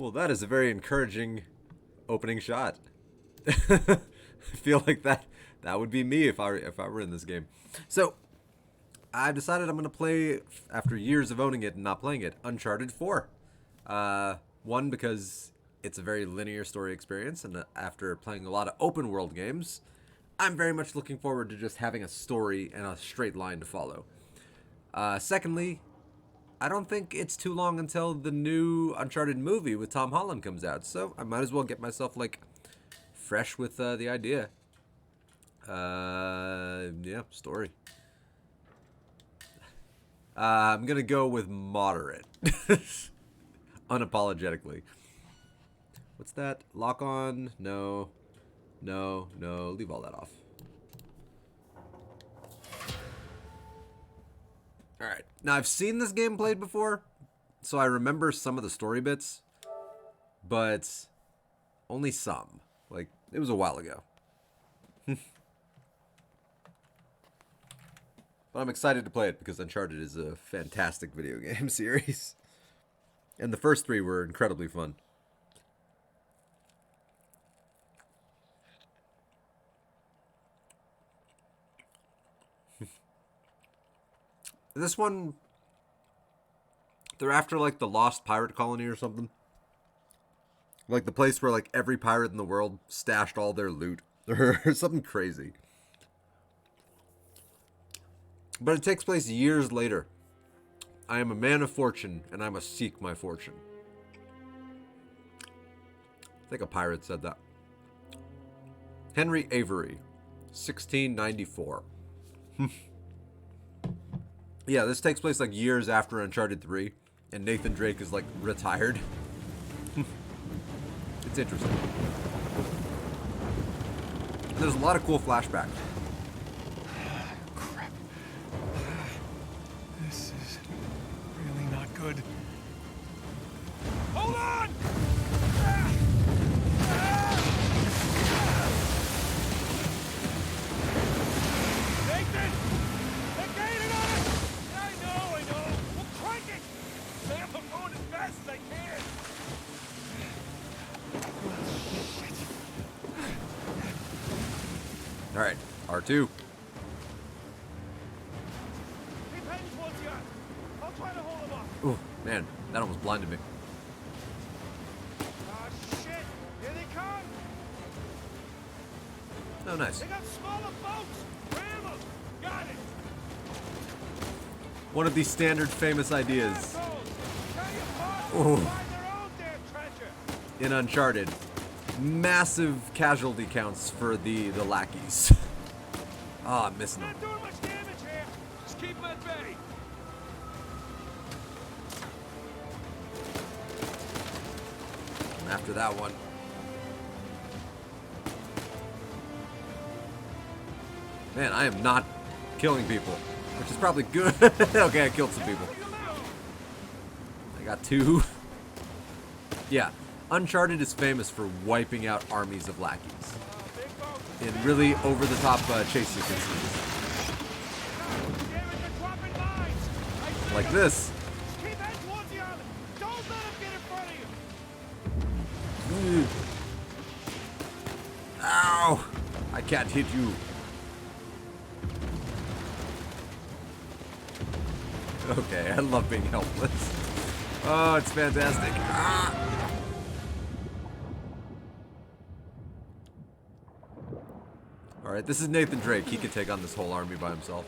Well, that is a very encouraging opening shot. I feel like that would be me if I were in this game. So I've decided I'm gonna play, after years of owning it and not playing it, Uncharted 4. One, because it's a very linear story experience, and after playing a lot of open world games, I'm very much looking forward to just having a story and a straight line to follow. Secondly, I don't think it's too long until the new Uncharted movie with Tom Holland comes out, so I might as well get myself, like, fresh with the idea. Yeah, story. I'm gonna go with moderate. Unapologetically. What's that? Lock on? No. No, no. Leave all that off. Alright. Now, I've seen this game played before, so I remember some of the story bits, but only some. Like, it was a while ago. But I'm excited to play it because Uncharted is a fantastic video game series. And the first three were incredibly fun. This one, they're after, like, the lost pirate colony or something. Like the place where, like, every pirate in the world stashed all their loot. Or something crazy. But it takes place years later. I am a man of fortune, and I must seek my fortune. I think a pirate said that. Henry Avery, 1694. Yeah, this takes place like years after Uncharted 3, and Nathan Drake is like retired. It's interesting. There's a lot of cool flashbacks. Crap. This is really not good. Hold on! Nathan! They're gaining on us! I know. We'll crank it! Sam, I'm going as fast as I can! Alright, R2. Keep heading towards the island. I'll try to hold them off. Ooh, man, that almost blinded me. Ah, shit! Here they come! Oh, nice. They got smaller boats! Ram them! Got it! One of these standard famous ideas Assholes! Tell your boss Ooh. to find their own damn treasure! in Uncharted. Massive casualty counts for the lackeys. Ah, I'm missing them. Not doing much damage here. Just keep them at bay. After that one. Man, I am not killing people, which is probably good. Okay, I killed some people. I got 2. Yeah, Uncharted is famous for wiping out armies of lackeys in really over-the-top chase sequences. Like this. Keep heading towards the island. Don't let them get in front of you. Ow! I can't hit you. Okay, I love being helpless. Oh, it's fantastic. Ah! Alright, this is Nathan Drake. He can take on this whole army by himself.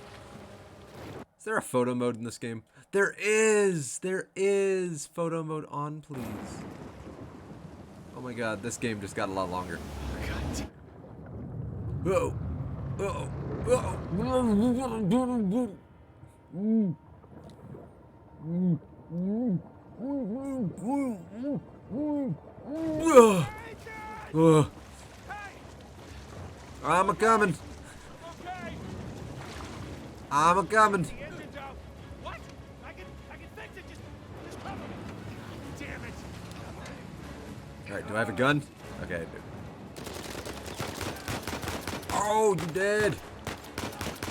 Is there a photo mode in this game? There is! There is! Photo mode on, please. Oh my god, this game just got a lot longer. Whoa! Uh-oh! I'm a coming. Okay. I'm a coming. The engine's out. What? I can fix it. Just cover me. Damn it. Alright, do I have a gun? Okay, I do. Oh, you dead.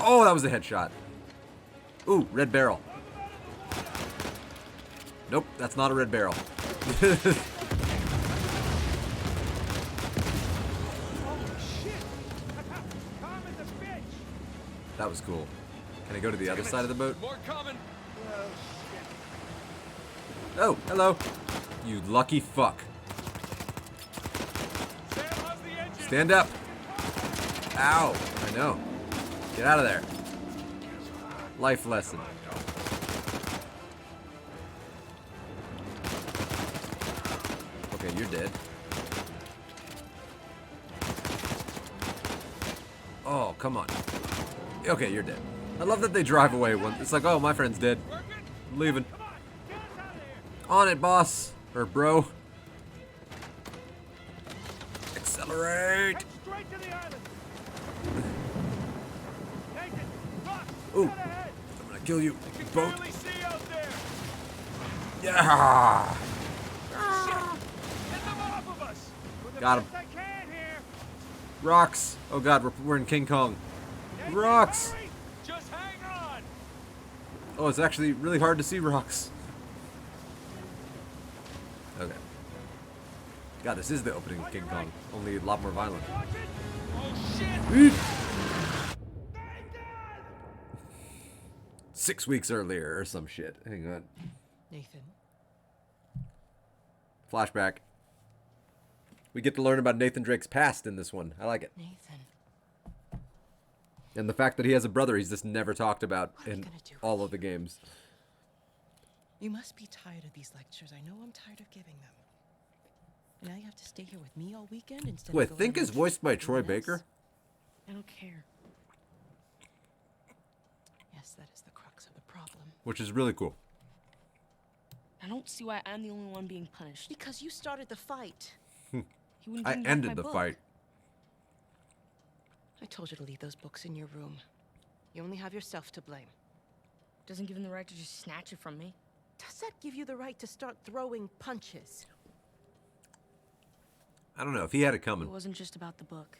Oh, that was a headshot. Ooh, red barrel. Nope, that's not a red barrel. That was cool. Can I go to the other side of the boat? More coming. Oh, shit. Oh, hello. You lucky fuck. Sam, how's the engine? Stand up. Ow. I know. Get out of there. Life lesson. Okay, you're dead. Oh, come on. Okay, you're dead. I love that they drive away when it's like, oh, my friend's dead. I'm leaving. Come on, get us out of here. On it, boss. Or bro. Accelerate. Head straight to the island. Nathan, rock. Ooh. Dead ahead. I'm gonna kill you. You can Boat. barely see out there. Yeah. Shit. Get them off of us. With the Got him. best I can here. Rocks. Oh god, we're in King Kong. Nathan, Rocks. hurry. Just hang on. Oh, it's actually really hard to see rocks. Okay. God, this is the opening of King Kong. Only a lot more violent. Watch it. Oh, shit. Eek. Nathan! 6 weeks earlier or some shit. Hang on. Nathan. Flashback. We get to learn about Nathan Drake's past in this one. I like it. Nathan. And the fact that he has a brother he's just never talked about What are you in gonna do with all of the games. You must be tired of these lectures. I know I'm tired of giving them. And now you have to stay here with me all weekend instead Who I of going think out is with voiced by everyone Troy else? Baker. I don't care. Yes, that is the crux of the problem. Which is really cool. I don't see why I'm the only one being punished. Because you started the fight. He wouldn't I give me back ended my the book. fight. I told you to leave those books in your room. You only have yourself to blame. Doesn't give him the right to just snatch it from me. Does that give you the right to start throwing punches? I don't know if he had it It coming. wasn't just about the book.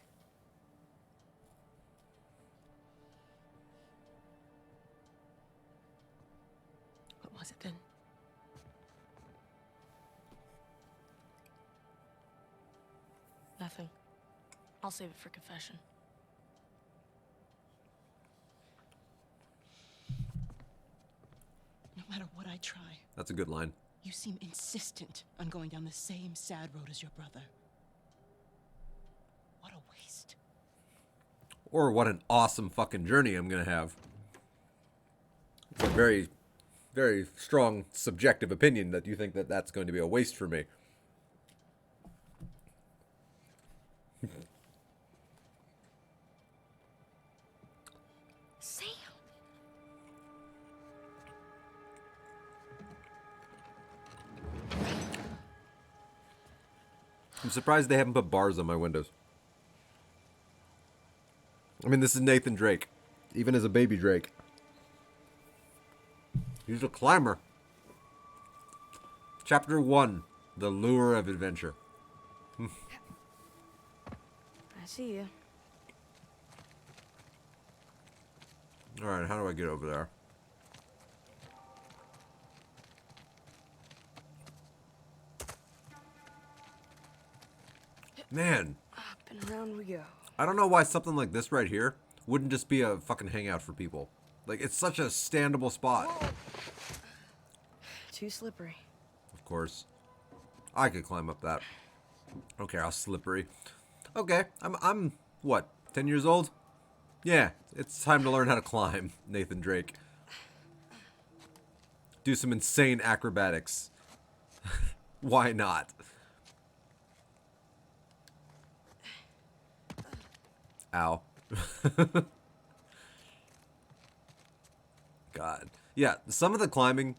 What was it then? Nothing. I'll save it for confession. No matter what I try, That's a good line. you seem insistent on going down the same sad road as your brother. What a waste. Or what an awesome fucking journey I'm gonna have. It's a very, very strong subjective opinion that you think that that's going to be a waste for me. Sam! I'm surprised they haven't put bars on my windows. I mean, this is Nathan Drake. Even as a baby Drake. He's a climber. Chapter 1. The Lure of Adventure. I see you. Alright, how do I get over there? Man, Up and around we go. I don't know why something like this right here wouldn't just be a fucking hangout for people. Like, it's such a standable spot. Too slippery. Of course. I could climb up that. I don't care how slippery. Okay, I'm what, 10 years old? Yeah, it's time to learn how to climb, Nathan Drake. Do some insane acrobatics. Why not? Ow. God. Yeah, some of the climbing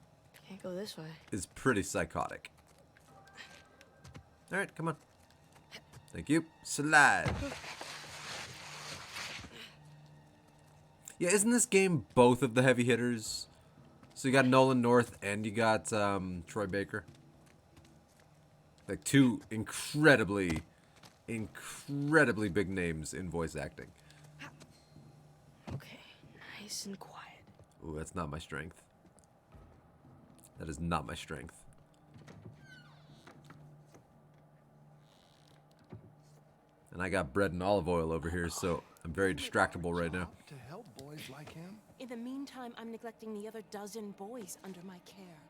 Can't go this way. is pretty psychotic. Alright, come on. Thank you. Slide. Yeah, isn't this game both of the heavy hitters? So you got Nolan North and you got Troy Baker. Like two incredibly big names in voice acting. Okay, nice and quiet. Ooh, that's not my strength. That is not my strength. And I got bread and olive oil over here, so I'm very distractible right now. To help boys like him? In the meantime, I'm neglecting the other dozen boys under my care.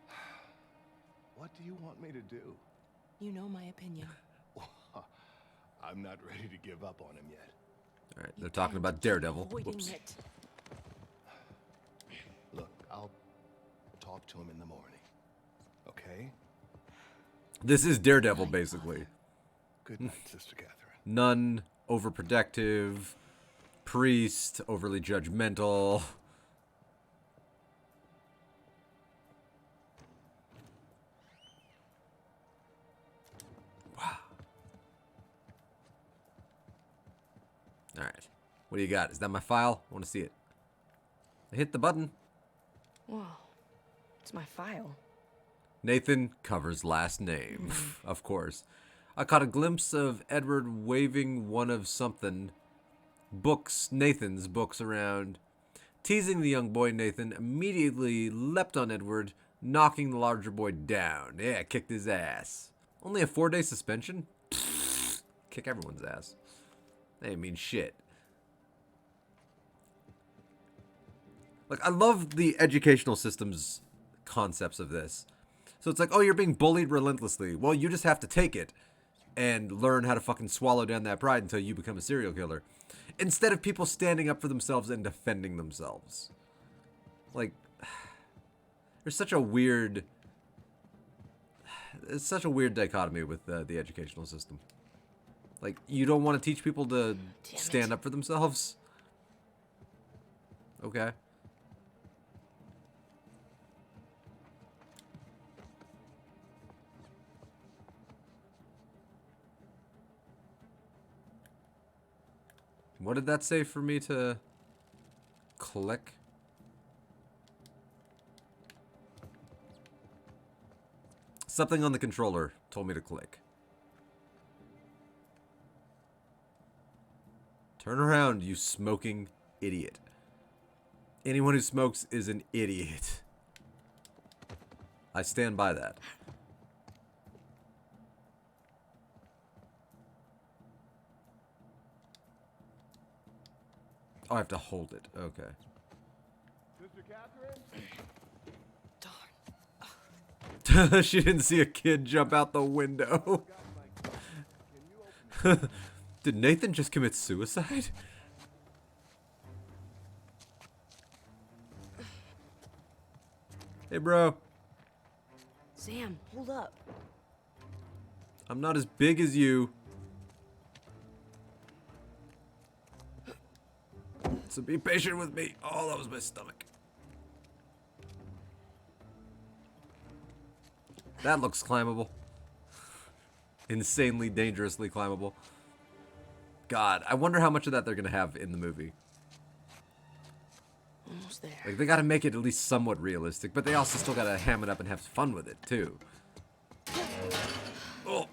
What do you want me to do? You know my opinion. I'm not ready to give up on him yet. All right, they're talking about Daredevil. Avoiding Whoops. it. Look, I'll talk to him in the morning. Okay? This is Daredevil, basically. Good night, Sister Catherine. Nun, overprotective, priest, overly judgmental. Wow. All right. What do you got? Is that my file? I want to see it. I hit the button. Whoa. It's my file. Nathan covers last name, of course. I caught a glimpse of Edward waving one of something books, Nathan's books around. Teasing the young boy, Nathan immediately leapt on Edward, knocking the larger boy down. Yeah, kicked his ass. Only a 4-day suspension? Kick everyone's ass. They ain't mean shit. Like, I love the educational system's concepts of this. So it's like, oh, you're being bullied relentlessly. Well, you just have to take it and learn how to fucking swallow down that pride until you become a serial killer. Instead of people standing up for themselves and defending themselves. Like, there's such a weird... It's such a weird dichotomy with the educational system. Like, you don't want to teach people to stand up for themselves? Okay. What did that say for me to click? Something on the controller told me to click. Turn around, you smoking idiot. Anyone who smokes is an idiot. I stand by that. Oh, I have to hold it. Okay. Sister Catherine? Darn. She didn't see a kid jump out the window. Did Nathan just commit suicide? Hey, bro. Sam, hold up. I'm not as big as you. So be patient with me. Oh, that was my stomach. That looks climbable. Insanely, dangerously climbable. God, I wonder how much of that they're going to have in the movie. Almost there. Like, they got to make it at least somewhat realistic, but they also still got to ham it up and have fun with it, too. Oh,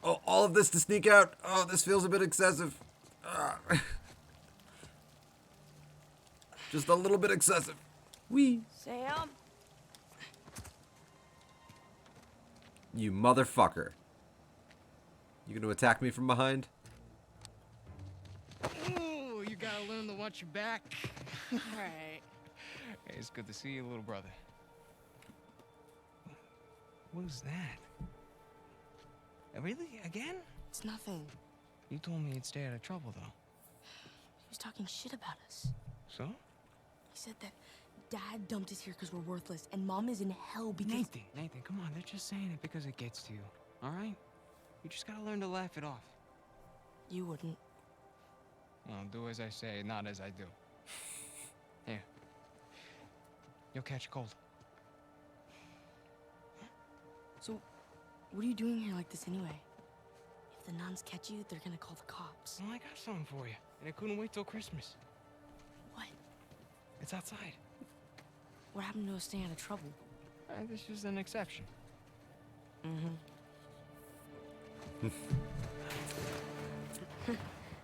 all of this to sneak out. Oh, this feels a bit excessive. Just a little bit excessive. Wee. Sam? You motherfucker. You gonna attack me from behind? Ooh, you gotta learn to watch your back. Alright. Hey, it's good to see you, little brother. What is that? Really? Again? It's nothing. You told me you'd stay out of trouble, though. He was talking shit about us. So? He said that Dad dumped us here because we're worthless, and Mom is in hell because... Nathan, come on. They're just saying it because it gets to you, all right? You just gotta learn to laugh it off. You wouldn't. Well, do as I say, not as I do. Here. You'll catch a cold. So, what are you doing here like this anyway? If the nuns catch you, they're gonna call the cops. Well, I got something for you, and I couldn't wait till Christmas. What? It's outside. What happened to us staying out of trouble? This is an exception.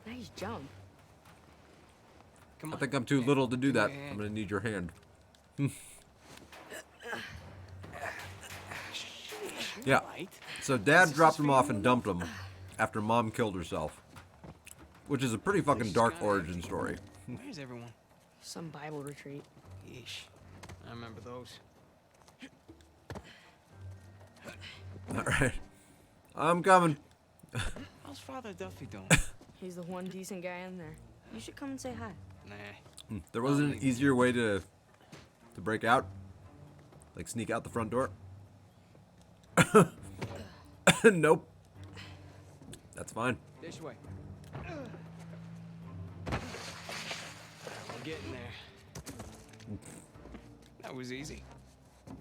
Nice jump. Come I on. think I'm too Hey, little to do give me that. a hand. I'm gonna need your hand. Yeah. Right. So Dad dropped him off and dumped him after Mom killed herself. which is a pretty fucking This dark guy- origin story. Where's everyone? Some Bible retreat. Yeesh. I remember those. All right, I'm coming. How's Father Duffy doing? He's the one decent guy in there. You should come and say hi. Nah. There wasn't an easier way to break out, like sneak out the front door. Nope. That's fine. This way. We're getting there. That was easy.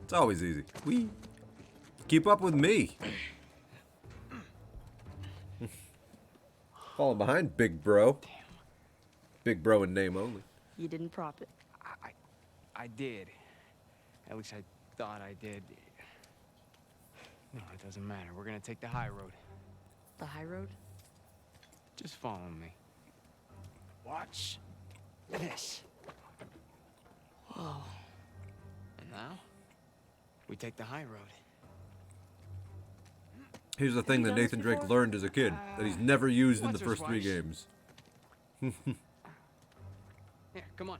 It's always easy. Wee. Keep up with me. Falling behind, big bro. Big bro in name only. You didn't prop it. I did. At least I thought I did. No, it doesn't matter. We're gonna take the high road. The high road? Just follow me. Watch this. Whoa. And now, we take the high road. Here's the thing you that done this Nathan Drake before? learned as a kid that he's never used in the once or first 3 twice. games. Here, come on.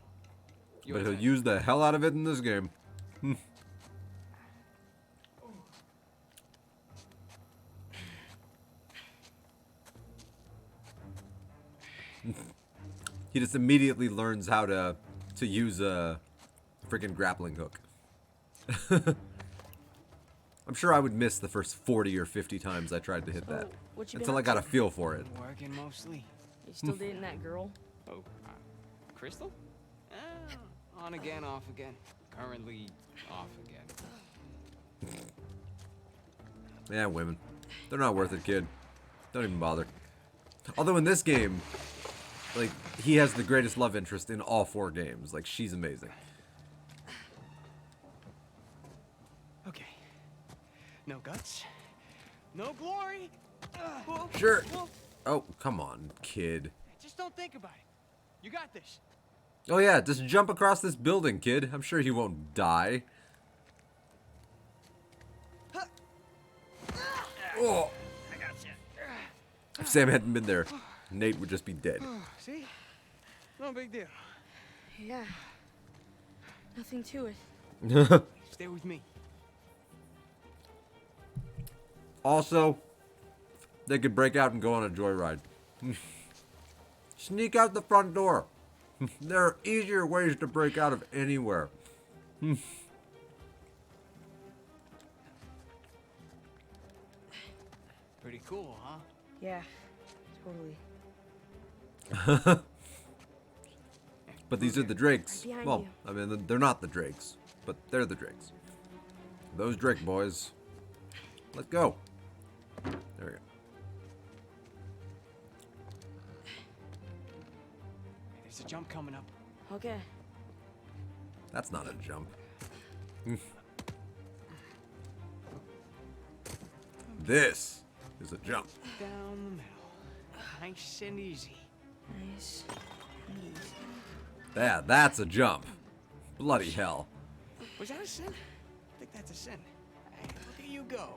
You But he'll attack. use the hell out of it in this game. He just immediately learns how to use a freaking grappling hook. I'm sure I would miss the first 40 or 50 times I tried to hit that. What you been Until I up got a to? feel for it. Working mostly. You still dating that girl? Oh, Crystal? On again, off again. Currently off again. Yeah, women. They're not worth it, kid. Don't even bother. Although in this game, like, he has the greatest love interest in all 4 games. Like, she's amazing. Okay. No guts. No glory. Sure. Whoa. Oh, come on, kid. Just don't think about it. You got this. Oh yeah, just jump across this building, kid. I'm sure he won't die. Oh. I got you. If Sam hadn't been there, Nate would just be dead. See? No big deal. Yeah. Nothing to it. Stay with me. Also, they could break out and go on a joyride. Sneak out the front door. There are easier ways to break out of anywhere. Pretty cool, huh? Yeah. Totally. But these are the Drakes. Behind Well, you. I mean, they're not the Drakes, but they're the Drakes. Those Drake boys. Let's go. There we go. There's a jump coming up. Okay. That's not a jump. This is a jump. Down the middle. Nice and easy. Nice and easy. Yeah, that's a jump. Bloody hell. Was that a sin? I think that's a sin. Hey, look at you go.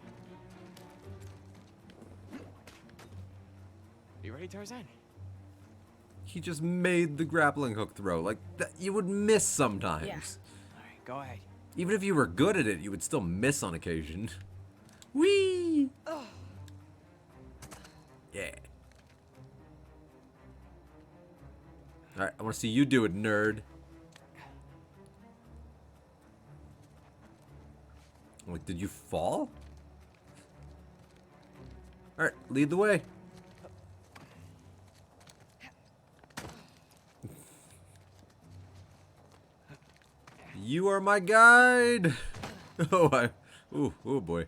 You ready, Tarzan? He just made the grappling hook throw. Like, that, you would miss sometimes. Yeah. All right, go ahead. Even if you were good at it, you would still miss on occasion. Whee! Yeah. Alright, I want to see you do it, nerd. Like, did you fall? Alright, lead the way. You are my guide. Oh boy.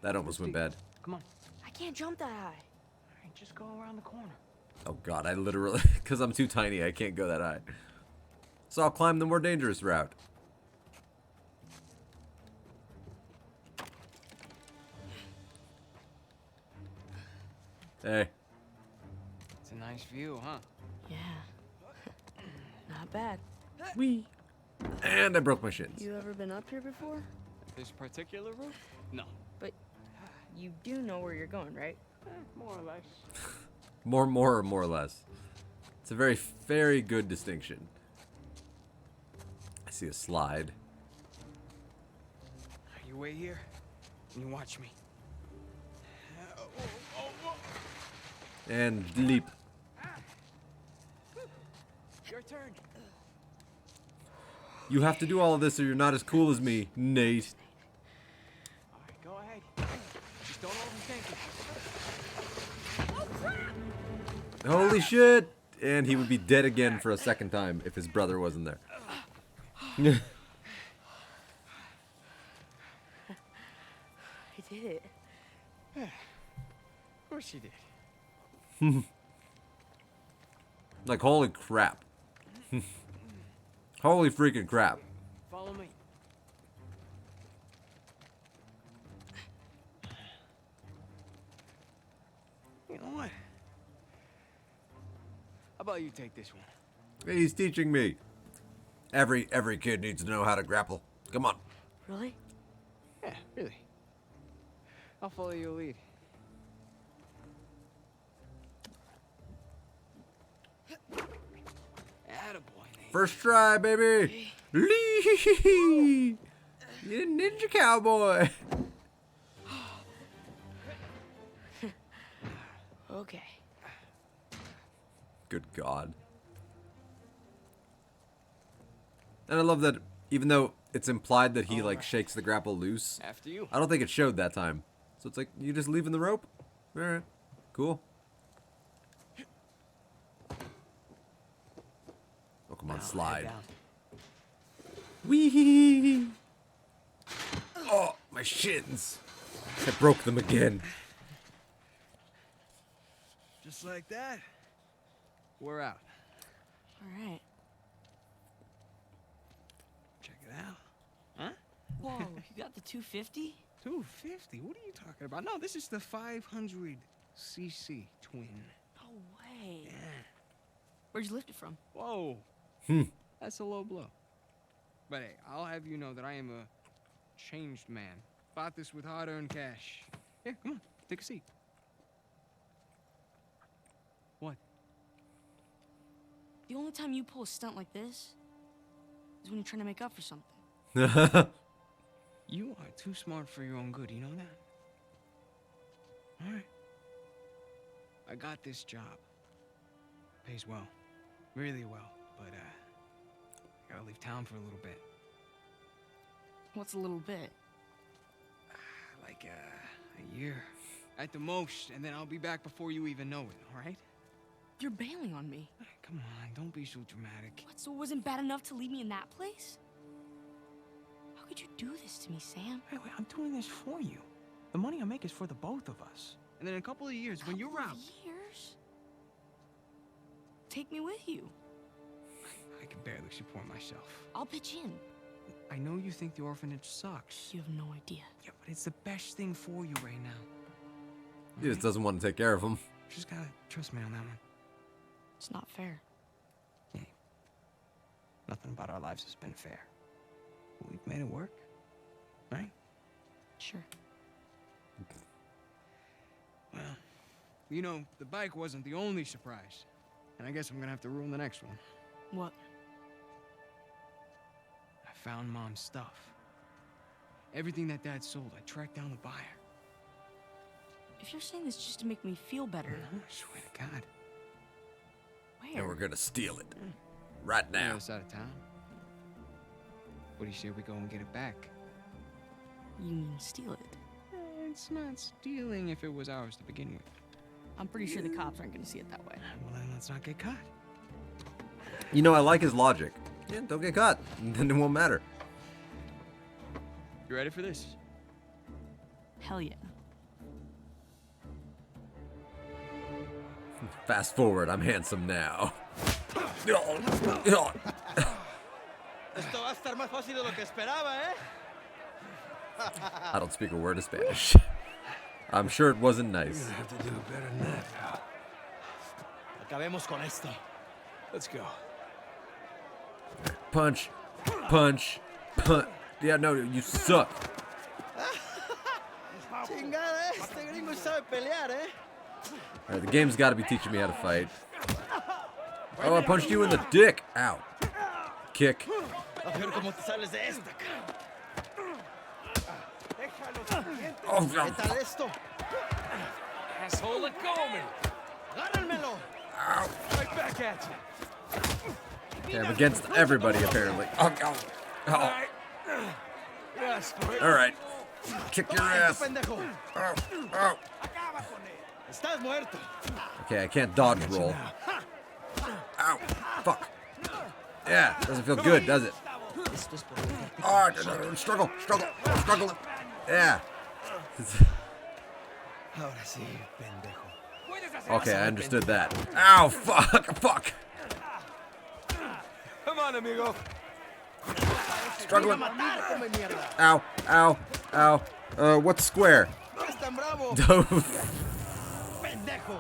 That almost went bad. Come on. I can't jump that high. All right, just go around the corner. Oh god, I literally, because I'm too tiny, I can't go that high. So I'll climb the more dangerous route. Hey, It's a nice view, huh? Yeah. Not bad. wee. And I broke my shins. You ever been up here before? This particular roof? No. But you do know where you're going, right? More or less. More or less. It's a very, very good distinction. I see a slide. You wait here, and you watch me. And leap. Your turn. You have to do all of this or you're not as cool as me, Nate. All right, go ahead. Just don't overthink it. Holy shit! And he would be dead again for a second time if his brother wasn't there. I did it. Of course you did. Like, holy crap. Holy freaking crap. Follow me. You know what? How about you take this one? Hey, he's teaching me. Every kid needs to know how to grapple. Come on. Really? Yeah, really. I'll follow your lead. Attaboy, Nate. First try, baby. Lee! You ninja cowboy. Okay. Good God. And I love that even though it's implied that he like shakes the grapple loose, After you. I don't think it showed that time. So it's like, you just leaving the rope? Alright. Cool. Oh, come on, slide. Wee! Oh, my shins. I broke them again. Just like that. We're out. All right. Check it out. Huh? Whoa, you got the 250? 250? What are you talking about? No, this is the 500cc twin. No way. Yeah. Where'd you lift it from? Whoa. That's a low blow. But hey, I'll have you know that I am a changed man. Bought this with hard-earned cash. Yeah, come on, take a seat. What? The only time you pull a stunt like this is when you're trying to make up for something. You are too smart for your own good, you know that? Alright. I got this job. Pays well. Really well. But, I gotta leave town for a little bit. What's a little bit? Like, a year. At the most, and then I'll be back before you even know it, alright? You're bailing on me. Come on, don't be so dramatic. What, so it wasn't bad enough to leave me in that place? How could you do this to me, Sam? Wait, I'm doing this for you. The money I make is for the both of us. And then in a couple of years, when you're Couple out... of years? Take me with you. I can barely support myself. I'll pitch in. I know you think the orphanage sucks. You have no idea. Yeah, but it's the best thing for you right now. He just doesn't want to take care of him. Just gotta trust me on that one. It's not fair. Yeah. Nothing about our lives has been fair. But we've made it work. Right? Sure. Well, you know, the bike wasn't the only surprise. And I guess I'm gonna have to ruin the next one. What? I found Mom's stuff. Everything that Dad sold, I tracked down the buyer. If you're saying this just to make me feel better, I swear to God. And where? we're gonna steal it. Right On the now. other side of town. What do you say we go and get it back? You mean steal it? It's not stealing if it was ours to begin with. I'm pretty sure the cops aren't gonna see it that way. Well, then let's not get caught. You know, I like his logic. Yeah, don't get caught. Then it won't matter. You ready for this? Hell yeah. Fast forward, I'm handsome now. Esto va a estar más fácil de lo que esperaba, ¿eh? I don't speak a word of Spanish. I'm sure it wasn't nice. Have to do better than that, pal. Acabemos con esto. Let's go. Punch, punch, punch. Yeah, no, you suck. Chingada, este gringo sabe pelear, ¿eh? Alright, the game's got to be teaching me how to fight. Oh, I punched you in the dick. Ow. Kick. A ver cómo te sales de esta, Oh, ¿Qué no. tal esto? Asshole, let go of me. ¡Agárrenmelo! Right back at you. Okay, I'm against everybody, apparently. Oh, oh. Oh. Yes, great. All right. Kick your ¡Toma esto, ass. pendejo! Oh, oh. ¡Estás muerto! Okay, I can't dodge roll. Ow. Fuck. Yeah, doesn't feel good, does it? Oh, struggle, struggle, struggle. Yeah. Ahora sí, pendejo. Okay, I understood that. Ow, fuck, fuck. Come on, amigo. Struggling. ¡Matar, come mierda! Ow, ow, ow. What's square? ¡No eres tan bravo! ¡Pendejo!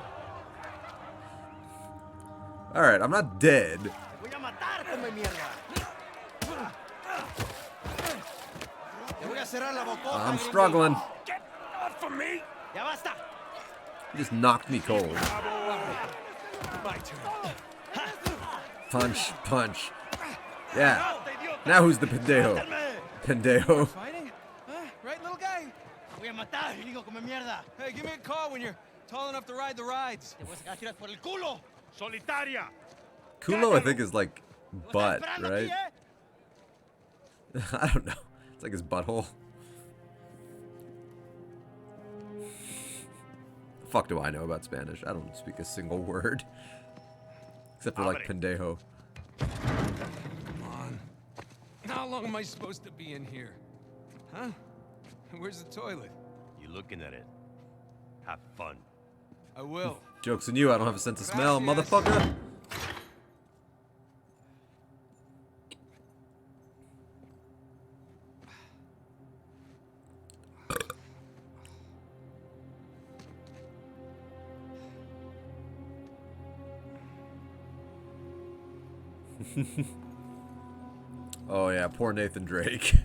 Alright, I'm not dead. ¡Te voy a matar, come mierda! ¡Te voy a cerrar la bocota, I'm gringo! struggling. Get off of me. ¡Ya basta! You just knocked me cold. My turn. Punch, punch. Yeah. Now who's the pendejo? Pendejo. Fighting? Right, little guy? ¡Te voy a matar, gringo, come mierda! Hey, give me a call when you're tall enough to ride the rides. ¡Te voy a sacar tiras por el culo! Solitaria. Kulo, I think, is like ¡Lo butt, estás esperando right? aquí, I don't know. It's like his butthole. The fuck do I know about Spanish? I don't speak a single word. Except for like pendejo. Come on. How long am I supposed to be in here? Huh? Where's the toilet? You looking at it? Have fun. I will. Joke's on you, I don't have a sense of smell, motherfucker. Oh yeah, poor Nathan Drake.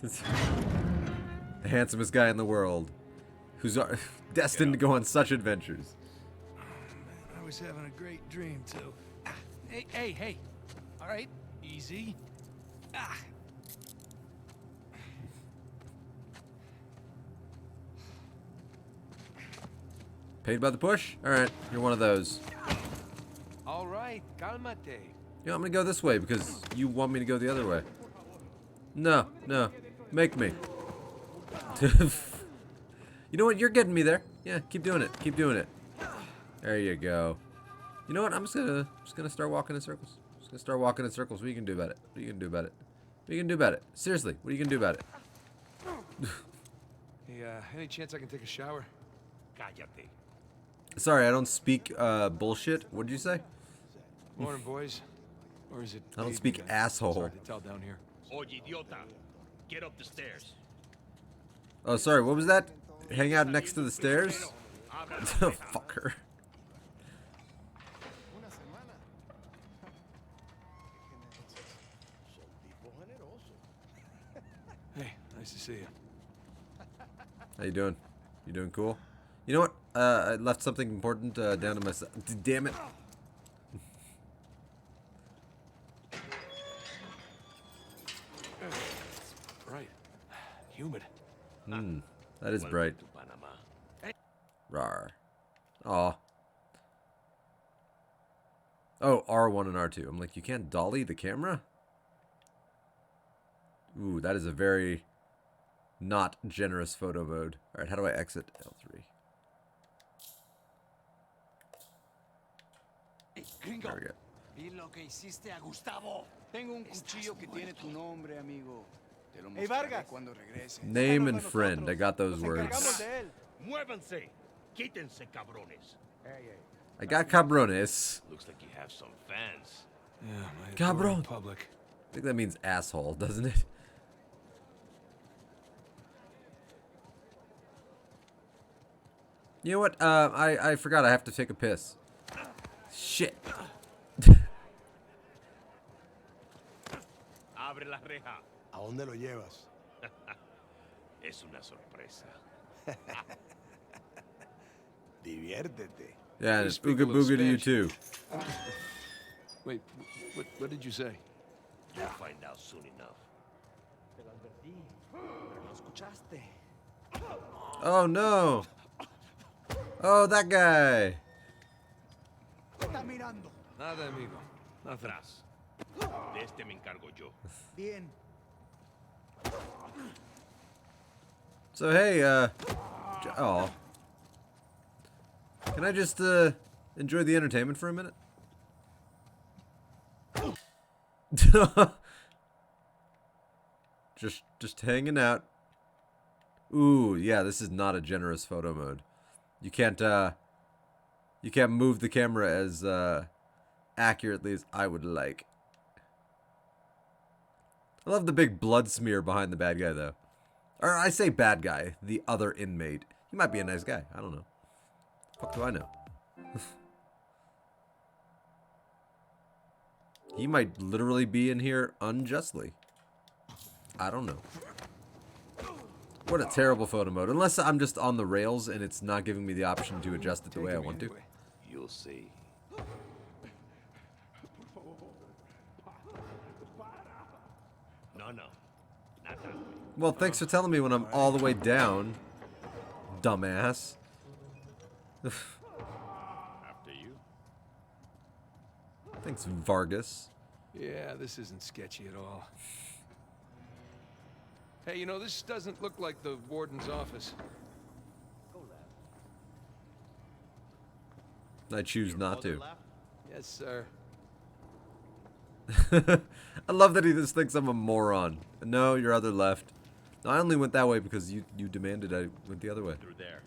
The handsomest guy in the world. Who's destined to go on such adventures. I was having a great dream too. Hey, hey, hey. All right, easy. Ah. Paid by the push? Alright, you're one of those. All right, calmate. You know, I'm gonna go this way because you want me to go the other way. No, no. Make me. You know what? You're getting me there. Yeah, keep doing it. Keep doing it. There you go. You know what? I'm just gonna start walking in circles. Just gonna start walking in circles. What are you gonna do about it? What are you gonna do about it? What are you gonna do about it? Seriously, what are you gonna do about it? Hey, any chance I can take a shower? Cállate. Sorry, I don't speak bullshit. What did you say? Morning, boys. Or is it? I don't evening? speak asshole. It's hard to tell down here. Oye, idiota. Get up the stairs. Oh, sorry. What was that? Hang out next to the stairs? Fucker. Hey, nice to see you. How you doing? You doing cool? You know what? I left something important down to myself. Damn it. Right. Humid. That is bright. To Panama. Rar. Aw. Oh, R1 and R2. I'm like, you can't dolly the camera? Ooh, that is a very not generous photo mode. Alright, how do I exit L3? Gringo, There we go. vi lo que hiciste a Gustavo. Tengo un cuchillo que tiene tu nombre, amigo. Te lo Hey, mostraré Vargas. cuando regrese. Name and friend. I got those Nos encargamos words. de él. Muévanse. Quítense, cabrones. I got cabrones. Looks like you have some fans. Yeah, my Cabron. adoring public. I think that means asshole, doesn't it? You know what? I forgot I have to take a piss. Shit. Abre la reja. ¿A dónde lo llevas? Es una sorpresa. Diviértete. Yeah, and You it's speak a booga little booga to you Spanish. too. Wait, what did you say? You'll find out soon enough. Oh no! Oh, that guy! Nada, amigo. Nothing. Atrás. De este me encargo yo. Bien. So hey, oh, can I just enjoy the entertainment for a minute? just hanging out. Ooh, yeah, this is not a generous photo mode. You can't move the camera as accurately as I would like. I love the big blood smear behind the bad guy though. Or I say bad guy, the other inmate. He might be a nice guy. I don't know. Fuck do I know? He might literally be in here unjustly. I don't know. What a terrible photo mode. Unless I'm just on the rails and it's not giving me the option to adjust it the way I want to. You'll see. No, not that way. Well, thanks for telling me when I'm all the way down, dumbass. After you. Thanks, Vargas. Yeah, this isn't sketchy at all. Hey, you know, this doesn't look like the warden's office. I choose not to. Yes, sir. I love that he just thinks I'm a moron. No, your other left. No, I only went that way because you demanded I went the other way. Through there.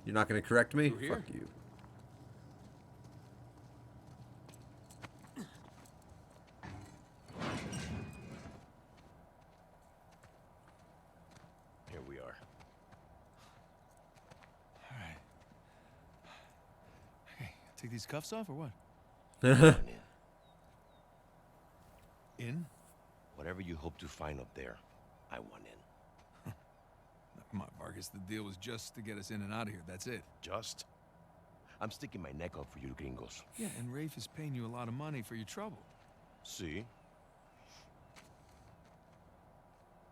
You're not going to correct me? Through here? Fuck you. Here we are. All right. Okay, take these cuffs off or what? Come in. In? Whatever you hope to find up there, I want in. Come on, Vargas, the deal was just to get us in and out of here. That's it. Just? I'm sticking my neck out for you gringos. Yeah, and Rafe is paying you a lot of money for your trouble. See?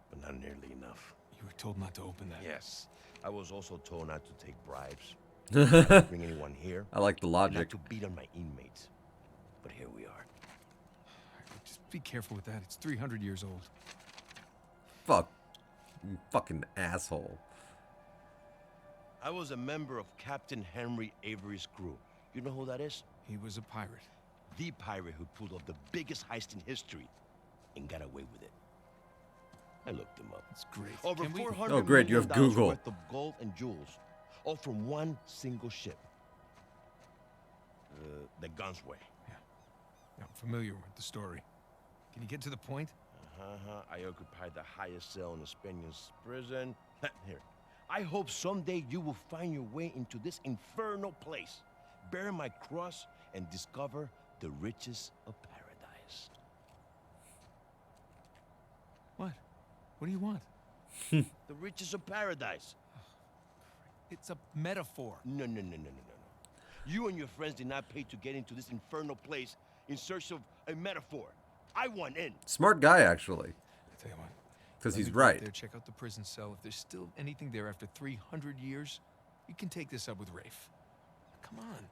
But not nearly enough. You were told not to open that. Yes. I was also told not to take bribes. Not to bring anyone here. I like the and logic. Not to beat on my inmates. But here we are. Just be careful with that. It's 300 years old. Fuck. You fucking asshole. I was a member of Captain Henry Avery's crew. You know who that is? He was a pirate. The pirate who pulled off the biggest heist in history and got away with it. I looked him up. That's great. Over Can we- 400 Oh, great, you have million dollars Google. worth of gold and jewels, all from one single ship. The Gunsway. I'm familiar with the story. Can you get to the point? I occupied the highest cell in the Spaniards' prison. Here. I hope someday you will find your way into this infernal place, bear my cross, and discover the riches of paradise. What? What do you want? The riches of paradise. It's a metaphor. No. You and your friends did not pay to get into this infernal place in search of a metaphor. I want in. Smart guy, actually. I tell you what. Because let he's me go out right. There, check out the prison cell. If there's still anything there after 300 years, you can take this up with Rafe. Come on.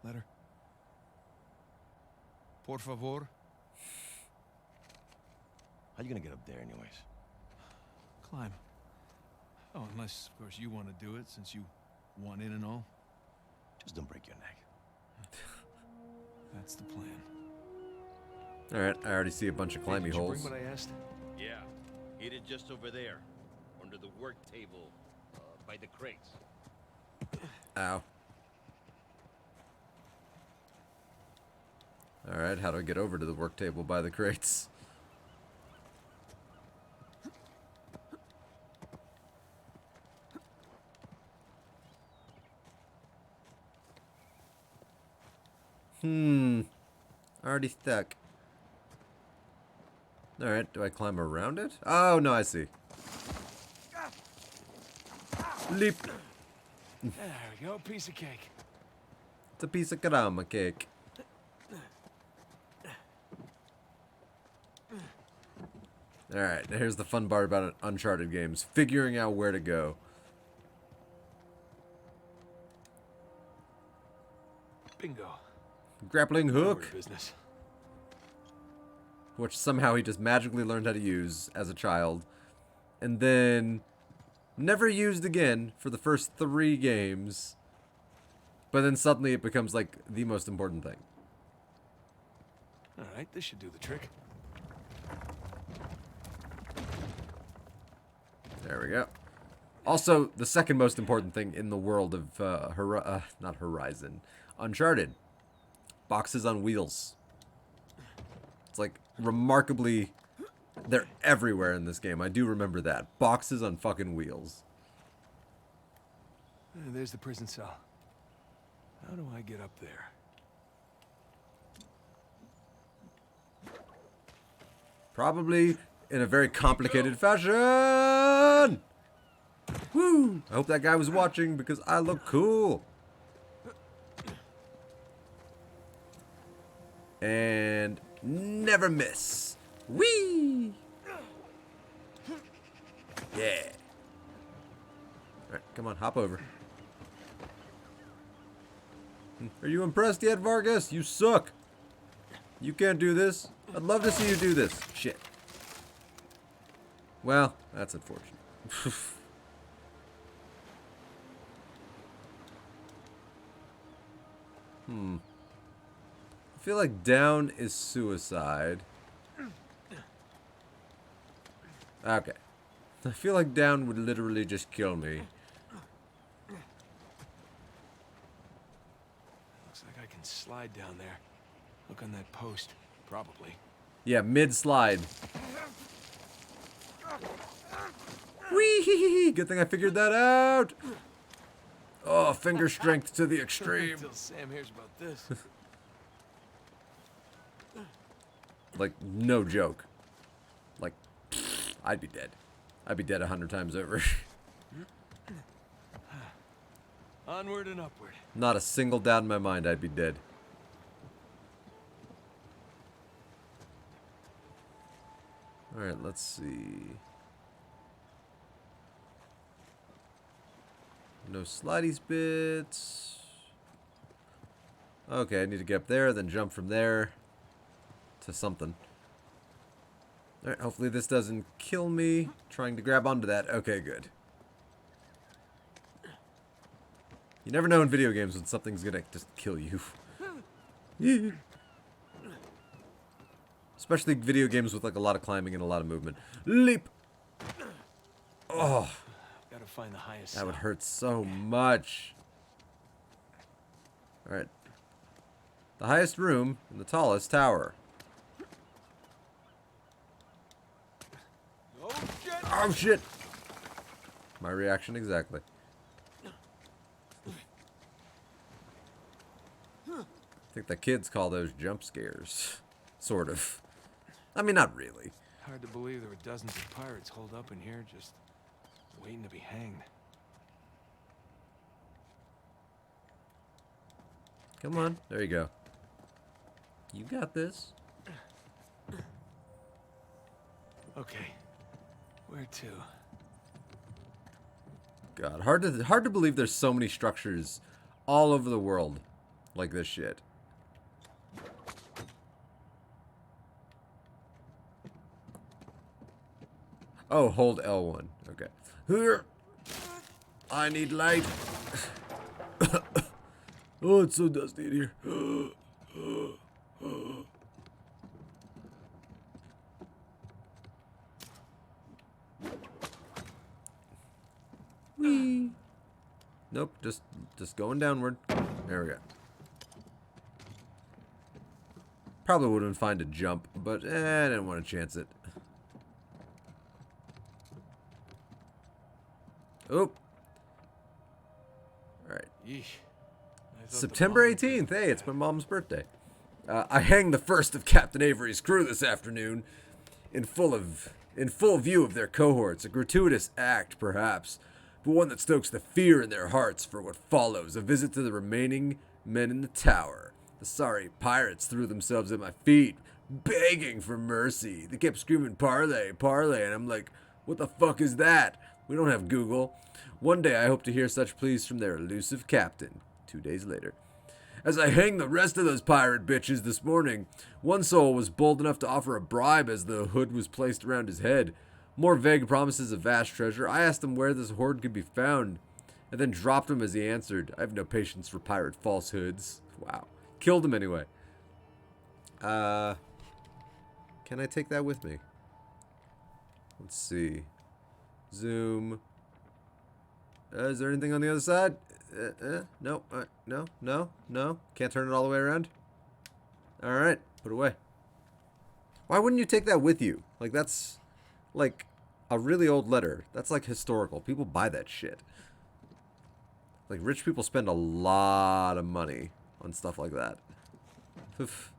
Letter. Por favor. How you gonna get up there anyways? Climb. Oh, unless, of course, you want to do it, since you want in and all. Just don't break your neck. That's the plan. Alright, I already see a bunch of Hey, climby did you holes. bring what I asked? Yeah, hid it just over there, under the work table, by the crates. Ow. Alright, how do I get over to the work table by the crates? Already stuck. Alright, do I climb around it? Oh, no, I see. Leap. There we go, piece of cake. It's a piece of karama cake. Alright, here's the fun part about Uncharted games. Figuring out where to go. Bingo. Grappling Now we're hook. in business. Which somehow he just magically learned how to use as a child. And then never used again for the first 3 games. But then suddenly it becomes like the most important thing. Alright, this should do the trick. There we go. Also, the second most important thing in the world of not Horizon, Uncharted. Boxes on wheels. It's like remarkably, they're everywhere in this game. I do remember that. Boxes on fucking wheels. There's the prison cell. How do I get up there? Probably in a very complicated fashion. Woo! I hope that guy was watching because I look cool. And never miss. Whee! Yeah. Alright, come on, hop over. Are you impressed yet, Vargas? You suck. You can't do this. I'd love to see you do this. Shit. Well, that's unfortunate. I feel like down is suicide. Okay. I feel like down would literally just kill me. Looks like I can slide down there. Look on that post. Probably. Yeah, mid-slide. Whee! Good thing I figured that out. Oh, finger strength to the extreme. Until Sam hears about this. Like, no joke. Like, I'd be dead. I'd be dead 100 times over. Onward and upward. Not a single doubt in my mind I'd be dead. Alright, let's see. No slideys bits. Okay, I need to get up there, then jump from there to something. Alright, hopefully this doesn't kill me trying to grab onto that. Okay, good. You never know in video games when something's gonna just kill you. Especially video games with like a lot of climbing and a lot of movement. Leap! Oh, Gotta find the highest that would cell. hurt so much. Alright. The highest room in the tallest tower. Oh shit! Oh shit! My reaction exactly. I think the kids call those jump scares. Sort of. I mean, not really. Hard to believe there were dozens of pirates holed up in here just waiting to be hanged. Come on. There you go. You got this. Okay. Where to? God, hard to believe there's so many structures all over the world like this shit. Oh, hold L1. Okay. Here. I need light. Oh, it's so dusty in here. Whee. Nope, just going downward. There we go. Probably would have been fine to jump, but I didn't want to chance it. Oop. Alright. Yeesh. I thought the September bomb- 18th. Hey, it's my mom's birthday. I hang the first of Captain Avery's crew this afternoon. in full view of their cohorts, a gratuitous act, perhaps, but one that stokes the fear in their hearts for what follows, a visit to the remaining men in the tower. The sorry pirates threw themselves at my feet, begging for mercy. They kept screaming, "Parlay, parlay," and I'm like, what the fuck is that? We don't have Google. One day I hope to hear such pleas from their elusive captain. 2 days later. As I hang the rest of those pirate bitches this morning, one soul was bold enough to offer a bribe as the hood was placed around his head. More vague promises of vast treasure. I asked him where this hoard could be found, and then dropped him as he answered. I have no patience for pirate falsehoods. Wow. Killed him anyway. Can I take that with me? Let's see. Zoom. Is there anything on the other side? No. No. Can't turn it all the way around? Alright. Put it away. Why wouldn't you take that with you? Like, that's like a really old letter. That's like historical. People buy that shit. Like, rich people spend a lot of money on stuff like that. Oof.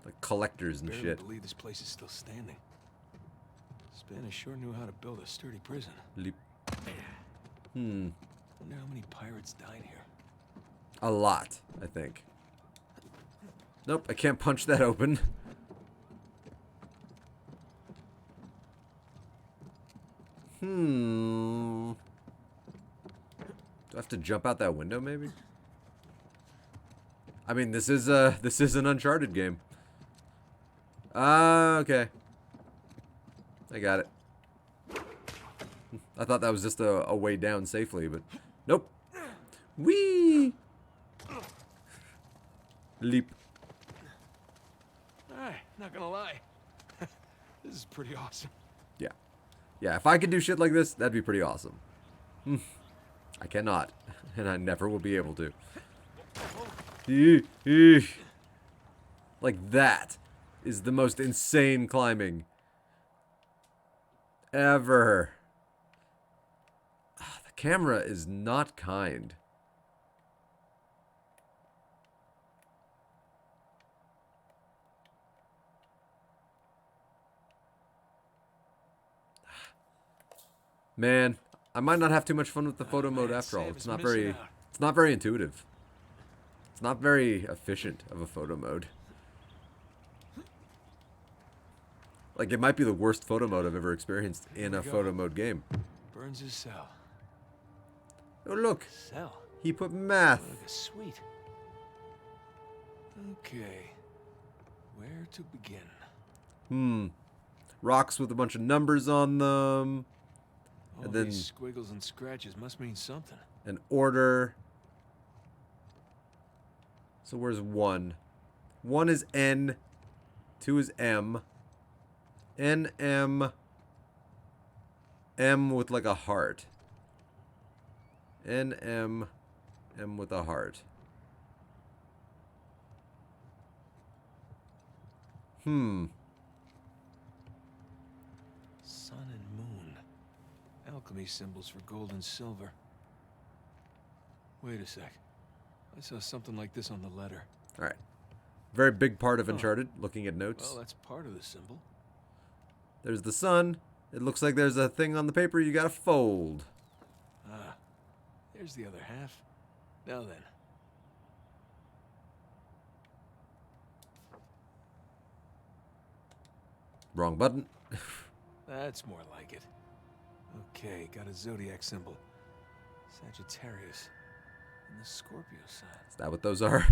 Like collectors and Barely shit. believe this place is still standing. Spanish sure knew how to build a sturdy prison. Wonder how many pirates died here. A lot, I think. Nope, I can't punch that open. Do I have to jump out that window, maybe? I mean, this is an Uncharted game. Okay. I got it. I thought that was just a way down safely, but nope. Whee! Leap. Alright, not gonna lie. This is pretty awesome. Yeah. Yeah, if I could do shit like this, that'd be pretty awesome. I cannot. And I never will be able to. Like, that is the most insane climbing ever. The camera is not kind. Man, I might not have too much fun with the photo mode after all. It's not very intuitive. It's not very efficient of a photo mode. Like, it might be the worst photo mode I've ever experienced in a photo mode game. Burns' cell. Oh, look. Cell? He put math. Like a suite. Okay. Where to begin? Rocks with a bunch of numbers on them. All And then these squiggles and scratches must mean something. an order. So where's 1? 1 is N. 2 is M. N, M. M with like a heart. N, M. M with a heart. Sun and moon. Alchemy symbols for gold and silver. Wait a sec. I saw something like this on the letter. Alright. Very big part of Uncharted, looking at notes. Well, that's part of the symbol. There's the sun. It looks like there's a thing on the paper you gotta fold. Ah, there's the other half. Now then. Wrong button. That's more like it. Okay, got a zodiac symbol. Sagittarius. And the Scorpio sign. Is that what those are?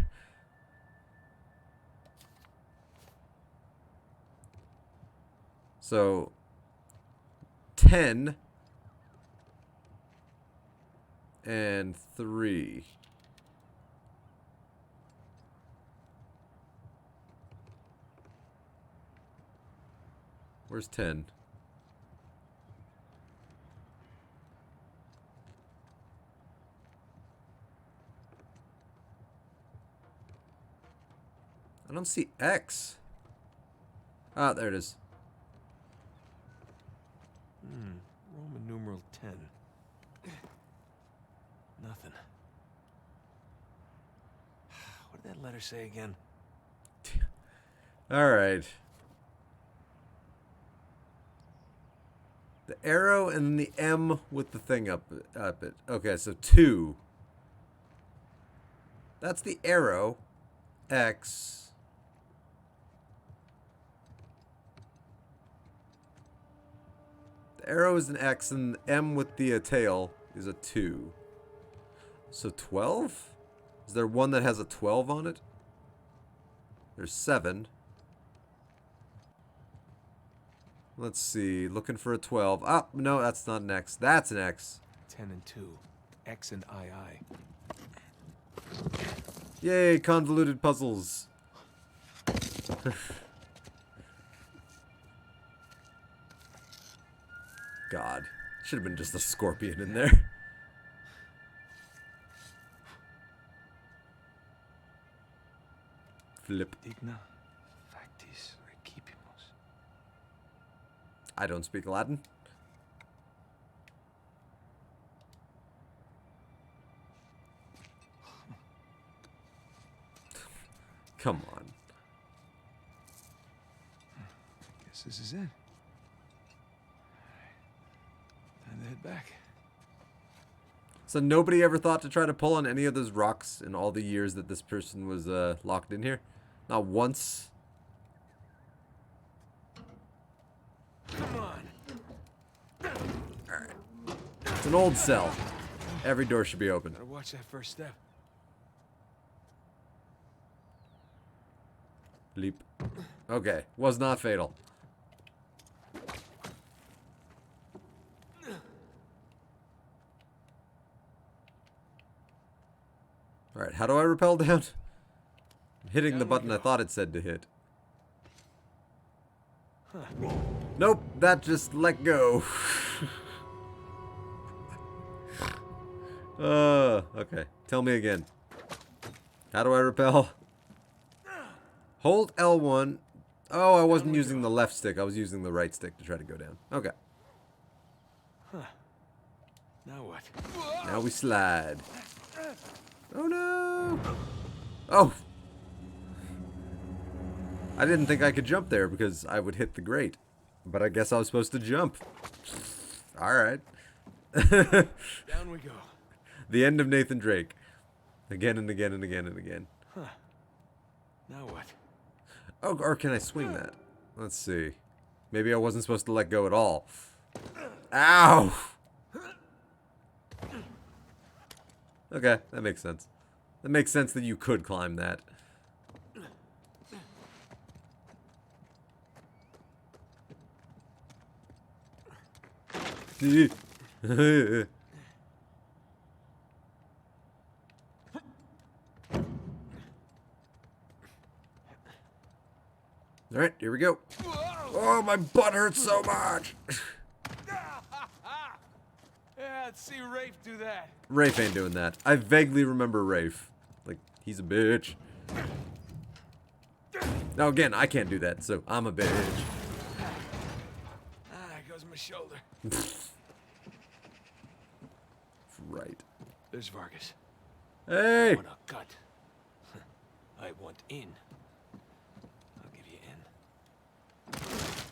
So 10 and 3. Where's 10? I don't see X. Ah, there it is. Roman numeral 10. Nothing. What did that letter say again? Alright. The arrow and the M with the thing up it. Okay, so 2. That's the arrow. X. The arrow is an X and the M with the tail is a 2. So 12? Is there one that has a 12 on it? There's 7. Let's see. Looking for a 12. Ah, no, that's not an X. That's an X. 10 and 2. X and II. Yay, convoluted puzzles. God. Should have been just a scorpion in there. Flip. Digna factis recipimus. I don't speak Latin. Come on. Guess this is it. Time to head back. So nobody ever thought to try to pull on any of those rocks in all the years that this person was locked in here? Not once. Come on. Alright. It's an old cell. Every door should be open. Gotta watch that first step. Leap. Okay. Was not fatal. Alright, how do I rappel down? I'm hitting the button I thought it said to hit. Nope, that just let go. Okay. Tell me again. How do I rappel? Hold L1. Oh, I wasn't using the left stick. I was using the right stick to try to go down. Okay. Now what? Now we slide. Oh no! Oh! I didn't think I could jump there because I would hit the grate. But I guess I was supposed to jump. Alright. Down we go. The end of Nathan Drake. Again and again and again and again. Huh. Now what? Oh, or can I swing that? Let's see. Maybe I wasn't supposed to let go at all. Ow! Okay, that makes sense. That makes sense that you could climb that. Alright, here we go. Oh, my butt hurts so much. Yeah, let's see Rafe do that. Rafe ain't doing that. I vaguely remember Rafe. Like, he's a bitch. Now, again, I can't do that, so I'm a bitch. There goes my shoulder. Right. There's Vargas. Hey! I want a cut. I want in. I'll give you in.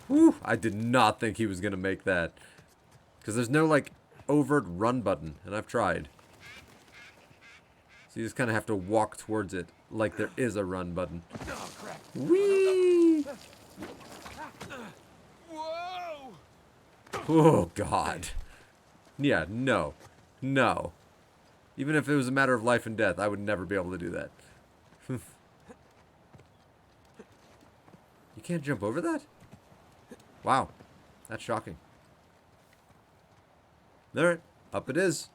Whew, I did not think he was gonna make that. Because there's no, like, overt run button, and I've tried. So you just kind of have to walk towards it like there is a run button. Oh, crap. Whee! Whoa! Oh, God. Yeah, no. No. Even if it was a matter of life and death, I would never be able to do that. You can't jump over that? Wow. That's shocking. Alright, up it is.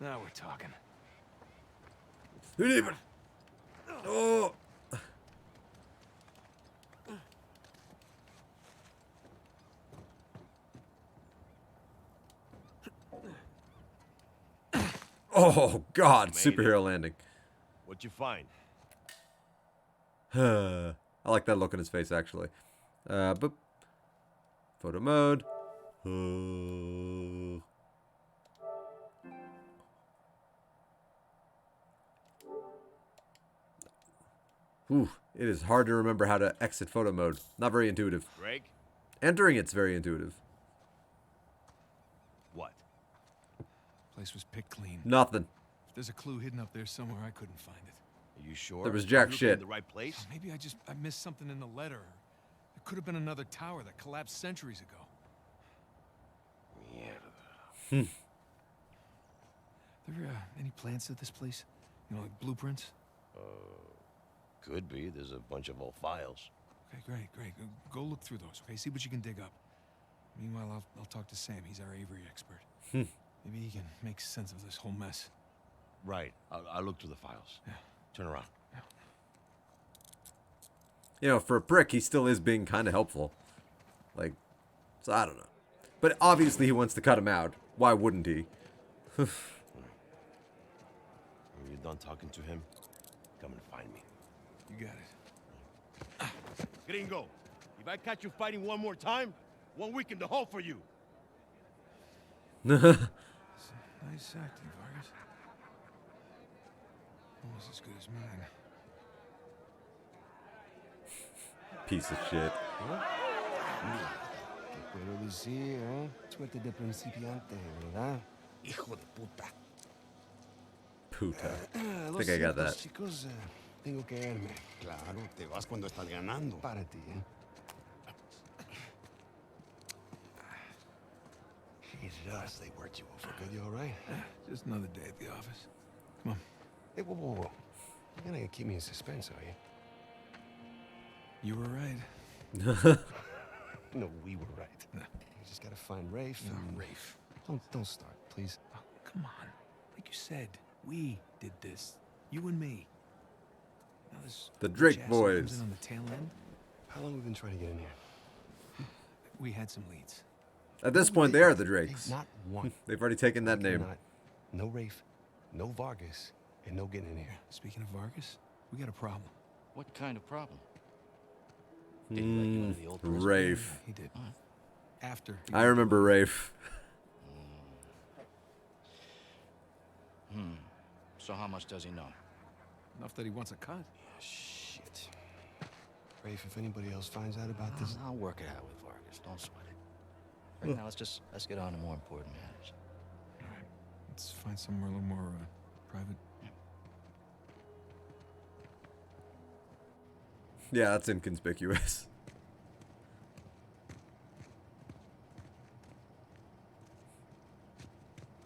Now we're talking. Oh! Oh, God. Superhero landing. What'd you find? I like that look on his face, actually. Boop. Photo mode. Whew, it is hard to remember how to exit photo mode. Not very intuitive. Greg? Entering it's very intuitive. What? Place was picked clean. Nothing. If there's a clue hidden up there somewhere, I couldn't find it. Are you sure? There was Are jack you looking shit. in the right place? Maybe I missed something in the letter. It could have been another tower that collapsed centuries ago. Mierda. There any plans at this place? You know, like blueprints? Could be. There's a bunch of old files. Okay, great. Go look through those, okay? See what you can dig up. Meanwhile, I'll talk to Sam. He's our Avery expert. Maybe he can make sense of this whole mess. Right. I'll look through the files. Yeah. Turn around. You know, for a prick, he still is being kind of helpful. Like, so I don't know. But obviously he wants to cut him out. Why wouldn't he? When you're done talking to him, come and find me. You got it. Gringo, if I catch you fighting one more time, 1 week in the hole for you. Nice acting, Vargas. Almost as good as mine. Piece of shit. ¿Qué puedo decir, eh? Suerte de principiante, ¿verdad? Hijo de puta. Puta. Lo I think I got siento, that. chicos, tengo que irme. Claro, te vas cuando estás ganando. Para ti, eh. Jesus, they worked you over good. You all right? Just another day at the office. Come on. Hey, whoa. You're gonna keep me in suspense, are you? You were right. No, we were right. No. We just gotta find Rafe. No, and... Rafe. Don't start, please. Oh, come on. Like you said, we did this. You and me. Now this The Drake Jasper comes boys. in on the tail end. How long have we been trying to get in here? We had some leads. At this point, they are the Drakes. Not one. They've already taken that You're name. not. No Rafe, no Vargas, and no getting in here. Speaking of Vargas, we got a problem. What kind of problem? Did he let you into the old prison? Rafe. He did. After. I remember Rafe. So how much does he know? Enough that he wants a cut. Shit. Rafe, if anybody else finds out about this... I'll work it out with Vargas. Don't sweat it. Right now, let's get on to more important matters. All right. Let's find somewhere a little more private. Yeah, that's inconspicuous.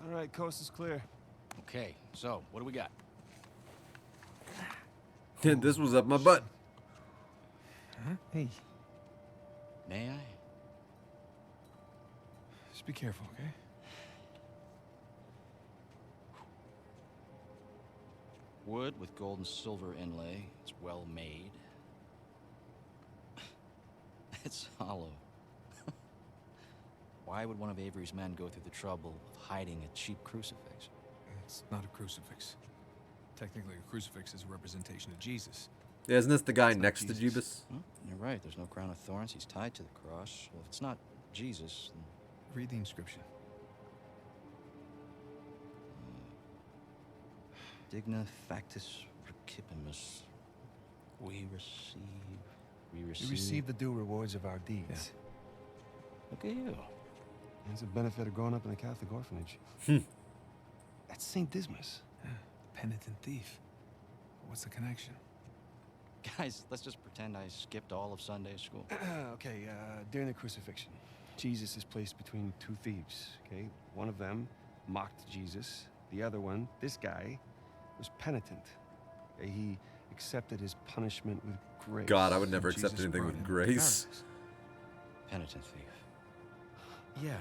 All right, coast is clear. Okay, so what do we got? This was up my butt. Huh? Hey, May I? just be careful, okay? Wood with gold and silver inlay. It's well made. It's hollow. Why would one of Avery's men go through the trouble of hiding a cheap crucifix? It's not a crucifix. Technically, a crucifix is a representation of Jesus. Yeah, isn't this the guy It's not next to Jesus. Jeebus? Well, you're right. There's no crown of thorns. He's tied to the cross. Well, if it's not Jesus, then Read the inscription. Digna factus recipimus. We receive the due rewards of our deeds. Look at you. It's a benefit of growing up in a Catholic orphanage. That's St. Dismas. Yeah. Penitent thief. What's the connection? Guys, let's just pretend I skipped all of Sunday school. Okay, during the crucifixion, Jesus is placed between two thieves, okay? One of them mocked Jesus. The other one, this guy, was penitent. Okay? He accepted his punishment with grace. God, I would never Jesus accept anything brought with him to grace. paradise. Penitent thief. Yeah.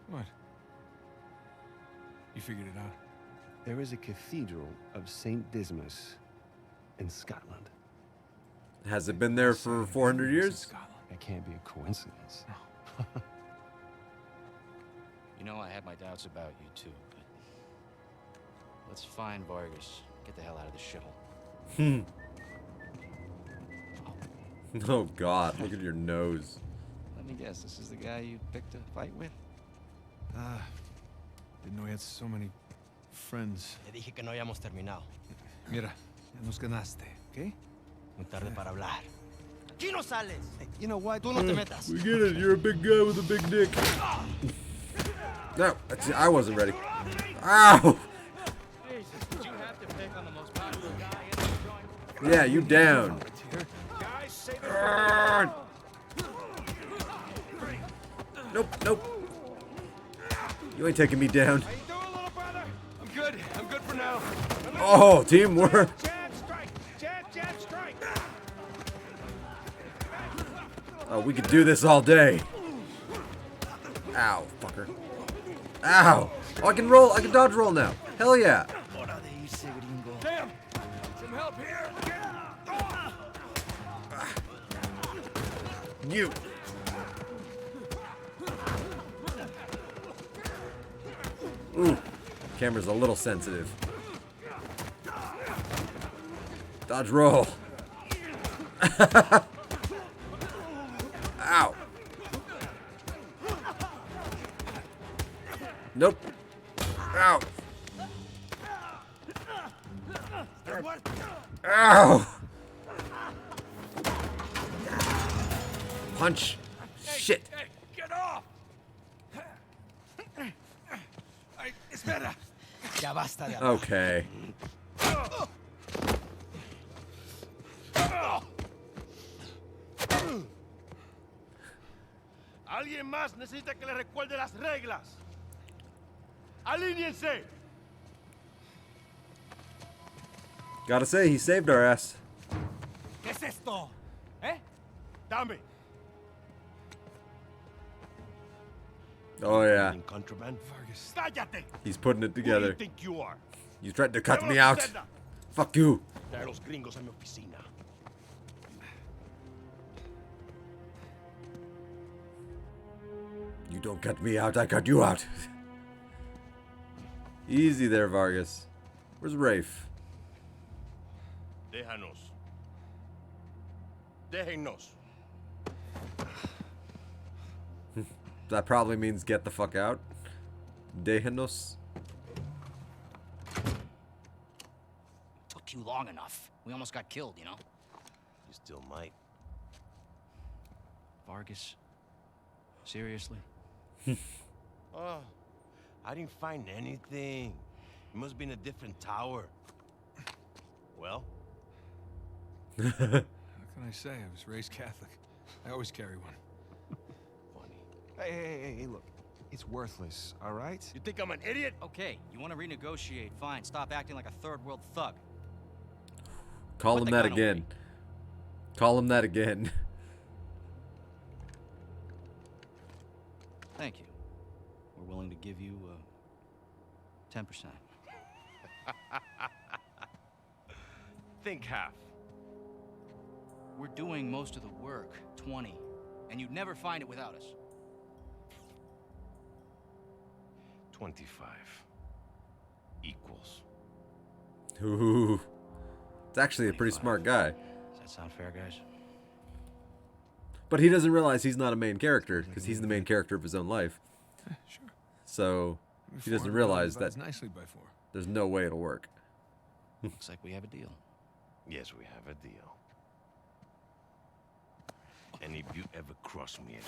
What? You figured it out? There is a cathedral of St. Dismas in Scotland. Has it been there for 400 years? That can't be a coincidence. You know, I had my doubts about you too, but let's find Vargas. Get the hell out of this shithole. Oh God, look at your nose. Let me guess, this is the guy you picked a fight with? Didn't know he had so many friends. Le dije que no habíamos terminado. Mira, ya nos ganaste, ¿ok? Muy tarde para hablar. Aquí no sales. Hey, you know what? Tú no te metas. We get it. You're a big guy with a big dick. No, I wasn't ready. Ow! Jesus, did you have to pick on the most popular guy in the joint? Yeah, you down. Guys, save it Arrgh. Nope, nope. You ain't taking me down. How you doing, little brother? I'm good. I'm good for now. Oh, teamwork. Jab strike! Jab strike! Oh, we could do this all day. Ow, fucker. Ow. Oh, I can roll. I can dodge roll now. Hell yeah. Damn! Some help here! You. Ooh. Camera's a little sensitive. Dodge roll. Ow. Nope. Ow. Ow. Punch. Shit. Hey, get off! Ay, espera! Ya basta de hablar. Okay. Alguien más necesita que le recuerde las reglas. ¡Alíñense! Gotta say, he saved our ass. ¿Qué es esto? ¿Eh? Dame. Oh, yeah. In contraband? Vargas. ¡Cállate! He's putting it Who do you together. think you are? You tried to cut Llévalos me a out. su celda. Fuck you. Trae a los gringos a mi oficina. You don't cut me out, I cut you out. Easy there, Vargas. Where's Rafe? Déjanos. Déjennos. That probably means get the fuck out. Déjenos. Took you long enough. We almost got killed, you know? You still might. Vargas? Seriously? Oh, I didn't find anything. It must be in a different tower. Well? How can I say? I was raised Catholic. I always carry one. Funny. Hey, look. It's worthless, all right? You think I'm an idiot? Okay, you want to renegotiate? Fine. Stop acting like a third world thug. Call Put him the that gun away. again. Call him that again. Thank you. We're willing to give you 10%. Think half. We're doing most of the work, 20, and you'd never find it without us. 25. Equals. Ooh. It's actually a pretty smart guy. Does that sound fair, guys? But he doesn't realize he's not a main character, because he's the main character of his own life. Sure. So he doesn't 400 realize that divides nicely by 4. there's no way it'll work. Looks like we have a deal. Yes, we have a deal. And if you ever cross me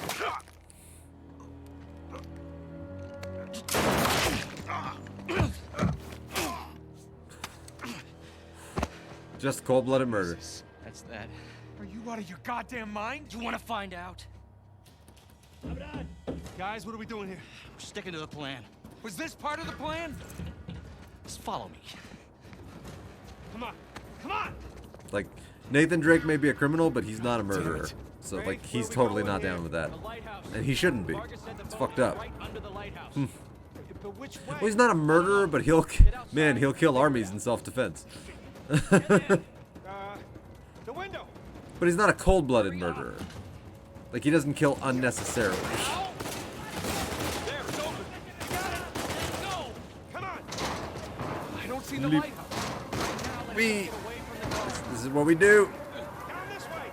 Just cold-blooded murder. That's that. Are you out of your goddamn mind? You want to find out? Guys, what are we doing here? We're sticking to the plan. Was this part of the plan? Just follow me. Come on. Come on! Like, Nathan Drake may be a criminal, but he's not a murderer. So, like, he's totally not down with that. And he shouldn't be. It's fucked up. But which way? Well, he's not a murderer, but he'll kill armies in self-defense. The window. But he's not a cold-blooded murderer. Like, he doesn't kill unnecessarily. There, it's open. You got it. Let's go. Come on. I don't see the Leap. lighthouse. This is what we do. Down this way.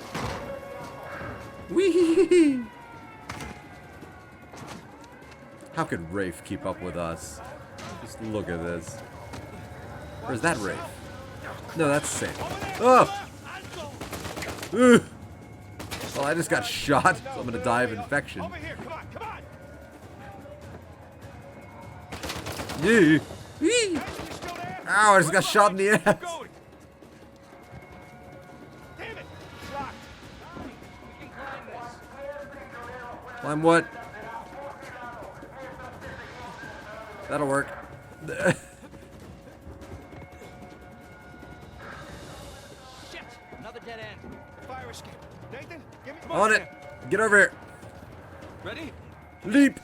Wee. How could Rafe keep up with us? Just look at this. Where's that Rafe? No, that's Sam. Oh! Ugh. Well, I just got shot, so I'm gonna die of infection. Over here, come on, come on! Yeah. Whee. Hey, you still there? Ow, I just got shot in the Keep ass. going. Damn it! It's locked. We can climb this. Climb what? That'll work. Shit! Another dead end. Fire escape. Nathan, give me On it. Get over here. Ready? Leap.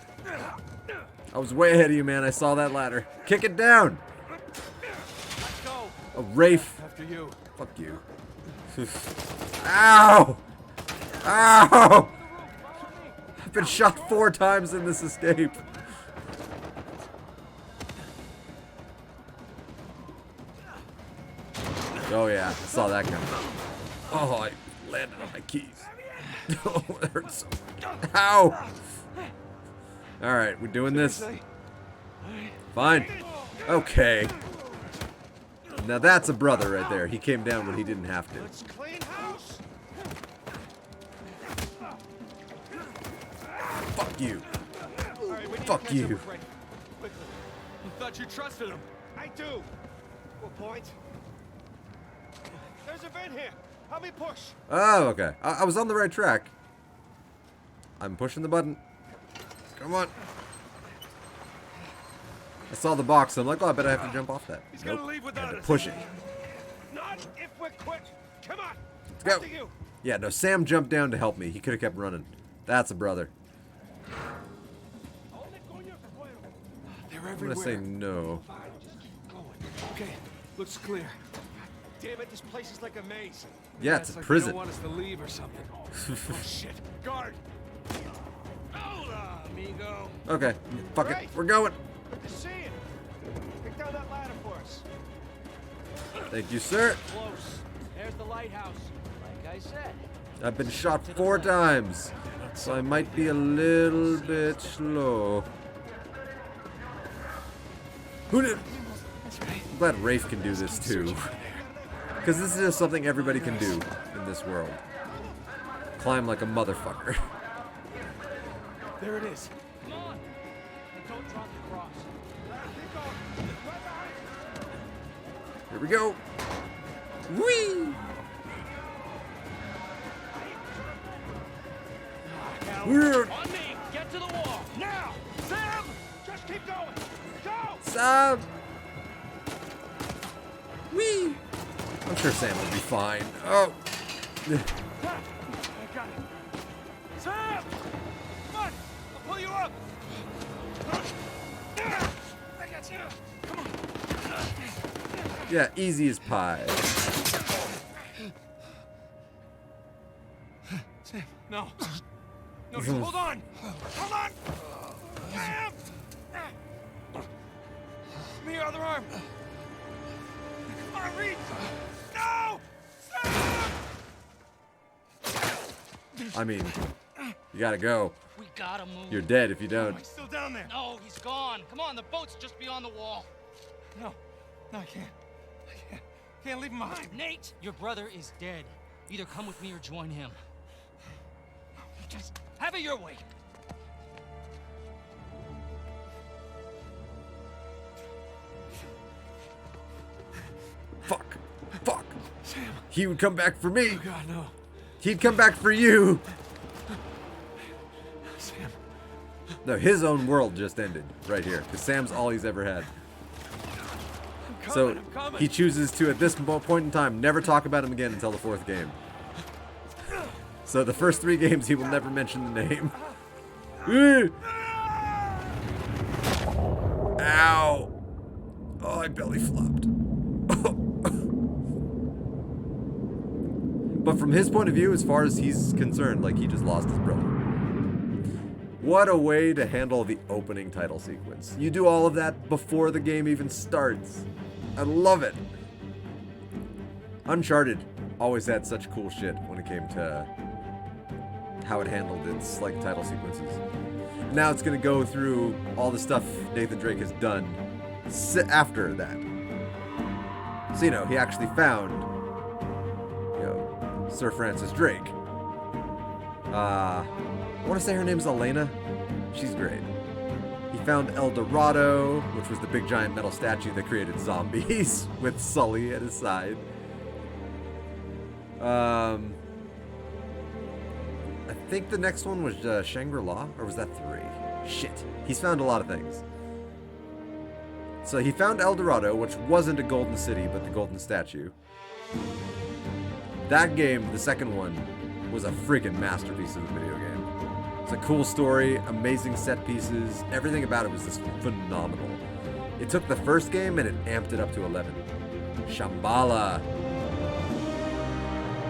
I was way ahead of you, man. I saw that ladder. Kick it down. Let's go. A Rafe. After you. Fuck you. Ow! Ow! I've been shot 4 times in this escape. Oh yeah, I saw that coming. Oh, I landed on my keys. Oh, that hurts so much. Ow! Alright, we're doing this. Fine. Okay. Now that's a brother right there. He came down when he didn't have to. Let's clean house. Fuck you. All right, we need Fuck to catch you. up with Ray. Quickly. I thought you trusted him. I do. What point? There's a vent here. Help me push. Oh, okay. I was on the right track. I'm pushing the button. Come on. I saw the box, so I'm like, oh, I bet I have to jump off that. He's Nope. gonna leave I without had to us. push it. Not if we're quick. Come on. Let's After go. you. Yeah, no, Sam jumped down to help me. He could have kept running. That's a brother. They're I'm everywhere. gonna say no. Okay, looks clear. Damn it, this place is like a maze. Yeah, it's a like prison. They don't want us to leave or something. Oh shit. Guard. Hola, amigo. Okay, fuck it. Right. We're going. Good to see you. Pick down that ladder for us. Thank you, sir. Close. There's the lighthouse. Like I said. I've been shot 4 times, so I might be a little bit slow. Who did? I'm glad Rafe can do this too. Because this is just something everybody can do in this world. Climb like a motherfucker. There it is. Come on. And don't drop the cross. Here we go. Whee! Weird. On me. Get to the wall. Now! Sam! Just keep going! Go! Sam! Whee! I'm sure Sam will be fine. Oh. I got it. Sam! Come on! I'll pull you up! I got you! Come on! Yeah, easy as pie. Sam, no. No, just hold on! Hold on! Sam! Give me your other arm! Come on, reach! No! Sam! I mean, you gotta go. We gotta move. You're dead if you don't. He's still down there! No, he's gone. Come on, the boat's just beyond the wall. No, I can't. Can't leave him behind. Nate, your brother is dead. Either come with me or join him. Just have it your way. Fuck. Fuck. Sam. He would come back for me. Oh God, no. He'd come back for you. Sam. No, his own world just ended right here. Because Sam's all he's ever had. So I'm coming. he chooses to, at this point in time, never talk about him again until the 4th game. So the first 3 games, he will never mention the name. Ow! Oh, I belly flopped. But from his point of view, as far as he's concerned, like, he just lost his brother. What a way to handle the opening title sequence. You do all of that before the game even starts. I love it. Uncharted always had such cool shit when it came to how it handled its like title sequences. Now it's gonna go through all the stuff Nathan Drake has done after that. So, you know, he actually found, Sir Francis Drake. I want to say her name's Elena. She's great. He found El Dorado, which was the big giant metal statue that created zombies with Sully at his side. I think the next one was Shangri-La, or was that 3? Shit. He's found a lot of things. So he found El Dorado, which wasn't a golden city, but the golden statue. That game, the second one, was a freaking masterpiece of a video game. It's a cool story, amazing set pieces, everything about it was just phenomenal. It took the first game and it amped it up to 11. Shambhala.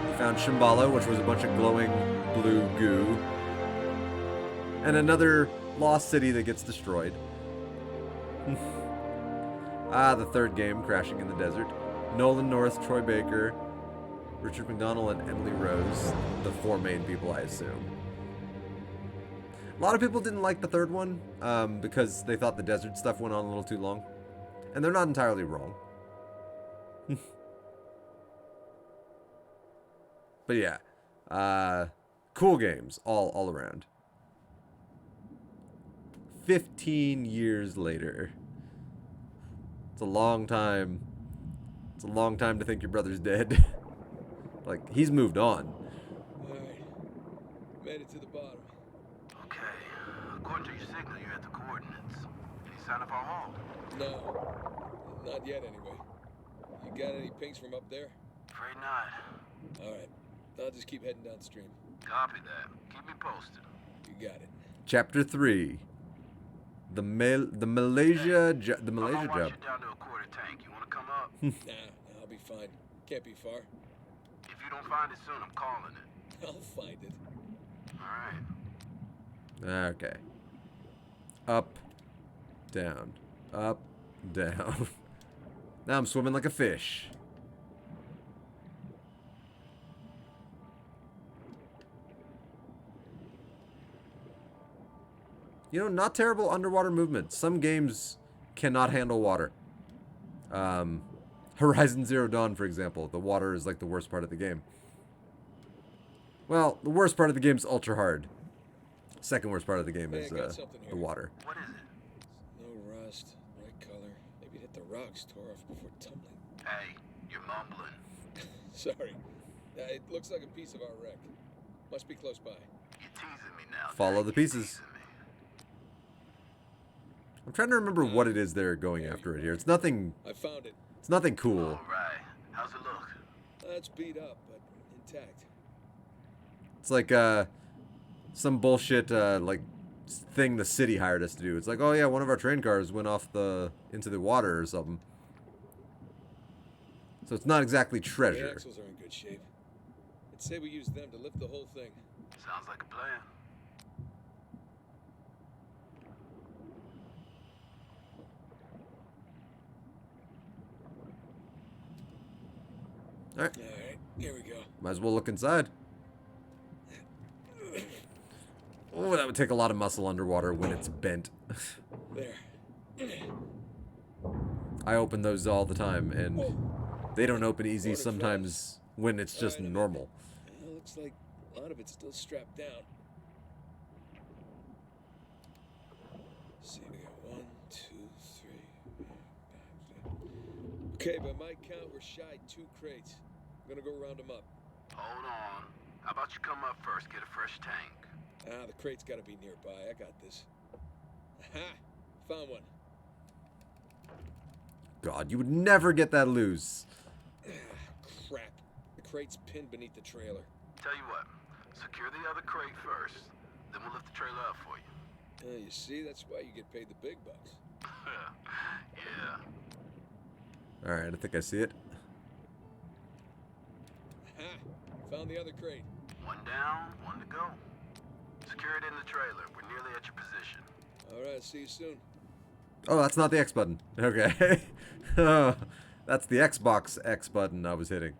He found Shambhala, which was a bunch of glowing blue goo. And another lost city that gets destroyed. The third game, Crashing in the Desert. Nolan North, Troy Baker, Richard McDonald, and Emily Rose. The 4 main people, I assume. A lot of people didn't like the third one because they thought the desert stuff went on a little too long. And they're not entirely wrong. But yeah. Cool games all around. 15 years later. It's a long time. It's a long time to think your brother's dead. Like, he's moved on. Alright. Made it to the bottom. Okay. According to your signal, you're at the coordinates. Any sign of our haul? No. Not yet, anyway. You got any pings from up there? Afraid not. Alright. I'll just keep heading downstream. Copy that. Keep me posted. You got it. Chapter 3. The Malaysia I'm job. gonna watch you down to a quarter tank. You wanna come up? Nah, I'll be fine. Can't be far. If you don't find it soon, I'm calling it. I'll find it. Alright. Okay. Up, down, up, down. Now I'm swimming like a fish. You know, not terrible underwater movement. Some games cannot handle water. Horizon Zero Dawn, for example. The water is like the worst part of the game. Well, the worst part of the game is ultra hard. Second worst part of the game is the water. What is it? No rust, right color. Maybe it hit the rocks, tore off before tumbling. Hey, you're mumbling. Sorry. It looks like a piece of our wreck. Must be close by. You're teasing me now. Follow the pieces. I'm trying to remember what it is they're going after it here. It's nothing. I found it. It's nothing cool. All right. How's it look? It's beat up, but intact. It's like some bullshit like thing the city hired us to do. It's like, oh yeah, one of our train cars went off into the water or something. So it's not exactly treasure. The axles are in good shape. I'd say we use them to lift the whole thing. Sounds like a plan. Alright. Alright, here we go. Might as well look inside. Oh, that would take a lot of muscle underwater when it's bent. There. I open those all the time, and they don't open easy sometimes when it's just normal. It looks like a lot of it's still strapped down. Let's see, we got 1, 2, 3, 5, 6. Okay, by my count, we're shy 2 crates. I'm gonna go round them up. Hold on. How about you come up first, get a fresh tank? The crate's gotta be nearby. I got this. Aha! Found one. God, you would never get that loose. Crap. The crate's pinned beneath the trailer. Tell you what, secure the other crate first, then we'll lift the trailer up for you. You see, that's why you get paid the big bucks. Yeah. Alright, I think I see it. Aha! Found the other crate. One down, one to go. Secure it in the trailer. We're nearly at your position. Alright, see you soon. Oh, that's not the X button. Okay. Oh, that's the Xbox X button I was hitting.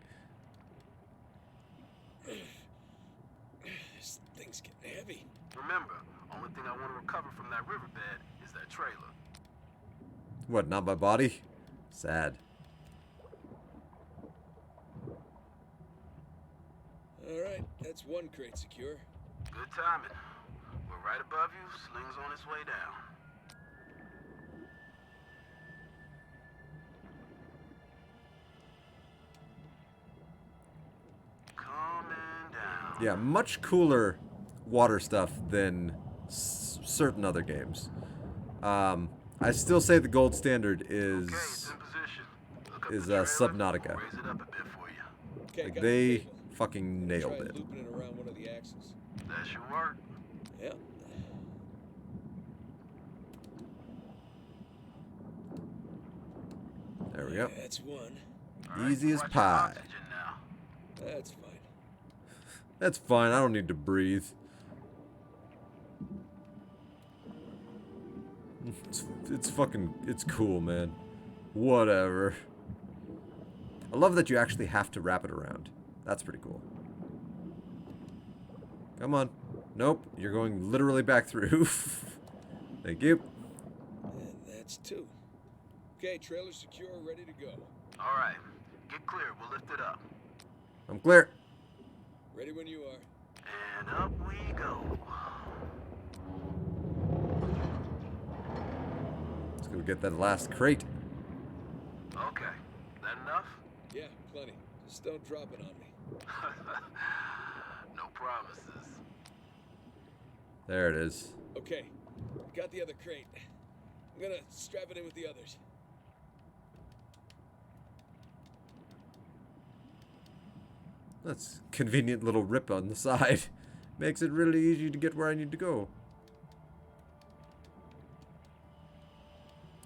This thing's getting heavy. Remember, only thing I want to recover from that riverbed is that trailer. What, not my body? Sad. All right, that's one crate secure. Good timing. We're right above you. Sling's on its way down. Coming down. Yeah, much cooler water stuff than certain other games. I still say the gold standard is Subnautica. Raise it up a bit for you. Okay, Like got they the cable. fucking nailed Try it. looping it around one of the axles. That should work. Yep. There we go. That's one. Easy as pie. That's fine. That's fine. I don't need to breathe. It's cool, man. Whatever. I love that you actually have to wrap it around. That's pretty cool. Come on. Nope. You're going literally back through. Thank you. And that's two. Okay, trailer secure, ready to go. All right. Get clear. We'll lift it up. I'm clear. Ready when you are. And up we go. Let's go get that last crate. Okay. That enough? Yeah, plenty. Just don't drop it on me. No promises. There it is. Okay, got the other crate. I'm gonna strap it in with the others. That's a convenient little rip on the side. Makes it really easy to get where I need to go.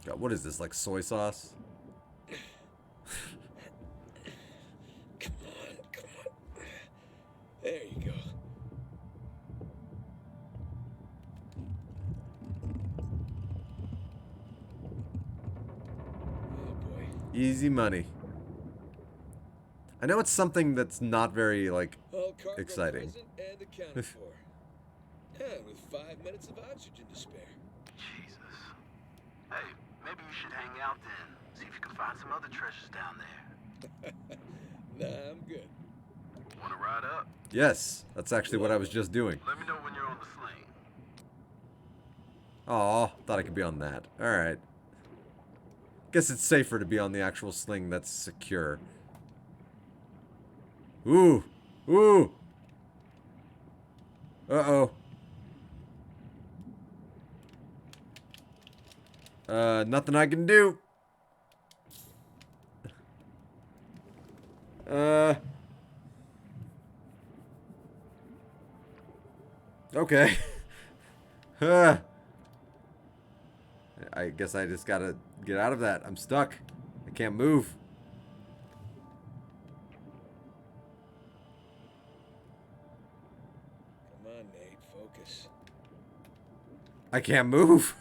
God, what is this, like soy sauce? Come on. There you go. Oh boy. Easy money. I know it's something that's not very, like, All cargo exciting. present and accounted for. And with 5 minutes of oxygen to spare. Jesus. Hey, maybe you should hang out then. See if you can find some other treasures down there. Nah, I'm good. Wanna ride up? Yes, that's actually what I was just doing. Let me know when you're on the sling. Aw, thought I could be on that. Alright. Guess it's safer to be on the actual sling that's secure. Ooh! Ooh! Uh-oh. Nothing I can do. Okay. I guess I just gotta get out of that. I'm stuck. I can't move. Come on, Nate, focus. I can't move.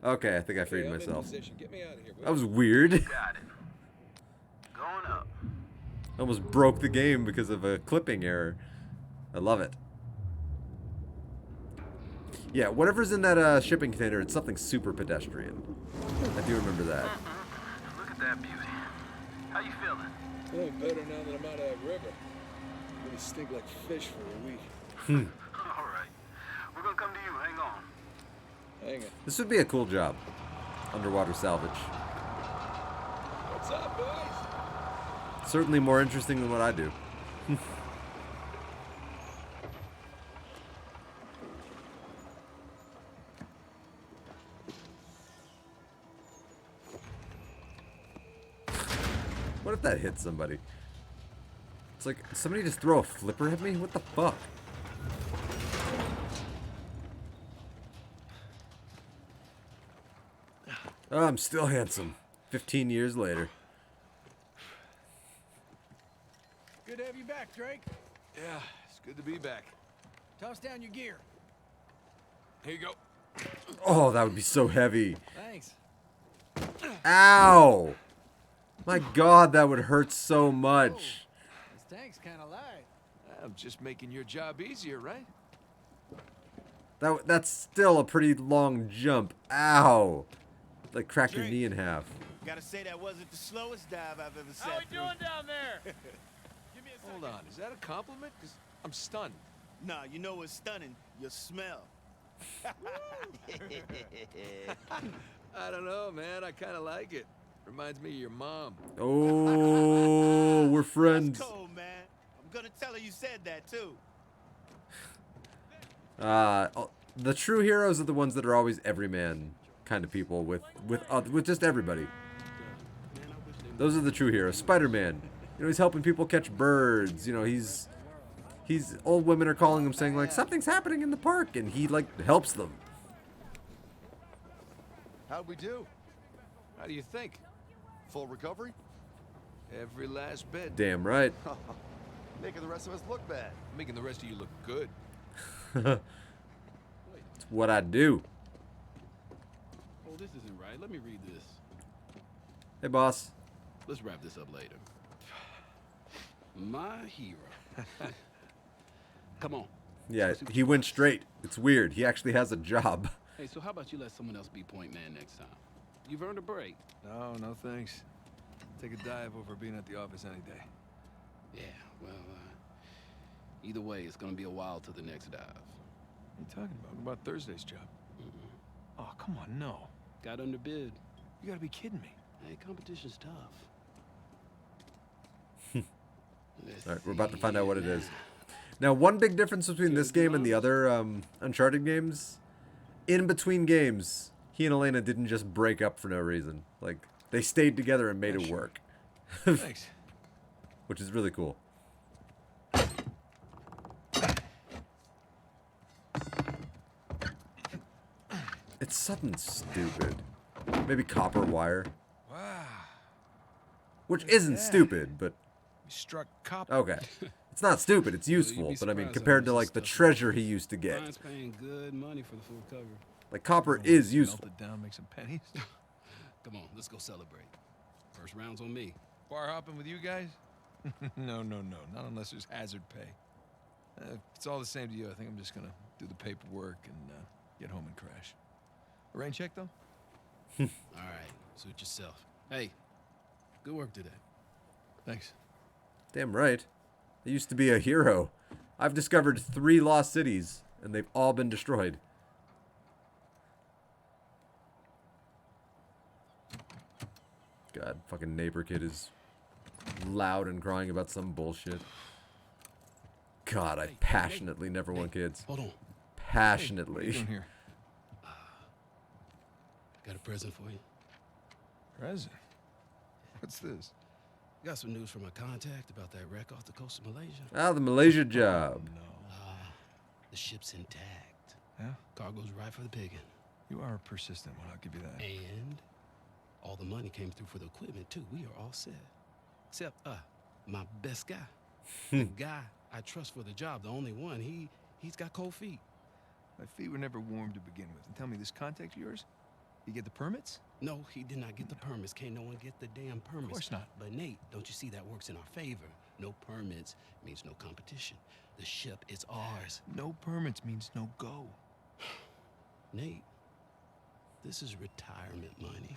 Okay, I think I freed I'm in myself. position. Get me out of here. That was weird. Got it. Going up. Almost broke the game because of a clipping error. I love it. Yeah, whatever's in that shipping container, it's something super pedestrian. I do remember that. Look at that beauty. How you feeling? Oh, better now that I'm out of that river. I'm gonna stink like fish for a week. All right. We're gonna come to you. Hang on. Hang on. This would be a cool job. Underwater salvage. What's up, boys? Certainly more interesting than what I do. What if that hit somebody? It's like, somebody just throw a flipper at me? What the fuck? Oh, I'm still handsome. 15 years later. Good to have you back, Drake. Yeah, it's good to be back. Toss down your gear. Here you go. Oh, that would be so heavy. Thanks. Ow! My god, that would hurt so much. This tank's kind of light. I'm just making your job easier, right? That's still a pretty long jump. Ow! Like cracked your Drake. knee in half. Gotta say that wasn't the slowest dive I've ever sat How we through. doing down there? Give me a second. Hold on, is that a compliment? Because I'm stunned. Nah, you know what's stunning? Your smell. I don't know, man. I kind of like it. Reminds me of your mom. Oh, we're friends. That's cold, man. I'm gonna tell her you said that too. The true heroes are the ones that are always everyman kind of people with just everybody. Those are the true heroes. Spider-Man, you know, he's helping people catch birds. You know, he's old women are calling him saying like something's happening in the park, and he like helps them. How'd we do? How do you think? Full recovery? Every last bit. Damn right. Making the rest of us look bad. Making the rest of you look good. It's what I do. Oh, this isn't right. Let me read this. Hey, boss. Let's wrap this up later. My hero. Come on. Yeah, he went straight. It's weird. He actually has a job. Hey, so how about you let someone else be point man next time? You've earned a break. No, thanks. Take a dive over being at the office any day. Yeah, well, either way, it's gonna be a while to the next dive. What are you talking about? What about Thursday's job? Oh, come on, no. Got underbid. You gotta be kidding me. Hey, competition's tough. All right, we're about to find out what it is. Now, one big difference between this game and the other Uncharted games, in between games, he and Elena didn't just break up for no reason. Like, they stayed together and made it work. Thanks. Which is really cool. It's something stupid. Maybe copper wire. Wow. Which isn't stupid, but... You struck copper. Okay. It's not stupid, it's useful, but I mean, compared to, like, the treasure he used to get. Brian's paying good money for the full cover. Like, copper is useful. Melt it down, make some pennies. Come on, let's go celebrate. First round's on me. Bar hopping with you guys? No. Not unless there's hazard pay. If it's all the same to you, I think I'm just gonna do the paperwork and get home and crash. A rain check, though? All right, suit yourself. Hey, good work today. Thanks. Damn right. I used to be a hero. I've discovered 3 lost cities, and they've all been destroyed. God, fucking neighbor kid is loud and crying about some bullshit. God, I passionately never want kids. Hold on. Passionately. What are you doing here? Got a present for you. Present? What's this? Got some news from a contact about that wreck off the coast of Malaysia. Ah, the Malaysia job. No. The ship's intact. Yeah? Cargo's right for the picking. You are a persistent one, I'll give you that. And all the money came through for the equipment, too. We are all set. Except, my best guy. The guy I trust for the job, the only one. He's got cold feet. My feet were never warm to begin with. And tell me, this contact of yours, you get the permits? No, he did not get the permits. Can't no one get the damn permits. Of course not. But Nate, don't you see that works in our favor? No permits means no competition. The ship is ours. No permits means no go. Nate, this is retirement money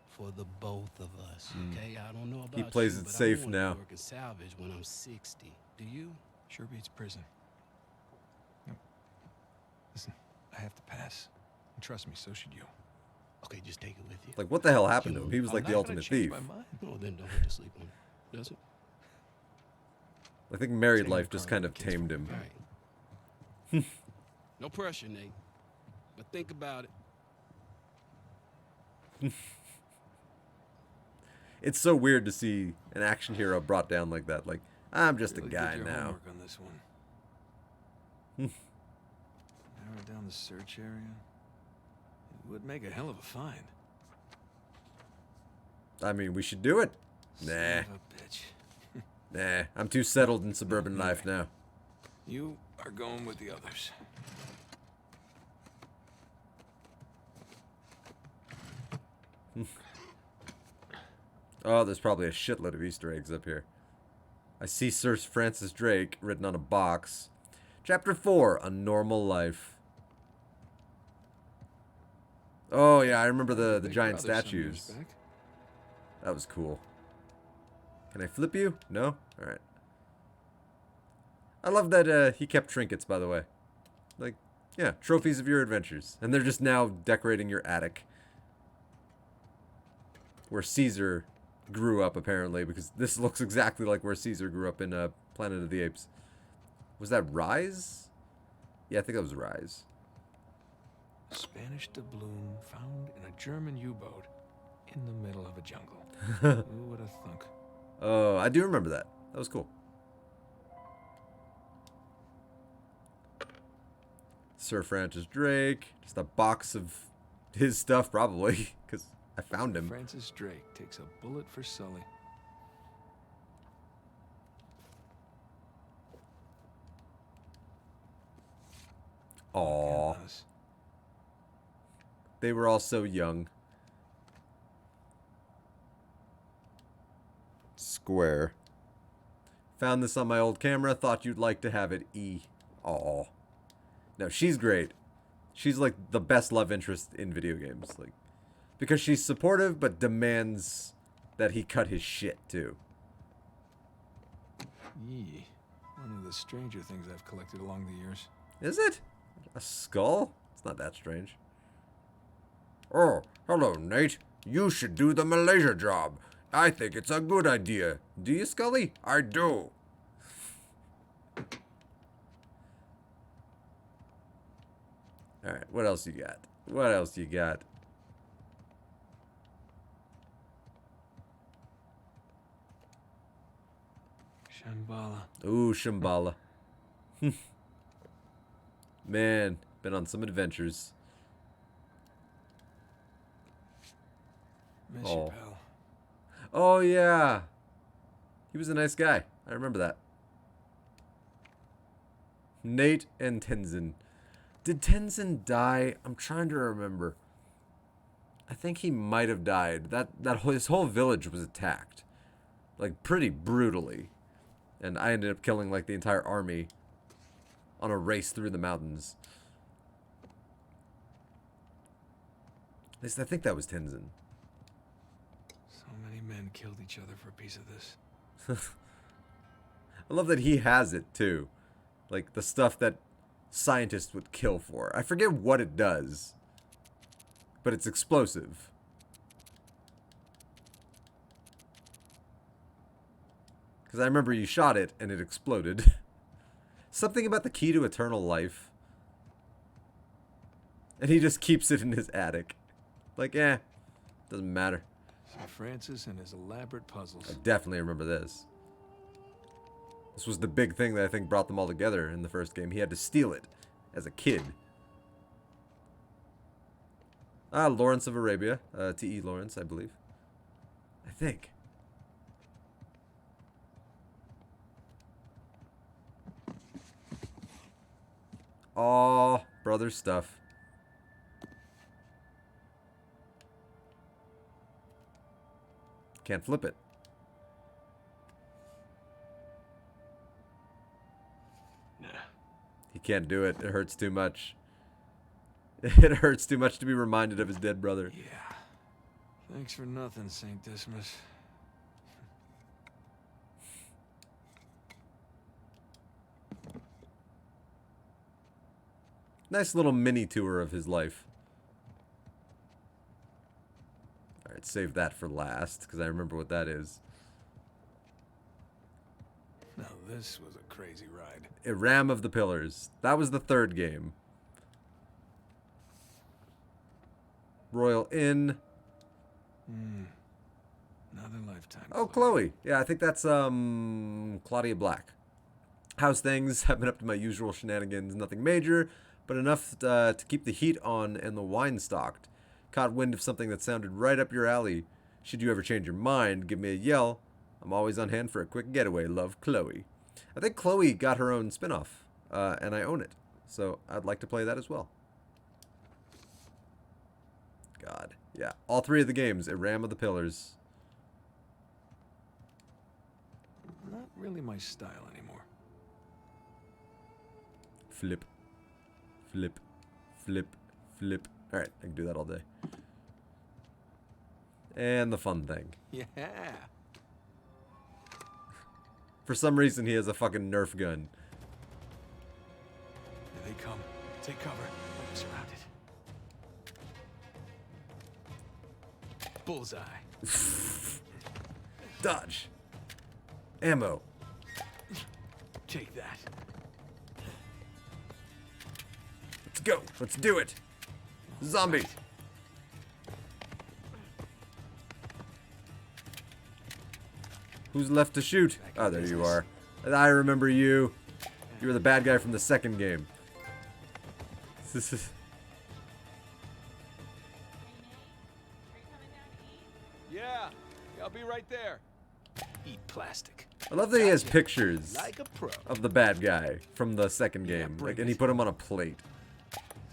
for the both of us, okay? I don't know about He plays you, it but safe I don't now. want to work in salvage when I'm 60. Do you? Sure beats prison. No. Listen, I have to pass. And trust me, so should you. Okay, just take it with you. Like, what the hell happened to him? He was like I'm the not gonna ultimate change thief. my mind. No, then don't have to sleep on it, does it? I think married Taking life the just car kind with of the kids tamed will him. All right. No pressure, Nate. But think about it. It's so weird to see an action hero brought down like that. Like, I'm just a Really guy did your now. homework on this one. Narrow down the search area. It would make a hell of a find. I mean, we should do it. Son Nah. of a bitch. Nah, I'm too settled in suburban life now. You are going with the others. Oh, there's probably a shitload of Easter eggs up here. I see Sir Francis Drake written on a box. Chapter 4, A Normal Life. Oh, yeah, I remember the giant Big brother some statues. years back. That was cool. Can I flip you? No? Alright. I love that he kept trinkets, by the way. Like, yeah, trophies of your adventures. And they're just now decorating your attic. Where Caesar grew up, apparently, because this looks exactly like where Caesar grew up in Planet of the Apes. Was that Rise? Yeah, I think that was Rise. Spanish doubloon found in a German U-boat in the middle of a jungle. Who would have thunk? Oh, I do remember that. That was cool. Sir Francis Drake. Just a box of his stuff, probably, because I found him. Francis Drake takes a bullet for Sully. Aww. They were all so young. Square. Found this on my old camera. Thought you'd like to have it. E. Aww. No, she's great. She's like the best love interest in video games. Like, because she's supportive but demands that he cut his shit too. Yee. One of the stranger things I've collected along the years. Is it? A skull? It's not that strange. Oh, hello, Nate. You should do the Malaysia job. I think it's a good idea. Do you, Scully? I do. Alright, what else you got? What else you got? Shambhala. Ooh, Shambhala. Man, been on some adventures. Miss you, pal. Oh, yeah. He was a nice guy. I remember that. Nate and Tenzin. Did Tenzin die? I'm trying to remember. I think he might have died. His whole village was attacked. Like, pretty brutally. And I ended up killing, like, the entire army on a race through the mountains. At least I think that was Tenzin. So many men killed each other for a piece of this. I love that he has it, too. Like, the stuff that scientists would kill for. I forget what it does. But it's explosive. Because I remember you shot it and it exploded. Something about the key to eternal life. And he just keeps it in his attic. Like, doesn't matter. Sir Francis and his elaborate puzzles. I definitely remember this. This was the big thing that I think brought them all together in the first game. He had to steal it as a kid. Lawrence of Arabia. T.E. Lawrence, I believe. I think. Aw, brother stuff. Can't flip it. Nah. He can't do it. It hurts too much. It hurts too much to be reminded of his dead brother. Yeah. Thanks for nothing, St. Dismas. Nice little mini tour of his life. Alright, save that for last, because I remember what that is. Now this was a crazy ride. Ram of the Pillars. That was the third game. Royal Inn. Another lifetime. Oh, Chloe. Yeah, I think that's Claudia Black. How's things? I've been up to my usual shenanigans. Nothing major, but enough to keep the heat on and the wine stocked. Caught wind of something that sounded right up your alley. Should you ever change your mind, give me a yell. I'm always on hand for a quick getaway. Love, Chloe. I think Chloe got her own spin-off, and I own it. So I'd like to play that as well. God. Yeah, all three of the games, a Ram of the Pillars. Not really my style anymore. Flip. Flip. Flip. Flip. Alright, I can do that all day. And the fun thing. Yeah. For some reason, he has a fucking Nerf gun. Here they come. Take cover. I'm surrounded. Bullseye. Dodge. Ammo. Take that. Let's go. Let's do it. Zombie. Who's left to shoot? Oh, there you are. I remember you. You were the bad guy from the second game. Yeah, I'll be right there. Eat plastic. I love that he has pictures Like a pro. of the bad guy from the second game. Like, and he put him on a plate.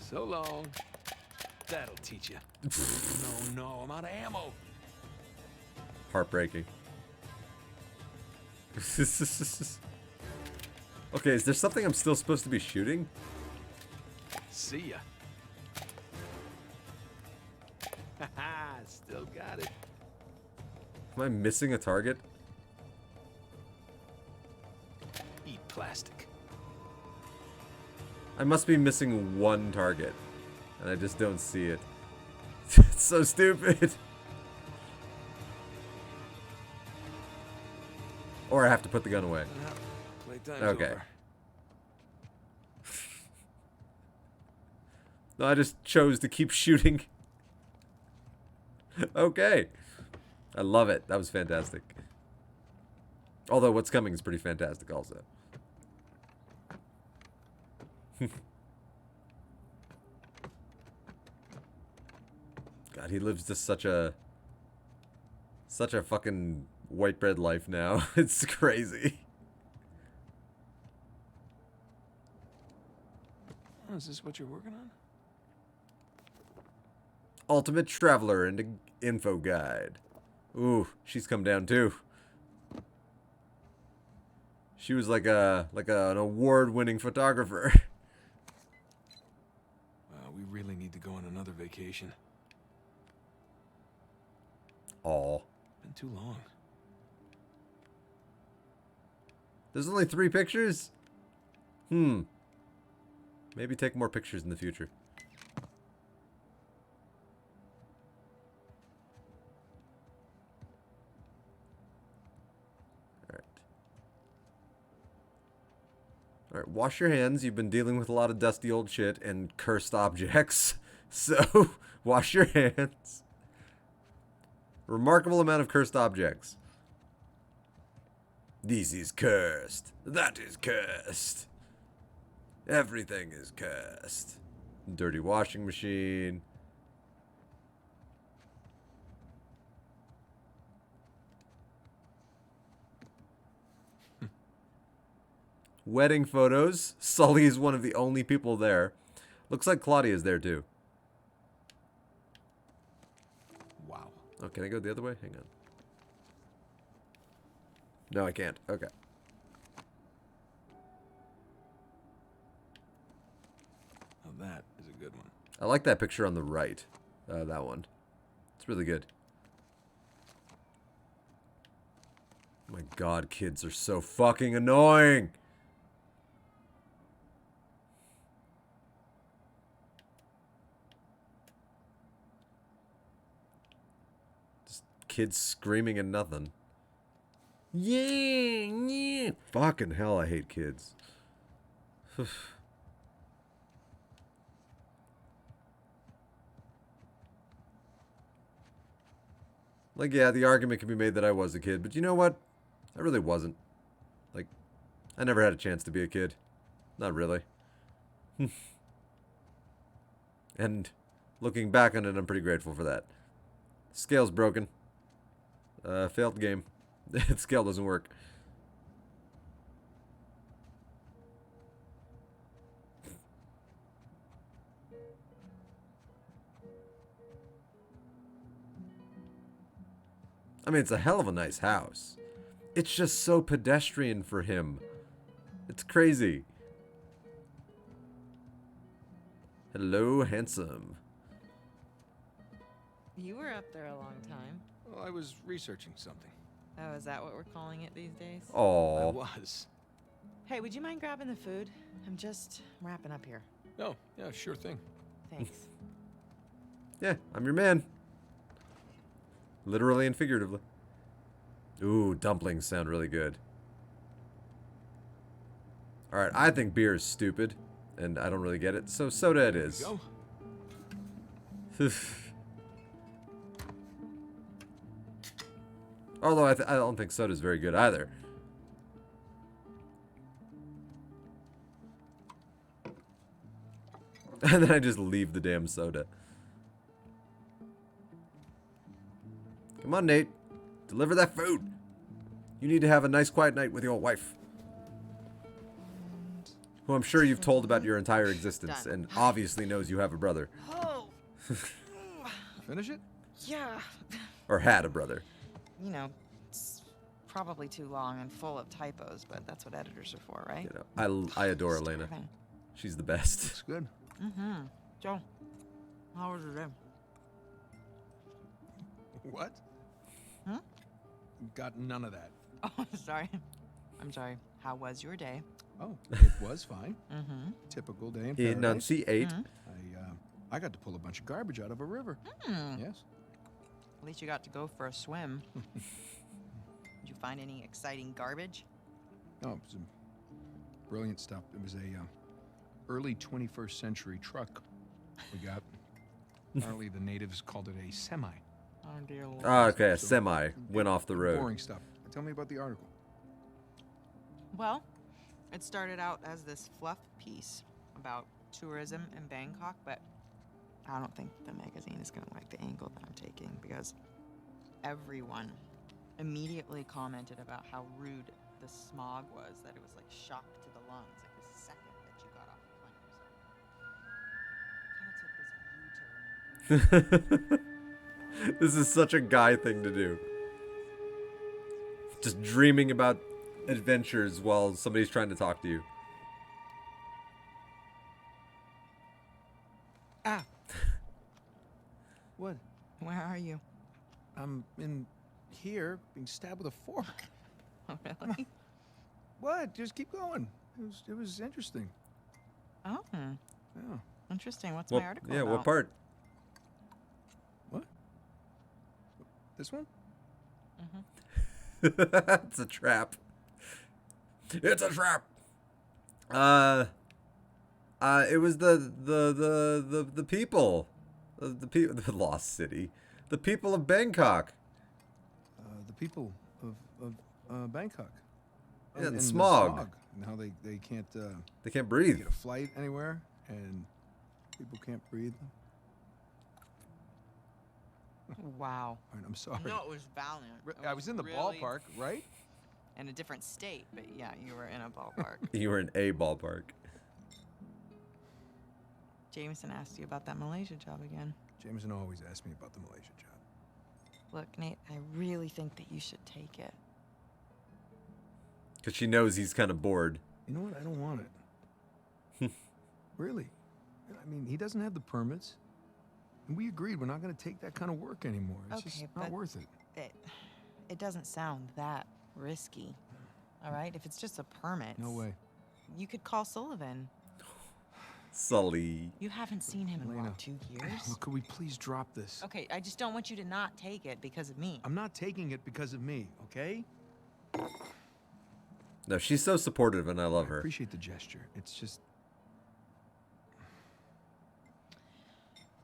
So long. That'll teach you. No, I'm out of ammo. Heartbreaking. Okay, is there something I'm still supposed to be shooting? See ya. Haha, still got it. Am I missing a target? Eat plastic. I must be missing one target. And I just don't see it. It's so stupid. Or I have to put the gun away. Playtime's Okay. over. No, I just chose to keep shooting. Okay. I love it. That was fantastic. Although what's coming is pretty fantastic also. God, he lives just such a fucking white bread life now. It's crazy. Oh, is this what you're working on? Ultimate Traveler and Info Guide. Ooh, she's come down too. She was like an award-winning photographer. We really need to go on another vacation. Aw. Been too long. There's only 3 pictures? Maybe take more pictures in the future. Alright, wash your hands. You've been dealing with a lot of dusty old shit and cursed objects. So, wash your hands. Remarkable amount of cursed objects. This is cursed. That is cursed. Everything is cursed. Dirty washing machine. Wedding photos. Sully is one of the only people there. Looks like Claudia's there too. Wow. Oh, can I go the other way? Hang on. No, I can't. Okay. Oh, that is a good one. I like that picture on the right. That one. It's really good. My God, kids are so fucking annoying. Just kids screaming and nothing. Yeah. Fucking hell, I hate kids. Like, yeah, the argument can be made that I was a kid, but you know what? I really wasn't. Like, I never had a chance to be a kid. Not really. And looking back on it, I'm pretty grateful for that. Scale's broken. Failed game. Scale doesn't work. I mean, it's a hell of a nice house. It's just so pedestrian for him. It's crazy. Hello, handsome. You were up there a long time. Well, I was researching something. Oh, is that what we're calling it these days? I Oh. was. Hey, would you mind grabbing the food? I'm just wrapping up here. Oh, yeah, sure thing. Thanks. Yeah, I'm your man. Literally and figuratively. Ooh, dumplings sound really good. Alright, I think beer is stupid, and I don't really get it, so soda it is. Although I don't think soda's very good either. And then I just leave the damn soda. Come on, Nate. Deliver that food. You need to have a nice quiet night with your wife. Who I'm sure you've told about your entire existence and obviously knows you have a brother. Oh. Finish it? Yeah. Or had a brother. You know, it's probably too long and full of typos, but that's what editors are for, right? You know, I adore Elena. Starving. She's the best. Looks good. Mm-hmm. So, how was your day? What? Hmm? Got none of that. Oh, sorry. I'm sorry. How was your day? Oh, it was fine. Mm-hmm. Typical day in paradise. Enunciate. I got to pull a bunch of garbage out of a river. Yes. At least you got to go for a swim. Did you find any exciting garbage? No, it was brilliant stuff. It was a early 21st century truck we got. Apparently the natives called it a semi. Oh, dear Lord. Ah, okay, a semi went off the road. Boring stuff. Tell me about the article. Well, it started out as this fluff piece about tourism in Bangkok, but I don't think the magazine is going to like the angle that I'm taking because everyone immediately commented about how rude the smog was, that it was like shock to the lungs, like the second that you got off the plane. It was like, kind of took this U-turn. This is such a guy thing to do. Just dreaming about adventures while somebody's trying to talk to you. Ah! What? Where are you? I'm in here being stabbed with a fork. Oh, really? What? Just keep going. It was interesting. Oh. Yeah. Interesting. What's Well, my article yeah, about? what part? What? This one? Mm-hmm. It's a trap. It's a trap. It was the people, the lost city, the people of Bangkok. The people of Bangkok. Yeah, and the smog. And how they can't. They can't breathe. Get a flight anywhere, and people can't breathe. Wow. All right, I'm sorry. No, it was valiant. I was in the ballpark, right? In a different state, but yeah, you were in a ballpark. You were in a ballpark. Jameson asked you about that Malaysia job again. Jameson always asks me about the Malaysia job. Look, Nate, I really think that you should take it. Because she knows he's kind of bored. You know what? I don't want it. Really. I mean, he doesn't have the permits. And we agreed we're not going to take that kind of work anymore. It's just not worth it. It doesn't sound that risky. All right? If it's just a permit. No way. You could call Sullivan. Sully. You haven't seen him in what, 2 years? Look, could we please drop this? Okay, I just don't want you to not take it because of me. I'm not taking it because of me, okay? No, she's so supportive and I love her. I appreciate the gesture. It's just...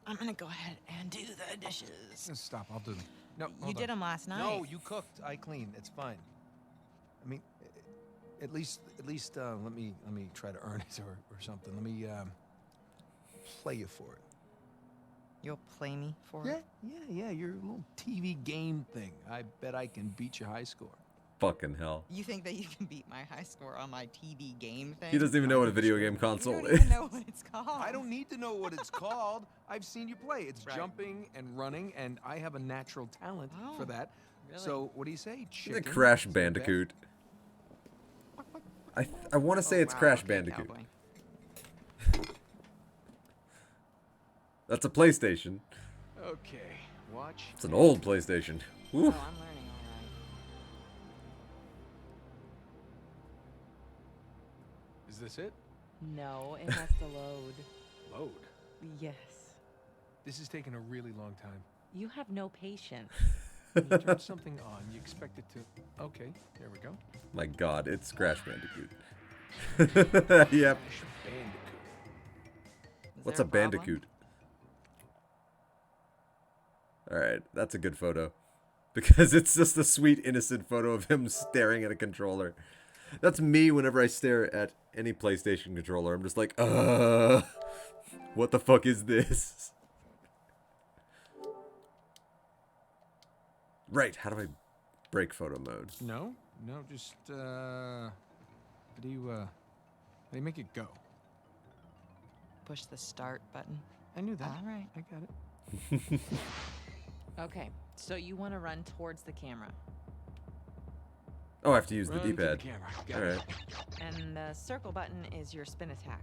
I'm gonna go ahead and do the dishes. Stop, I'll do them. No, You did them last night. No, you cooked. I cleaned. It's fine. I mean, at least, let me try to earn it or something. Let me play you for it. You'll play me for it? Yeah, your little TV game thing. I bet I can beat your high score. Fucking hell. You think that you can beat my high score on my TV game thing? He doesn't even know what a video game console You don't is. even know what it's called. I don't need to know what it's called. I've seen you play. It's Right. jumping and running, and I have a natural talent for that. really? So, what do you say? It's Chicken? a Crash Is it Bandicoot. I want to say it's wow, Crash okay, Bandicoot. cowboy. That's a PlayStation. Okay, watch. It's an old PlayStation. Oh, I'm learning all right. Is this it? No, it has to load. Load. Yes. This is taking a really long time. You have no patience. When you turn something on, you expect it to... Okay, there we go. My God, it's Crash Bandicoot. Yep. What's a bandicoot? Alright, that's a good photo. Because it's just a sweet, innocent photo of him staring at a controller. That's me whenever I stare at any PlayStation controller. I'm just like, what the fuck is this? Right, how do I break photo mode? No, just, how do you make it go? Push the start button. I knew that. All right. I got it. Okay, so you want to run towards the camera. Oh, I have to use the Run to the D-pad. camera. Got Alright. And the circle button is your spin attack.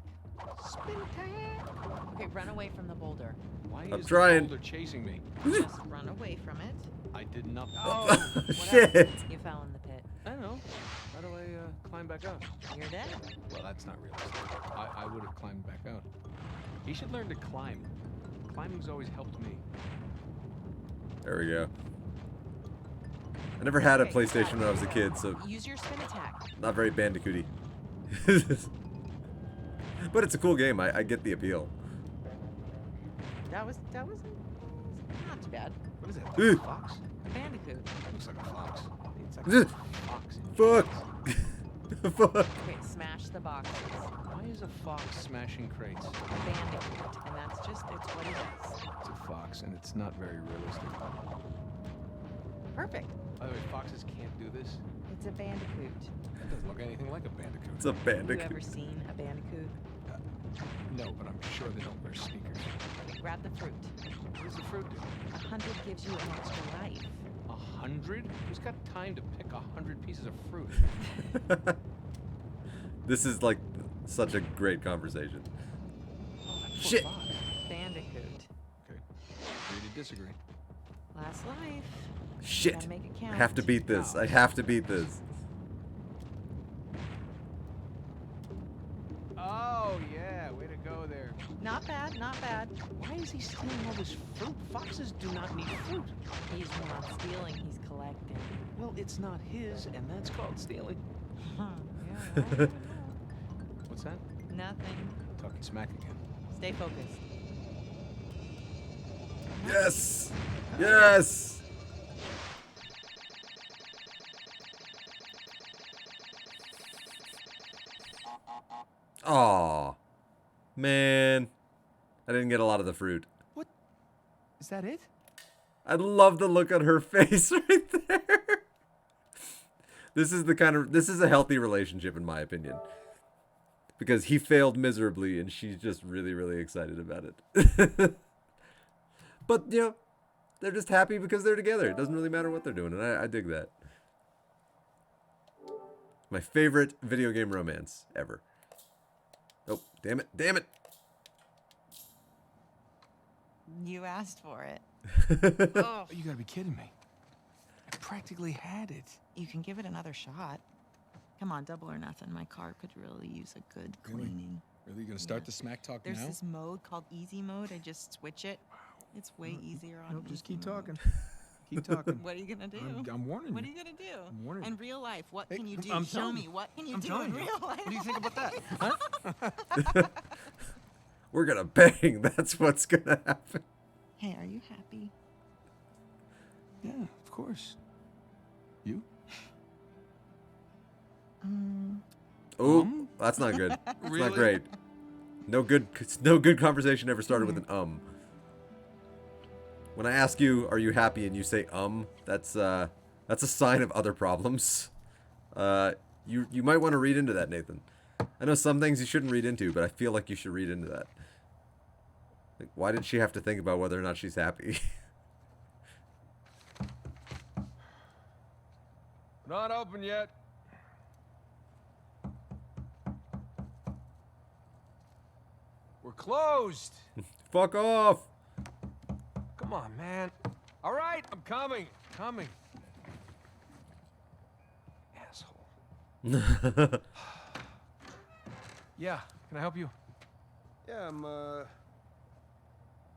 Spin attack. Okay, run away from the boulder. Why I'm is trying. the boulder chasing me? Just run away from it. I did not. Oh, what shit. happened? You fell in the pit. I don't know. How do I climb back out? You're dead. Well, that's not realistic. I would have climbed back out. He should learn to climb. Climbing's always helped me. There we go. I never had a Okay, PlayStation when I was a kid, so Use your spin attack. not very bandicooty. But it's a cool game. I get the appeal. That was not too bad. What is that? Ooh. Fox? A bandicoot. Looks like a fox. It's like Ugh. a fox. Fuck! Fuck! Okay, smash the boxes. Why is a fox smashing crates? A bandicoot, and it's what he does. It's a fox, and it's not very realistic. Perfect. By the way, foxes can't do this. It's a bandicoot. That doesn't look anything like a bandicoot. It's a Have you bandicoot. ever seen a bandicoot? No, but I'm sure they don't wear sneakers. Okay, grab the fruit. What does the fruit do? 100 gives you an extra life. 100? Who's got time to pick 100 pieces of fruit? This is like such a great conversation. Oh, that poor Shit. fox. Bandicoot. Okay. Agree to disagree. Last life. Shit! Gotta make it I count. have to beat this. I have to beat this. Oh, yeah. Way to go there. Not bad, not bad. Why is he stealing all this fruit? Foxes do not need fruit. He's not stealing, he's collecting. Well, it's not his, and that's called stealing. Yeah, I don't know. What's that? Nothing. Talking smack again. Stay focused. Yes! Yes! Aw. Man. I didn't get a lot of the fruit. What? Is that it? I love the look on her face right there. This is a healthy relationship in my opinion. Because he failed miserably and she's just really, really excited about it. But, you know, they're just happy because they're together. It doesn't really matter what they're doing, and I dig that. My favorite video game romance ever. Oh, damn it, damn it. You asked for it. Oh, you gotta be kidding me. I practically had it. You can give it another shot. Come on, double or nothing. My car could really use a good cleaning. Really? You gonna start the smack talk There's now? this mode called easy mode. I just switch it. It's way easier on Nope, just easy keep mode. talking. Keep talking. What are you gonna do? I'm warning What are you. you gonna do? I'm warning In you. real life, what Hey, can you do? I'm Show telling me. you. What can you I'm do telling in you. real life? What do you think about that? We're gonna bang. That's what's gonna happen. Hey, are you happy? Yeah, of course. You? Oh, that's not good. That's Really? not great. No good conversation ever started with an When I ask you, are you happy, and you say that's a sign of other problems. You might want to read into that, Nathan. I know some things you shouldn't read into, but I feel like you should read into that. Like, why did she have to think about whether or not she's happy? Not open yet. We're closed. Fuck off. Come on, man. All right, I'm coming. Coming. Yeah, can I help you? Yeah, I'm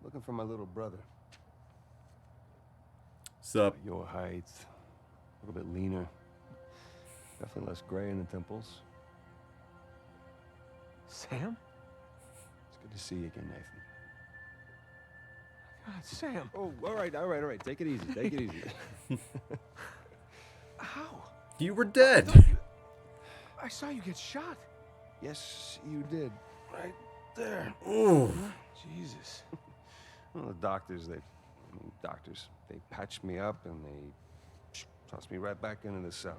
looking for my little brother. Sup? Your height, a little bit leaner. Definitely less gray in the temples. Sam? It's good to see you again, Nathan. God, Sam. Oh, all right. Take it easy. Take it easy. How? You were dead. I saw you get shot. Yes, you did. Right there. Ooh. Jesus. Well, the doctors, they patched me up and they tossed me right back into the cell.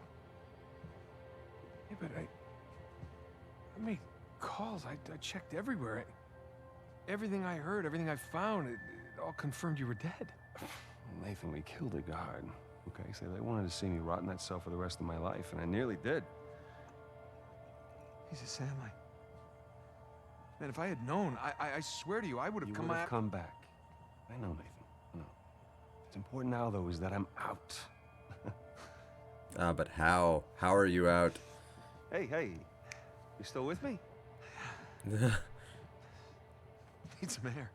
Yeah, but I made calls. I checked everywhere. Everything I heard, everything I found, it all confirmed you were dead. Nathan, we killed a guard. Okay, so they wanted to see me rot in that cell for the rest of my life, and I nearly did. Jesus, Sam, man, if I had known, I swear to you, I would have come back. Come back. I know, Nathan. I know. What's important now, though, is that I'm out. But how? How are you out? Hey, you still with me? Need some air.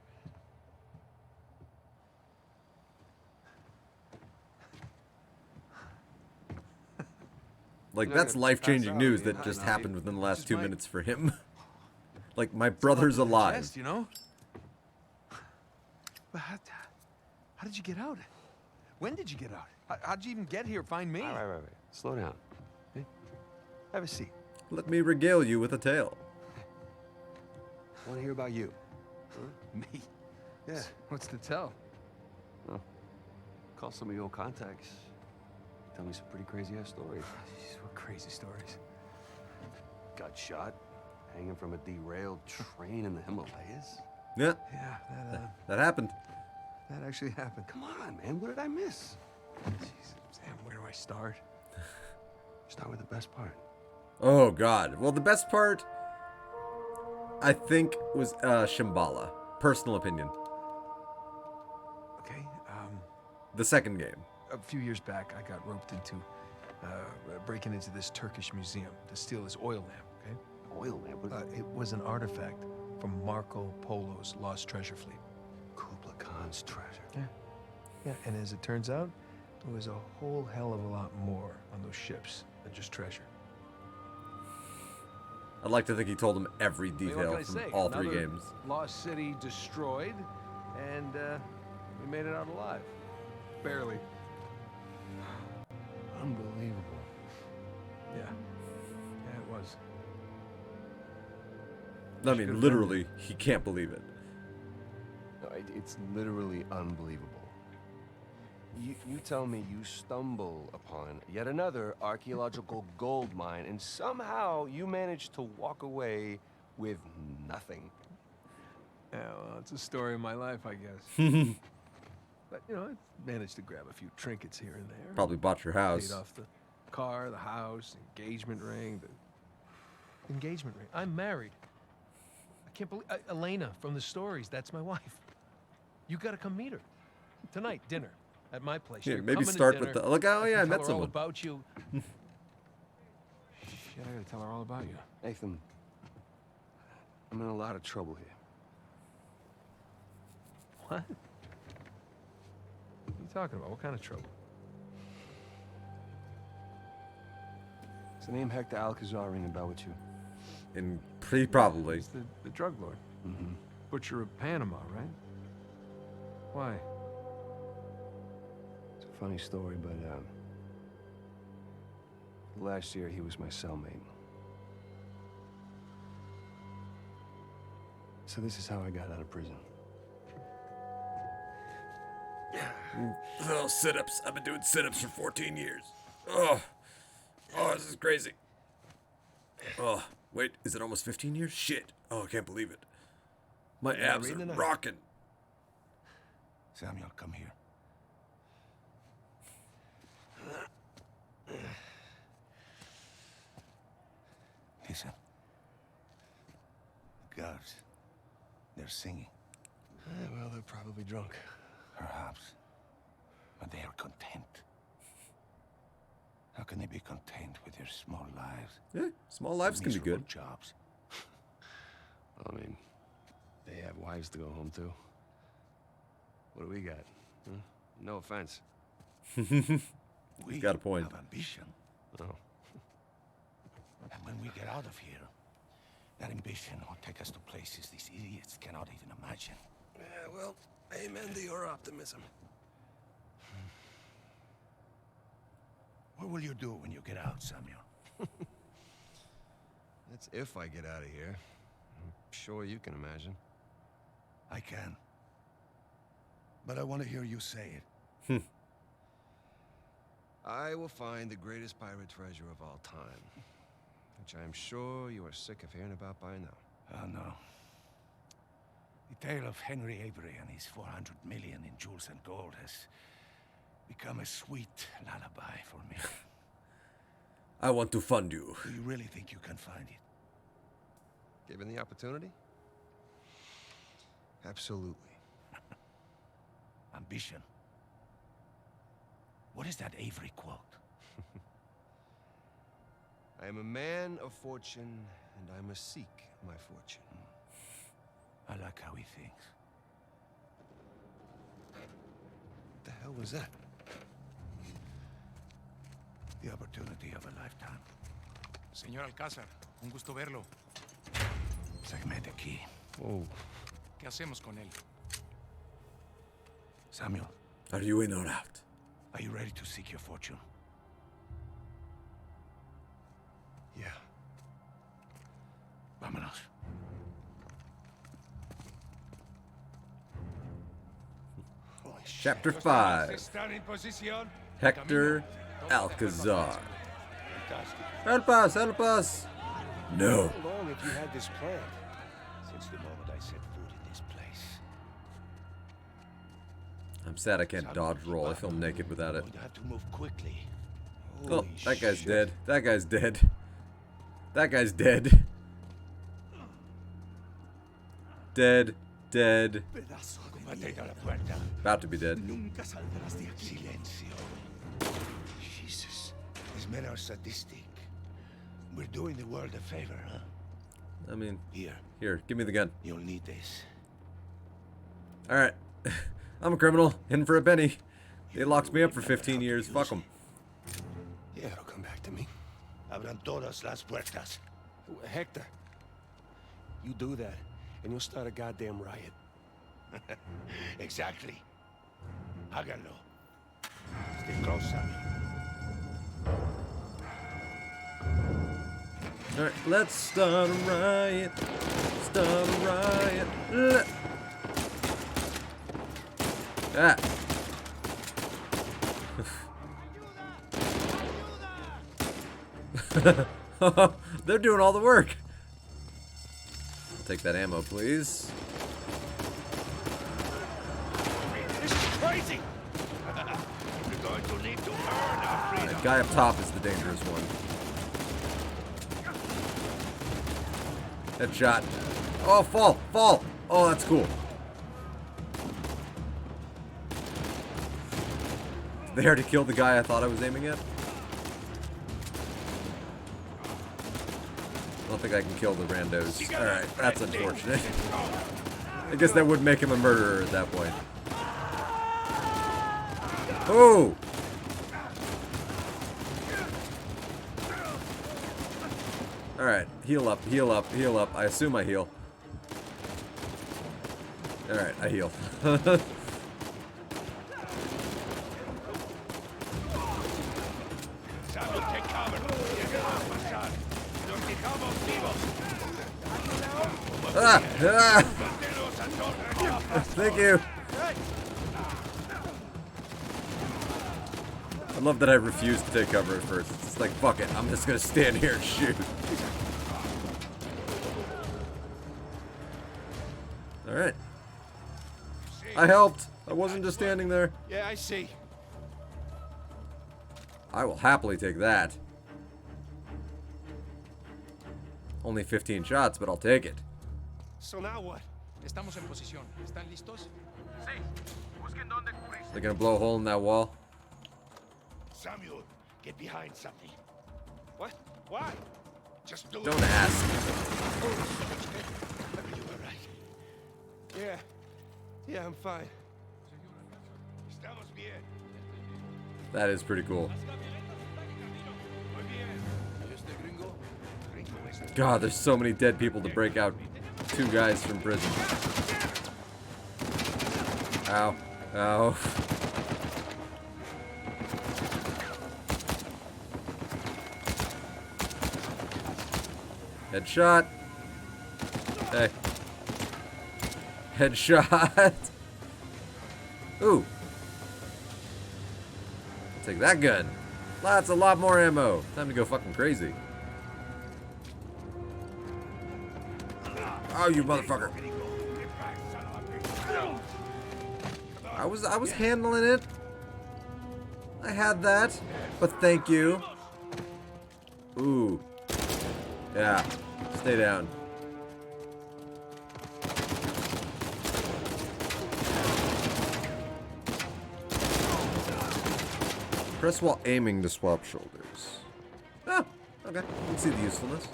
Like, You're not that's gonna life-changing pass out, news are you? that just No, happened within the last just 2 my- minutes for him. Like, my brother's alive. Chest, you know? But how did you get out? When did you get out? How'd you even get here? Find me? All right. Slow down. Okay? Have a seat. Let me regale you with a tale. I want to hear about you. Huh? Me? Yeah. What's to tell? Well, call some of your old contacts. Tell me some pretty crazy-ass stories. Jeez, what crazy stories. Got shot, hanging from a derailed train in the Himalayas. Yeah, Yeah, that happened. that actually happened. Come on, man. What did I miss? Jeez, Sam, where do I start? Start with the best part. Oh, God. Well, the best part, I think, was Shambhala. Personal opinion. Okay, The second game. a few years back, I got roped into breaking into this Turkish museum to steal his oil lamp, okay? Oil lamp? It was an artifact from Marco Polo's lost treasure fleet. Kublai Khan's treasure. Yeah, and as it turns out, there was a whole hell of a lot more on those ships than just treasure. I'd like to think he told him every I mean, what detail can I from say? all three Another games. Lost city destroyed, and we made it out alive. Barely. Unbelievable. Yeah. Yeah, it was. I mean, literally, he can't believe it. No, it's literally unbelievable. You tell me you stumble upon yet another archaeological gold mine, and somehow you manage to walk away with nothing. Yeah, well, it's a story of my life, I guess. But, you know, I managed to grab a few trinkets here and there. Probably bought your house. Paid off the car, the house, engagement ring, the engagement ring. I'm married. I can't believe Elena from the stories. That's my wife. You got to come meet her tonight. Dinner at my place. Yeah, You're maybe coming to start with dinner. the look. Oh I yeah, I can met tell her all someone. about you. Shit, I gotta tell her all about you. Nathan, I'm in a lot of trouble here. What? What are you talking about? What kind of trouble? Does the name Hector Alcazar ring a bell with you? And pretty probably. He's the drug lord. Mm-hmm. Butcher of Panama, right? Why? It's a funny story, but last year he was my cellmate. So this is how I got out of prison. Oh, sit-ups. I've been doing sit-ups for 14 years. Oh, this is crazy. Oh, wait, is it almost 15 years? Shit. Oh, I can't believe it. My abs are rocking. Samuel, come here. Listen. The guards, they're singing. Well, they're probably drunk. Perhaps. But they are content. How can they be content with their small lives? Yeah, small lives can be good. Jobs. I mean, they have wives to go home to. What do we got? Huh? No offense. He's got a point. Have ambition. Oh. And when we get out of here, that ambition will take us to places these idiots cannot even imagine. Yeah, well, amen to your optimism. What will you do when you get out, Samuel? That's if I get out of here. I'm sure you can imagine. I can. But I want to hear you say it. I will find the greatest pirate treasure of all time, which I am sure you are sick of hearing about by now. Oh, no. The tale of Henry Avery and his 400 million in jewels and gold has become a sweet lullaby for me. I want to fund you. Do you really think you can find it? Given the opportunity? Absolutely. Ambition. What is that Avery quote? I am a man of fortune, and I must seek my fortune. I like how he thinks. What the hell was that? The opportunity of a lifetime. Señor Alcázar, un gusto verlo. Sáqueme de aquí. Oh. ¿Qué hacemos con él? Samuel. Are you in or out? Are you ready to seek your fortune? Yeah. Vámonos. Chapter 5. ¿Están en posición? Hector Alcazar. Help us! Help us! No. How long have you had this plan? Since the moment I set foot in this place. I'm sad I can't dodge roll. I feel naked without it. You have to move quickly. Oh, that guy's dead. That guy's dead. That guy's dead. Dead. Dead. About to be dead. Silencio. Jesus. These men are sadistic. We're doing the world a favor, huh? I mean, Here. Here, give me the gun. You'll need this. Alright. I'm a criminal, in for a penny. They locked me up for 15 years. Fuck them. Yeah, it'll come back to me. Abran todas las puertas. Hector, you do that, and you'll start a goddamn riot. Exactly. Háganlo. Stay close, Samuel. Alright, let's start a riot. Start a riot. Ah. They're doing all the work. I'll take that ammo, please. This is crazy. We're going to need to earn our freedom. That guy up top is the dangerous one. Headshot. Oh, fall, fall. Oh, that's cool. Did they already kill the guy I thought I was aiming at? I don't think I can kill the randos. Alright, that's unfortunate. I guess that would make him a murderer at that point. Oh! Alright, heal up, heal up, heal up. I assume I heal. Alright, I heal. Ah! Ah! Thank you. I love that I refused to take cover at first. It's just like, fuck it, I'm just gonna stand here and shoot. Alright. I helped. I wasn't just standing there. Yeah, I see. I will happily take that. Only 15 shots, but I'll take it. So now what? Estamos en posición. ¿Están listos? Sí. Busquen dónde cubrirse. They're gonna blow a hole in that wall. Samuel, get behind something. What? Why? Don't ask. Yeah. Yeah, I'm fine. That is pretty cool. God, there's so many dead people to break out 2 guys from prison. Ow. Ow. Headshot. Hey. Headshot. Ooh. I'll take that gun. A lot more ammo. Time to go fucking crazy. Oh, you motherfucker. I was handling it. I had that. But thank you. Ooh. Yeah. Stay down. Press while aiming to swap shoulders. Oh, okay. You can see the usefulness.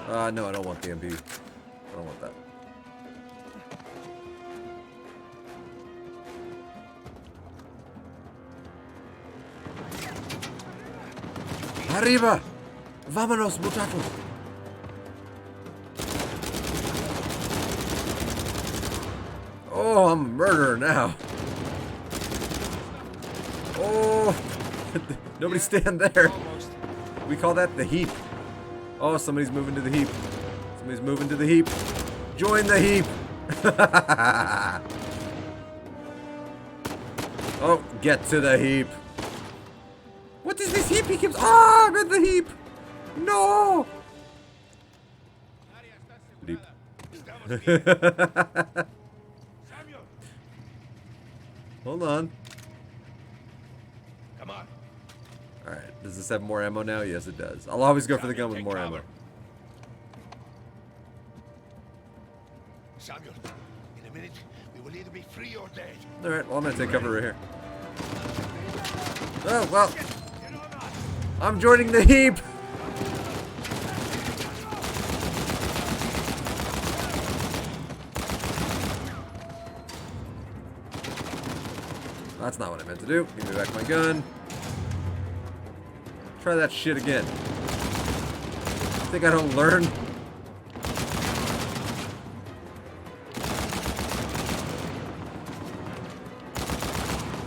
No, I don't want the MP. I don't want that. Arriba! Vámonos, muchachos! Oh, I'm a murderer now. Oh! Nobody stand there. We call that the heap. Oh, somebody's moving to the heap. Somebody's moving to the heap. Join the heap! Oh, get to the heap. What is this heap? He keeps... Ah, I'm in the heap! No! Heap. Hold on. Come on. Alright, does this have more ammo now? Yes, it does. I'll always go for the gun with more ammo. Samuel, in a minute, we will either be free or dead. Alright, well, I'm gonna take cover right here. Oh, well. I'm joining the heap! That's not what I meant to do. Give me back my gun. Try that shit again. Think I don't learn?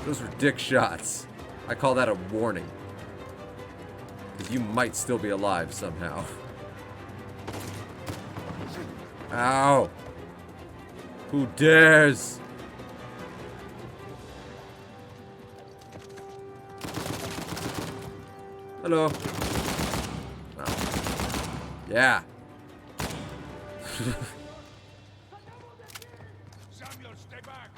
Those were dick shots. I call that a warning. Because you might still be alive somehow. Ow! Who dares? Hello. Oh. Yeah. Samuel, stay back.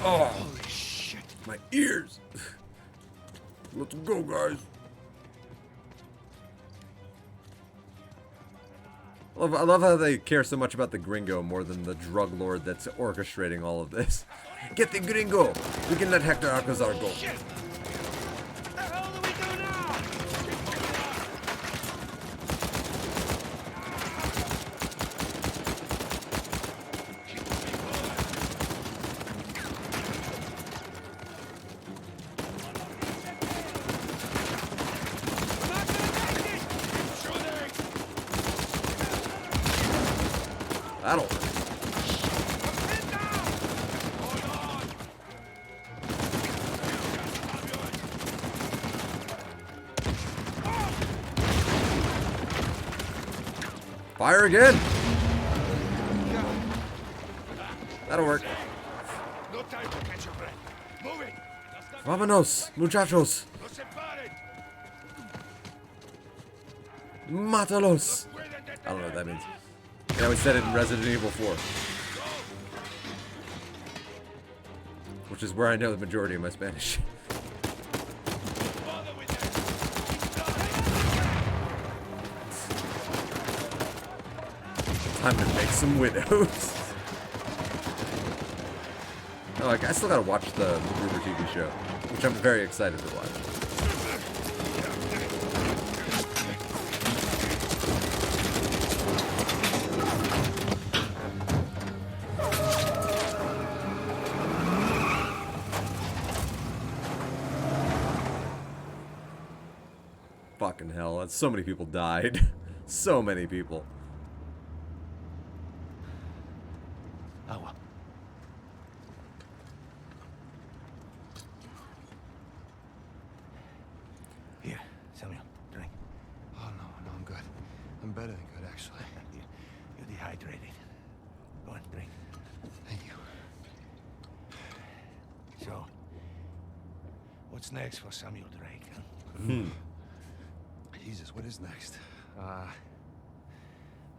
Oh, holy shit. My ears. Let's go, guys. I love how they care so much about the gringo more than the drug lord that's orchestrating all of this. Get the gringo! We can let Hector Alcazar go. That'll work. Fire again. That'll work. No time to catch your breath. Move it. Vámonos, muchachos. No se paren. Mátalos. I don't know what that means. Yeah, we said it in Resident Evil 4. Which is where I know the majority of my Spanish. Time to make some widows. Oh, I still gotta watch the Magruber TV show, which I'm very excited to watch. Fucking hell, that's so many people died. So many people. Agua. Here, Samuel, drink. Oh, no, I'm good. I'm better than good, actually. You're dehydrated. Go on, drink. Thank you. So, what's next for Samuel Drake? Huh? Jesus, what is next? I'm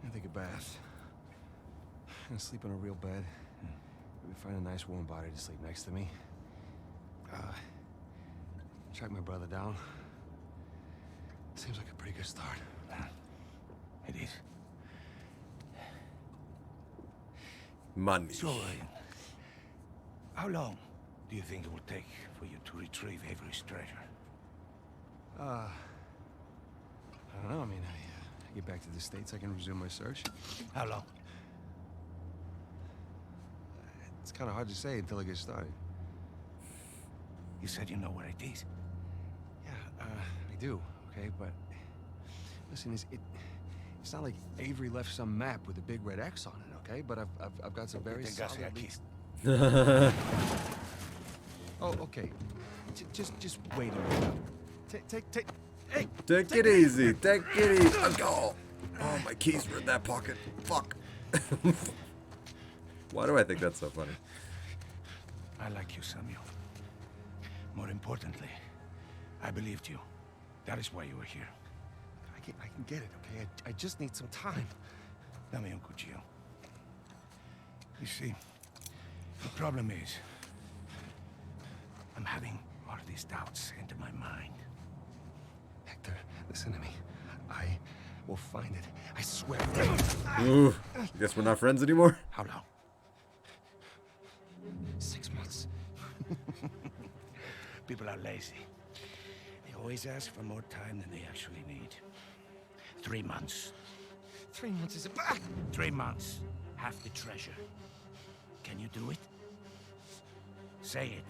gonna take a bath. I'm gonna sleep in a real bed. Maybe find a nice warm body to sleep next to me. Track my brother down. Seems like a pretty good start. It is. Money. So, how long do you think it will take for you to retrieve Avery's treasure? I don't know. I mean, I get back to the States, I can resume my search. How long? It's kind of hard to say until I get started. You said you know where it is. Yeah, I do, okay? But listen, it's not like Avery left some map with a big red X on it, okay? But I've got some very solid leads. Oh, okay. Just wait a minute. Take it easy. Take it easy. Oh, my keys were in that pocket. Fuck. Why do I think that's so funny? I like you, Samuel. More importantly, I believed you. That is why you were here. I can get it, okay? I just need some time. Dame un cuchillo. You see, the problem is, I'm having all of these doubts into my mind. Hector, listen to me. I will find it. I swear. Ooh, guess we're not friends anymore? How long? 6 months. People are lazy. They always ask for more time than they actually need. 3 months. 3 months is a... 3 months. Half the treasure. Can you do it? Say it.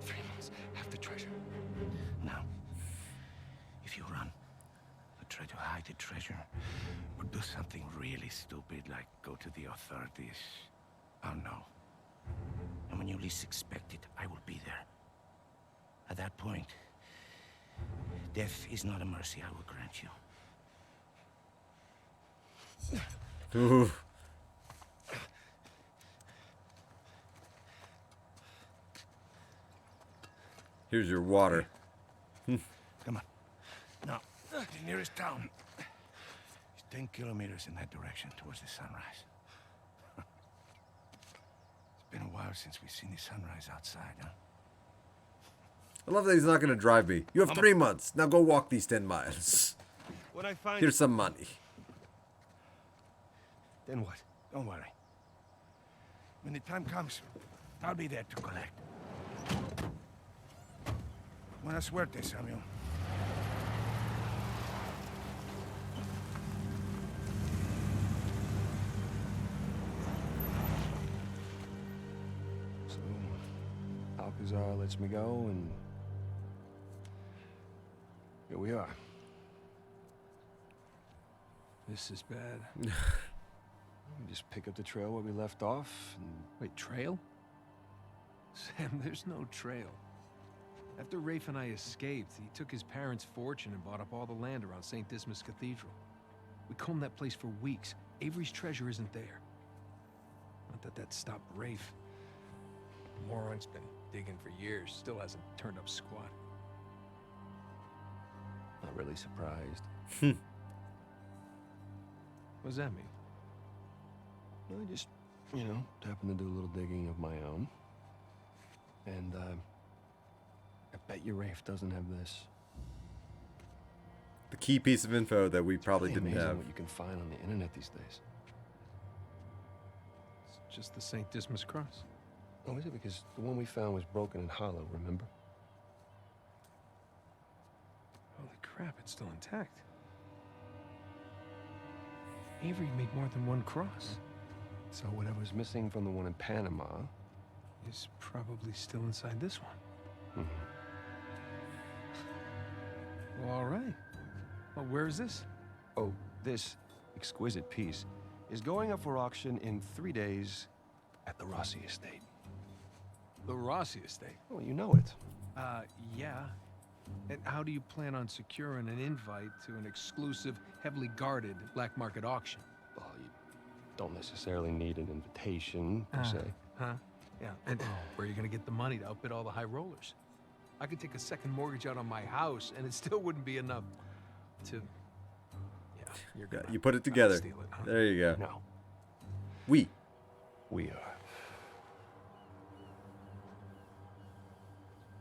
3 months. Half the treasure. Now, if you run, or try to hide the treasure, or do something really stupid like go to the authorities, I'll know. And when you least expect it, I will be there. At that point, death is not a mercy I will grant you. Ooh. Here's your water. Come on. Now, the nearest town is 10 kilometers in that direction towards the sunrise. It's been a while since we've seen the sunrise outside, huh? I love that he's not going to drive me. You have 3 months. Now go walk these 10 miles. When I find... Here's some money. Then what? Don't worry. When the time comes, I'll be there to collect. Buena suerte, Samuel. So, Alcazar lets me go, and here we are. This is bad. We just pick up the trail where we left off, and... Wait, trail? Sam, there's no trail. After Rafe and I escaped, he took his parents' fortune and bought up all the land around St. Dismas Cathedral. We combed that place for weeks. Avery's treasure isn't there. Not that that stopped Rafe. The moron's been digging for years, still hasn't turned up squat. Not really surprised. What does that mean? I just, you know, happened to do a little digging of my own. And, I bet you Rafe doesn't have this. The key piece of info that we probably It's really didn't amazing have. what you can find on the internet these days. It's just the St. Dismas cross. Oh, is it? Because the one we found was broken and hollow, remember? Holy crap, it's still intact. Avery made more than one cross. So whatever's missing from the one in Panama is probably still inside this one. Well, all right. Well, where is this? Oh, this exquisite piece is going up for auction in 3 days at the Rossi estate. The Rossi estate? Oh, you know it. Yeah. And how do you plan on securing an invite to an exclusive, heavily guarded black market auction? Well, you don't necessarily need an invitation, per se. Huh? Yeah. And where are you going to get the money to outbid all the high rollers? I could take a second mortgage out on my house, and it still wouldn't be enough to... Yeah, you're gonna You put it together. steal it, huh? There you go. No. We are.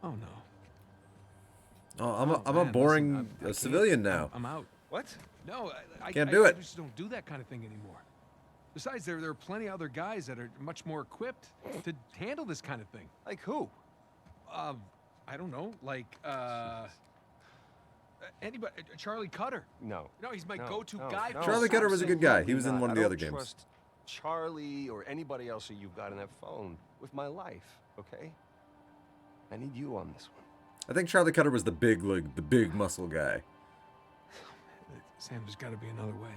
Oh, no. Oh, I'm a Man, boring listen, I can't. civilian now. I'm out. What? No, I Can't do it. I just don't do that kind of thing anymore. Besides, there are plenty of other guys that are much more equipped to handle this kind of thing. Like who? I don't know, like, anybody, Charlie Cutter. No. No, he's my No, go-to no, guy. no, Charlie Cutter was a good guy. He was in absolutely one of not. the I other don't games. trust Charlie or anybody else that you've got on that phone with my life, okay? I need you on this one. I think Charlie Cutter was the big muscle guy. Sam, there's got to be another way.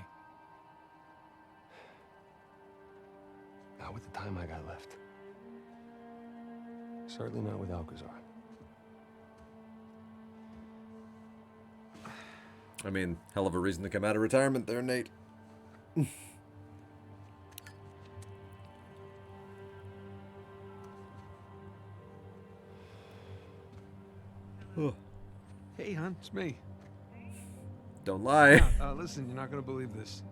Not with the time I got left. Certainly not with Alcazar. I mean, hell of a reason to come out of retirement there, Nate. Oh. Hey, hon, it's me. Don't lie. Listen, you're not going to believe this.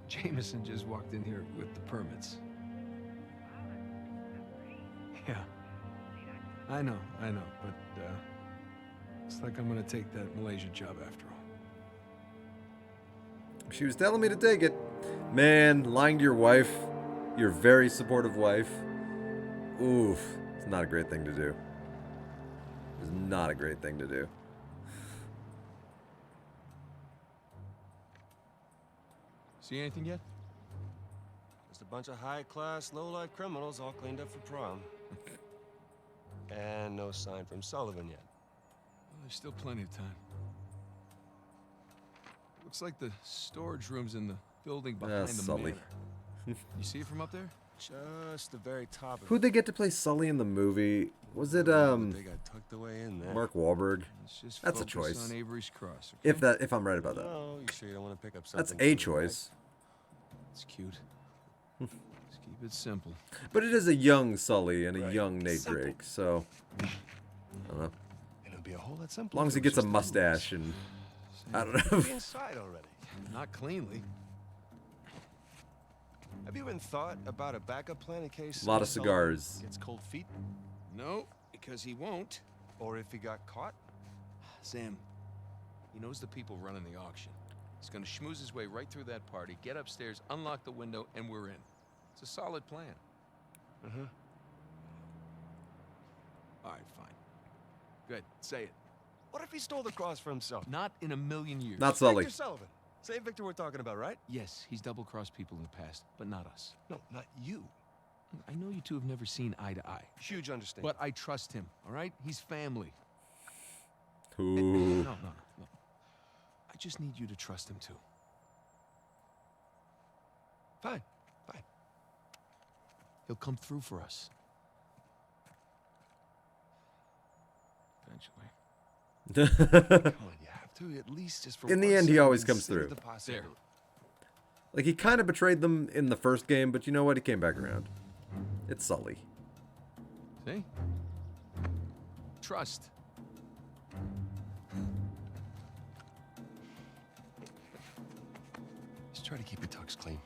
Jameson just walked in here with the permits. Yeah. I know, but, it's like I'm going to take that Malaysia job after all. She was telling me to take it. Man, lying to your wife, your very supportive wife. Oof. It's not a great thing to do. It's not a great thing to do. See anything yet? Just a bunch of high-class, low-life criminals all cleaned up for prom. And no sign from Sullivan yet. Well, there's still plenty of time. Looks like the storage room's in the building behind the Sully. manor. You see it from up there? Just the very top of Who'd they get to play Sully in the movie? Was it They got tucked away in there. Mark Wahlberg? Let's just That's a focus choice. on Avery's cross. Okay? If I'm right about that. No, you sure you don't want to pick up something? That's a choice. It's cute. Let's keep it simple. But it is a young Sully and a Right. young Nate Simple. Drake, so I don't know. It'll be a whole lot simpler. As long as he gets a mustache and I don't know. Be inside already. Not cleanly. Have you even thought about a backup plan in case A lot of Sullivan cigars. gets cold feet, No, because he won't. or if he got caught? Sam, he knows the people running the auction. He's gonna schmooze his way right through that party, get upstairs, unlock the window, and we're in. It's a solid plan. Uh-huh. All right, fine. Good, say it. What if he stole the cross for himself? Not in a million years. Not Sully. Victor Sullivan. Same Victor we're talking about, right? Yes, he's double-crossed people in the past, but not us. No, not you. I know you two have never seen eye to eye, Huge understanding. but I trust him, all right? He's family. Ooh. No. I just need you to trust him, too. Fine. He'll come through for us. Eventually. Come on, you have to at least just for In the one end, he second always comes consider through. the possibility. Like, he kind of betrayed them in the first game, but you know what? He came back around. It's Sully. See? Trust. Just try to keep your tux clean.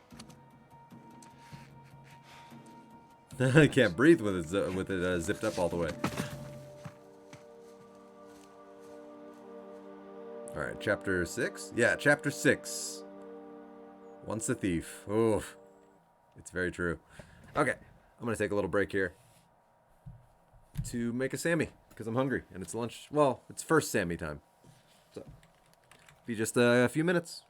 I can't breathe with it zipped up all the way. All right, chapter 6? Yeah, chapter 6. Once a thief. Oof. It's very true. Okay. I'm gonna take a little break here to make a Sammy because I'm hungry and it's lunch. Well, it's first Sammy time. So, be just a few minutes.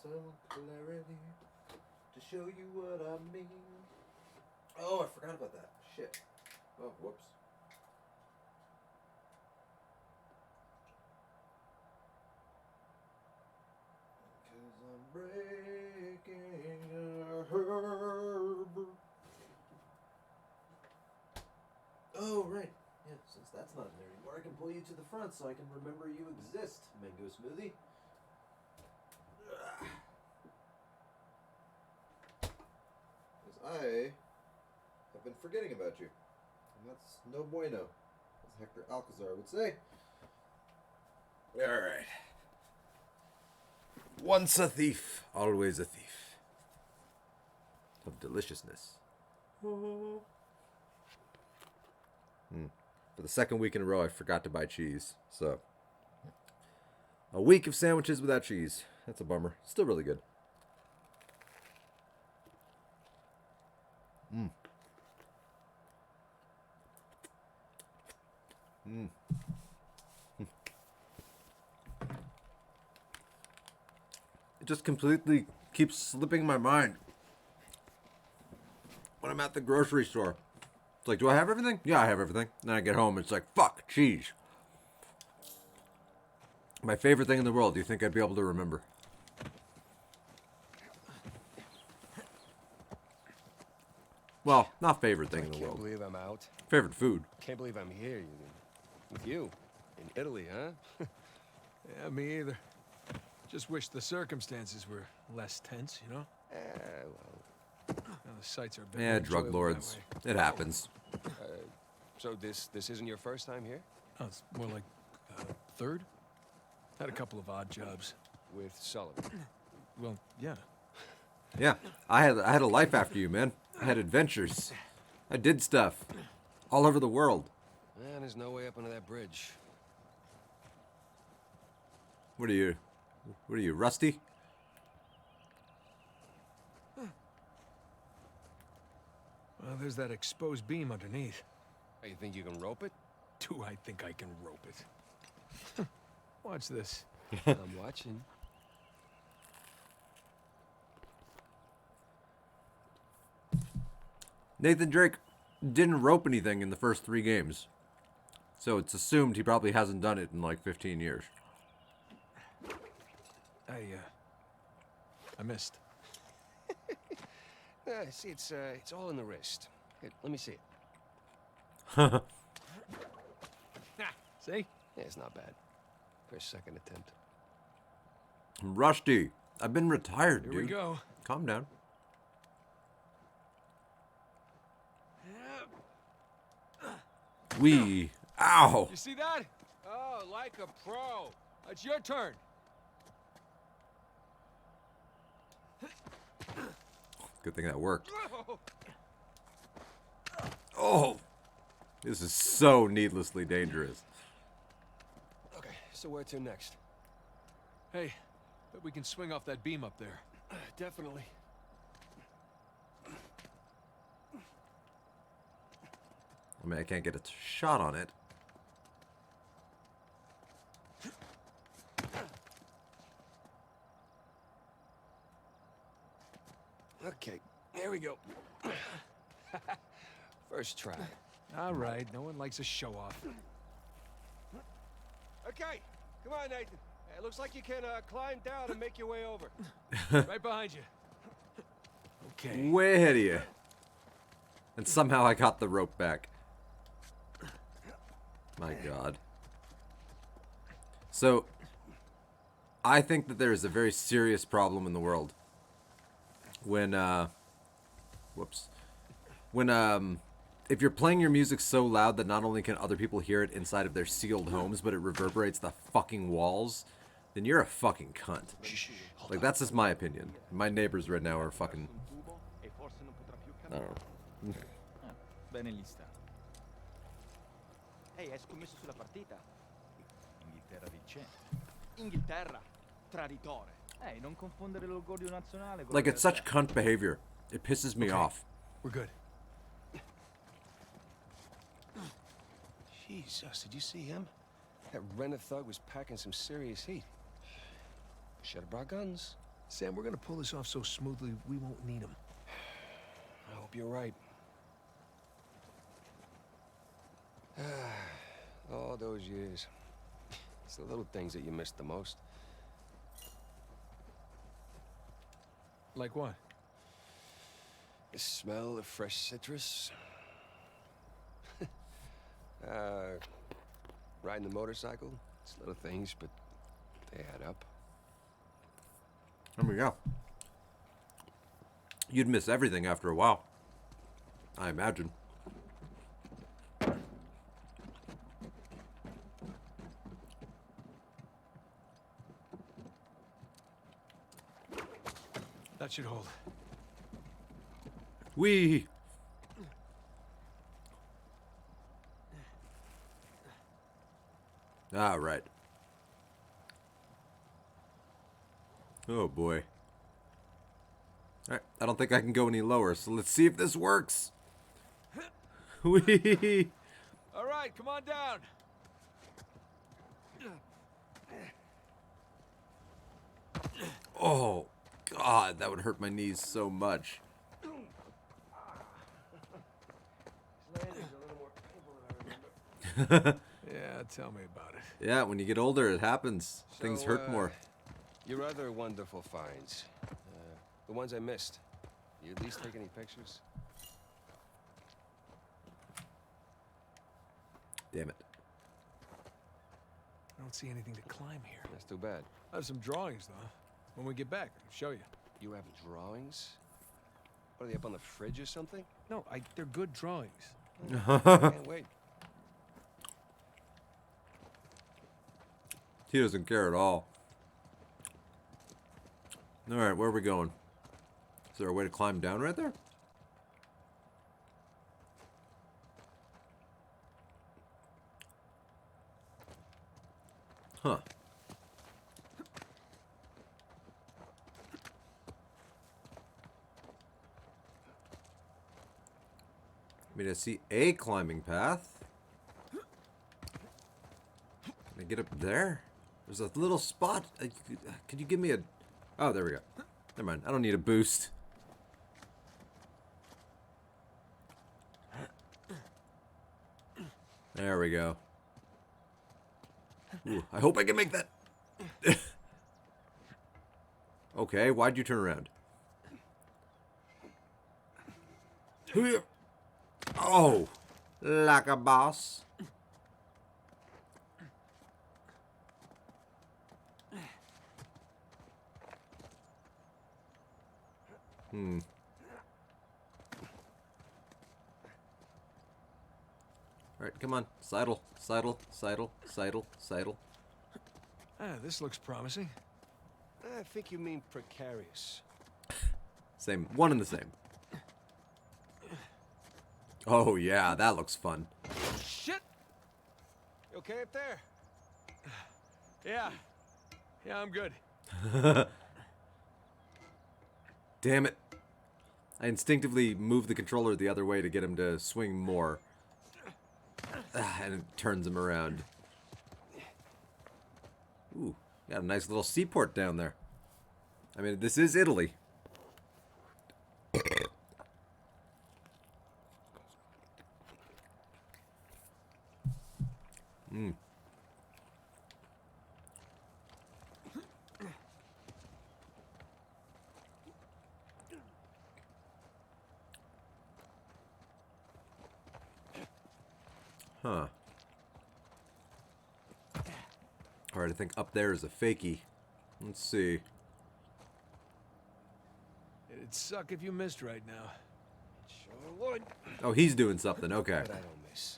some clarity to show you what I mean. Oh, I forgot about that. Shit. Oh, whoops. Cause I'm breaking a herb. Oh, right. Yeah, since that's not in there anymore, I can pull you to the front so I can remember you exist, Mango Smoothie. Because I have been forgetting about you. And that's no bueno, as Hector Alcazar would say. Alright. Once a thief, always a thief. Of deliciousness. For the second week in a row, I forgot to buy cheese. So, a week of sandwiches without cheese. That's a bummer. Still really good. It just completely keeps slipping my mind when I'm at the grocery store. It's like, do I have everything? Yeah, I have everything. And then I get home, it's like, fuck, cheese. My favorite thing in the world. Do you think I'd be able to remember? Well, not favorite thing in the world. I can't believe I'm out. Favorite food. Can't believe I'm here with you. In Italy, huh? Yeah, me either. Just wish the circumstances were less tense, you know? Well. Now, the sights are a bit Yeah, more drug enjoyable lords. that way. It happens. So this isn't your first time here? Oh, it's more like third? Had a couple of odd jobs. With Sullivan? Well, yeah. Yeah, I had a life after you, man. I had adventures. I did stuff all over the world. Man, there's no way up under that bridge. What are you, Rusty? Well, there's that exposed beam underneath. Hey, you think you can rope it? Do I think I can rope it? Watch this. I'm watching. Nathan Drake didn't rope anything in the first 3 games. So it's assumed he probably hasn't done it in like 15 years. I missed. See, it's all in the wrist. Here, let me see it. See? Yeah, it's not bad. For a second attempt. Rusty, I've been retired, dude. Here we go. Calm down. Ow! You see that? Oh, like a pro. It's your turn. Good thing that worked. Oh! This is so needlessly dangerous. Okay, so where to next? Hey, bet we can swing off that beam up there. Definitely. I mean, I can't get a shot on it. Okay, here we go. First try. All right, no one likes a show-off. Okay, come on, Nathan. It looks like you can climb down and make your way over. Right behind you. Okay. Way ahead of you. And somehow I got the rope back. My God. So, I think that there is a very serious problem in the world when, if you're playing your music so loud that not only can other people hear it inside of their sealed homes, but it reverberates the fucking walls, then you're a fucking cunt. Like, that's just my opinion. My neighbors right now are fucking... I don't know. Bene lista. Ehi, hai scommesso sulla partita? Inghilterra vince. Inghilterra, traditore. Non confondere l'orgoglio nazionale con Like, it's such cunt behavior. It pisses me off. We're good. Jesus, did you see him? That Renner thug was packing some serious heat. Should have brought guns. Sam, we're gonna pull this off so smoothly we won't need them. I hope you're right. All those years. It's the little things that you miss the most. Like what? The smell of fresh citrus. Riding the motorcycle. It's little things, but they add up. There we go. You'd miss everything after a while, I imagine. That should hold. Wee. All right. Oh boy. All right, I don't think I can go any lower, so let's see if this works. Wee. All right, come on down. Oh God, that would hurt my knees so much. Yeah, tell me about it. Yeah, when you get older, it happens. Things hurt more. Your other wonderful finds. The ones I missed. You at least take any pictures? Damn it. I don't see anything to climb here. That's too bad. I have some drawings, though. When we get back, I'll show you. You have drawings? What, are they up on the fridge or something? No, they're good drawings. Can't wait. He doesn't care at all. All right, where are we going? Is there a way to climb down right there? Huh. I mean, I see a climbing path. Can I get up there? There's a little spot. Could you give me a... Oh, there we go. Never mind. I don't need a boost. There we go. Ooh, I hope I can make that. Okay, why'd you turn around? Oh, like a boss. Alright, come on. Sidle, sidle, sidle, sidle, sidle. Ah, this looks promising. I think you mean precarious. Same. One and the same. Oh, yeah, that looks fun. Shit! You okay up there? Yeah. Yeah, I'm good. Damn it. I instinctively moved the controller the other way to get him to swing more. And it turns him around. Ooh, got a nice little seaport down there. I mean, this is Italy. Huh. Alright, I think up there is a fakie. Let's see. It'd suck if you missed right now. Sure would. Oh, he's doing something. Okay. But I don't miss.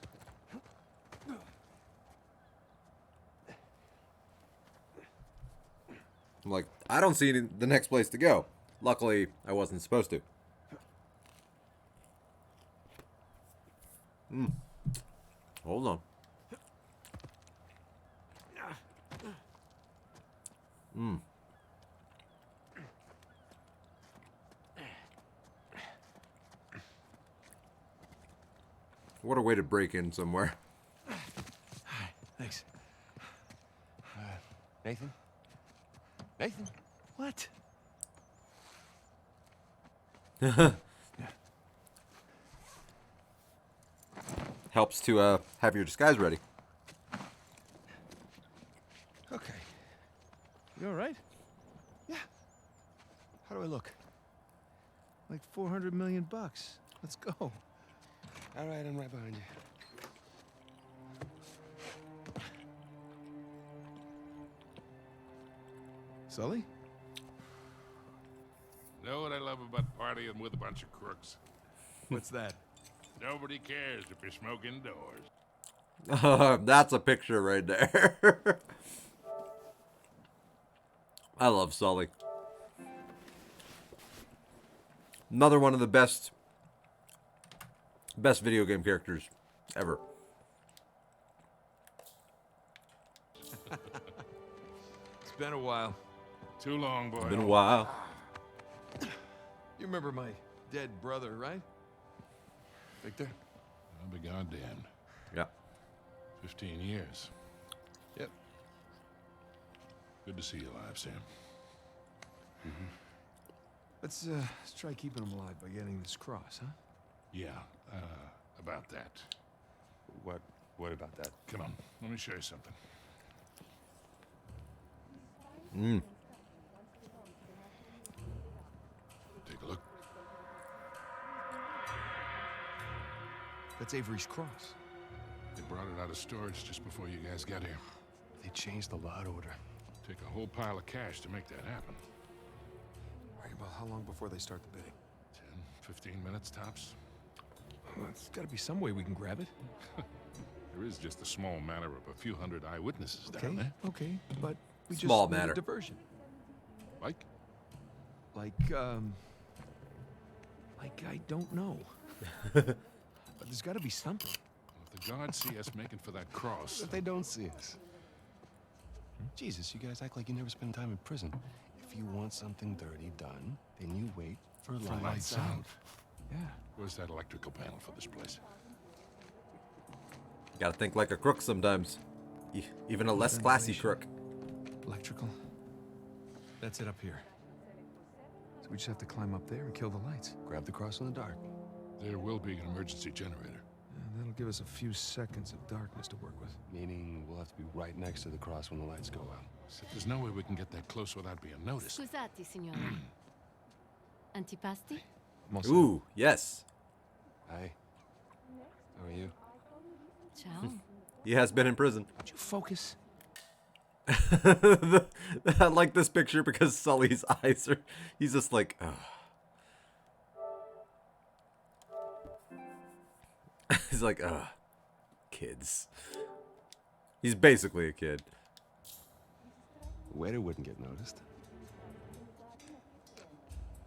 I'm like, I don't see the next place to go. Luckily, I wasn't supposed to. Hold on. What a way to break in somewhere. Thanks. Nathan? Nathan? What? Helps to have your disguise ready. Okay. You all right? Yeah. How do I look? Like 400 million bucks. Let's go. All right, I'm right behind you. Sully? Know what I love about partying with a bunch of crooks? What's that? Nobody cares if you smoke indoors. That's a picture right there. I love Sully. Another one of the best video game characters ever. It's been a while. Too long, boy. It's been a while. You remember my dead brother, right? Victor? I'll be goddamned. Yeah. 15 years. Yep. Good to see you alive, Sam. Let's try keeping him alive by getting this cross, huh? Yeah, about that. What about that? Come on, let me show you something. Take a look. That's Avery's cross. They brought it out of storage just before you guys got here. They changed the lot order. Take a whole pile of cash to make that happen. Right, well, how long before they start the bidding? 10, 15 minutes tops. Well, there's got to be some way we can grab it. There is just a small matter of a few hundred eyewitnesses down there. Okay, but we Small just need matter. a diversion. Like? Like I don't know. But there's got to be something. Well, if the guards see us making for that cross... If they don't see us. Jesus, you guys act like you never spend time in prison. If you want something dirty done, then you wait for lights out. Yeah. Where's that electrical panel for this place? Gotta think like a crook sometimes. Even a less classy crook. Electrical. That's it up here. So we just have to climb up there and kill the lights. Grab the cross in the dark. There will be an emergency generator. And that'll give us a few seconds of darkness to work with. Meaning we'll have to be right next to the cross when the lights go out. So there's no way we can get that close without being noticed. Scusate, signora. Antipasti? Ooh, yes. Hi. How are you? Ciao. He has been in prison. Would you focus? I like this picture because Sully's eyes are... He's just like... Ugh. He's like, ugh. Kids. He's basically a kid. Waiter wouldn't get noticed.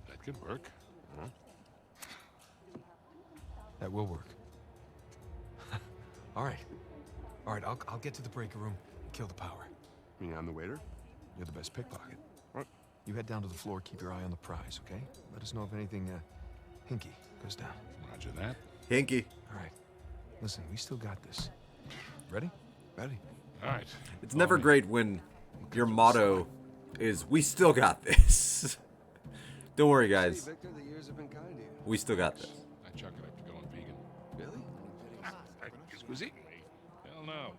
That could work. Huh? That will work. All right. All right, I'll get to the breaker room and kill the power. You mean I'm the waiter? You're the best pickpocket. What? You head down to the floor, keep your eye on the prize, okay? Let us know if anything, hinky goes down. Roger that. Hinky. All right. Listen, we still got this. Ready? Ready. All right. It's never great when your motto is, we still got this. Don't worry, guys. Hey, Victor, the years have been kind to you. We still got this. I chuck it up to going vegan. Really? Scusi? Hell no.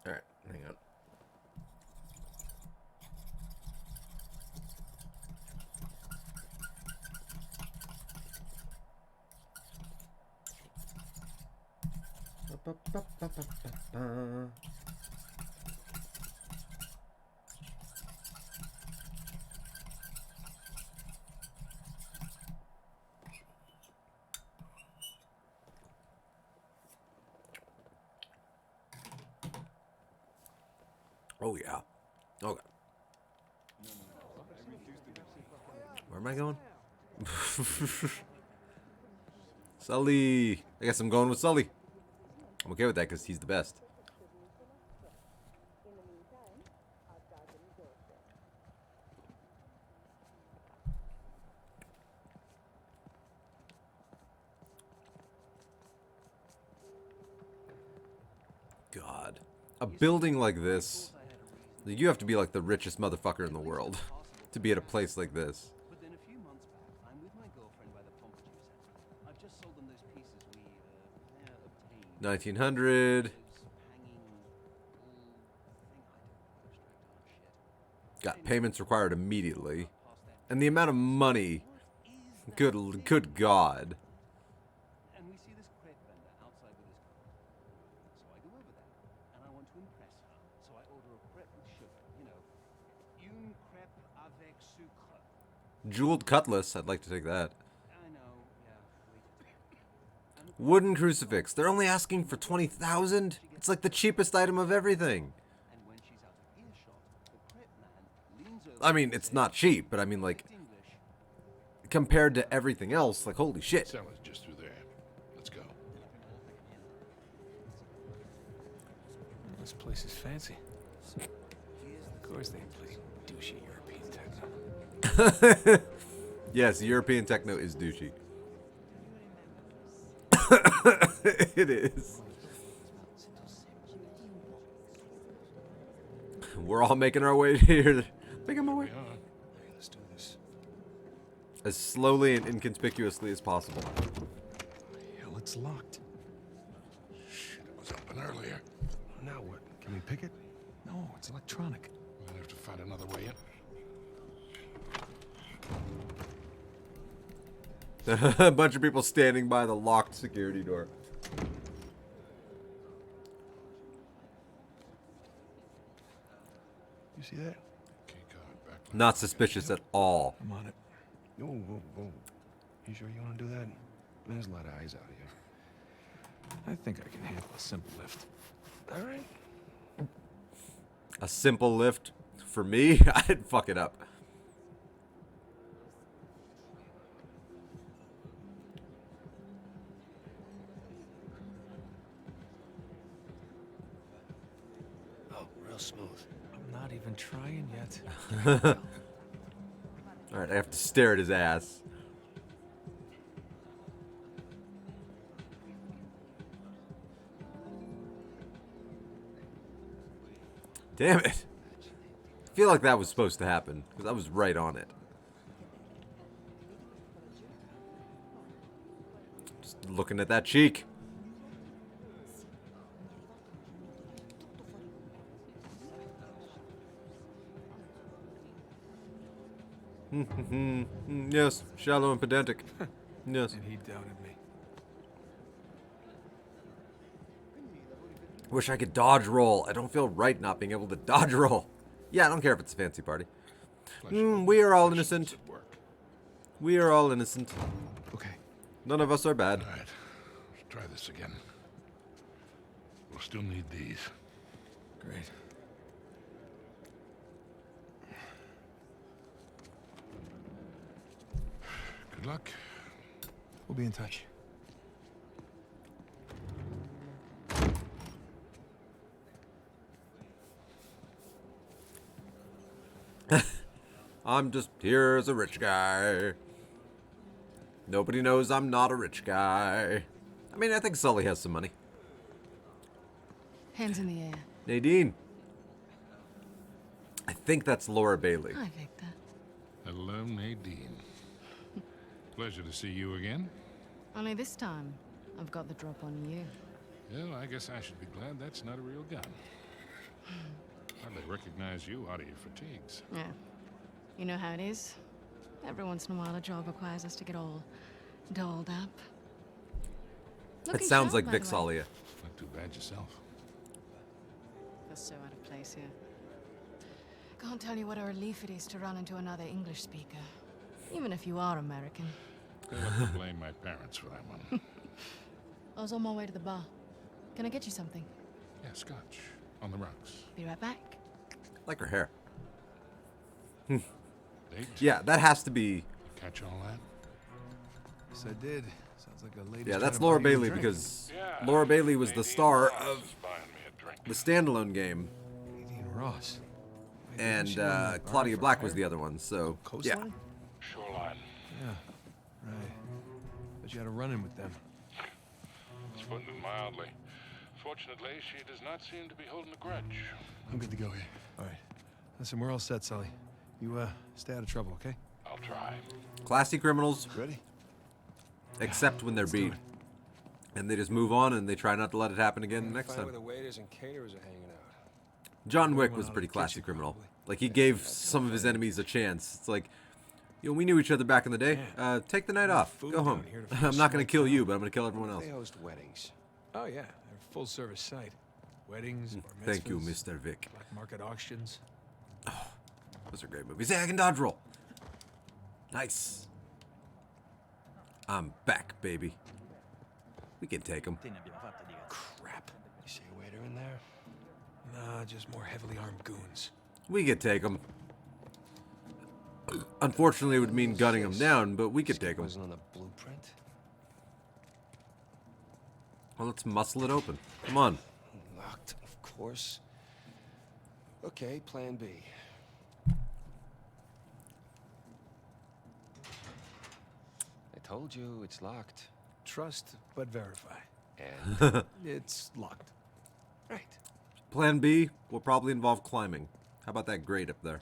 Alright, hang on. Oh yeah. Okay. Where am I going? Sully. I guess I'm going with Sully. I'm okay with that because he's the best. God. A building like this, you have to be like the richest motherfucker in the world to be at a place like this. 1900. Got payments required immediately. And the amount of money. Good God. And we see this crepe vendor outside with his car. So I go over there, and I want to impress her. So I order a crepe with sugar. You know, une crepe avec sucre. Jeweled cutlass. I'd like to take that. I know, yeah. Wooden crucifix. They're only asking for 20,000? It's like the cheapest item of everything. And when she's out of earshot, the crepe man leans over. I mean, it's not cheap, but I mean, like, compared to everything else, like, holy shit. Cellar's just through there. Let's go. This place is fancy. Of course they play douchey European techno. Yes, European techno is douchey. It is. We're all making our way here. Making my way. Let's do this. As slowly and inconspicuously as possible. Hell, it's locked. Shit, it was open earlier. Now what? Can we pick it? No, it's electronic. We'll have to find another way in. A bunch of people standing by the locked security door. You see that? Not suspicious at all. I'm on it. Whoa, whoa, whoa. You sure you want to do that? There's a lot of eyes out here. I think I can handle a simple lift. All right. A simple lift for me? I'd fuck it up. Oh, real smooth. I'm not even trying yet. Alright, I have to stare at his ass. Damn it. I feel like that was supposed to happen, because I was right on it. Just looking at that cheek. Yes, shallow and pedantic. Yes. And he doubted me. Wish I could dodge roll. I don't feel right not being able to dodge roll. Yeah, I don't care if it's a fancy party. We are all innocent. We are all innocent. Okay. None of us are bad. All right, let's try this again. We'll still need these. Great. Good luck. We'll be in touch. I'm just here as a rich guy. Nobody knows I'm not a rich guy. I mean, I think Sully has some money. Hands in the air. Nadine. I think that's Laura Bailey. Hi, Victor. Hello, Nadine. Pleasure to see you again. Only this time, I've got the drop on you. Well, I guess I should be glad that's not a real gun. Hardly recognize you out of your fatigues. Yeah. You know how it is. Every once in a while, a job requires us to get all dolled up. It sounds like Vixalia. Not too bad yourself. You're so out of place here. Can't tell you what a relief it is to run into another English speaker, even if you are American. They'll have to blame my parents for that one. I was on my way to the bar. Can I get you something? Yeah, scotch. On the rocks. Be right back. Like her hair. Date? Yeah, that has to be. Catch all that? Yes, I did. Sounds like a lady. Yeah, that's Laura Bailey because Laura Bailey was the star of the standalone game. Nadine Ross. And Claudia Black was the other one, so yeah. Shoreline. Yeah, right. But you had a run-in with them. It's putting it mildly. Fortunately, she does not seem to be holding a grudge. I'm good to go here. All right. Listen, we're all set, Sully. You, stay out of trouble, okay? I'll try. Classy criminals. Ready? Except when they're beat. And they just move on and they try not to let it happen again next Find time. where the waiters and caterers are hanging out. John Wick was a pretty classy criminal. Like, he gave some of his enemies a chance. It's like, you know, we knew each other back in the day. Take the night off. Go home. I'm not going to kill you, but I'm going to kill everyone else. They host weddings. Oh, yeah. They're a full-service site. Weddings, bar Thank you, mitzvahs, Mr. Vic. black market auctions. Oh, those are great movies. Hey, I can dodge roll. Nice. I'm back, baby. We can take them. Crap. You see a waiter in there? Nah, just more heavily armed goons. We could take them. Unfortunately, it would mean gunning them down, but we could take them. Wasn't on the blueprint. Well, let's muscle it open. Come on. Locked, of course. Okay, plan B. I told you it's locked. Trust, but verify. And It's locked. right. Plan B will probably involve climbing. How about that grate up there?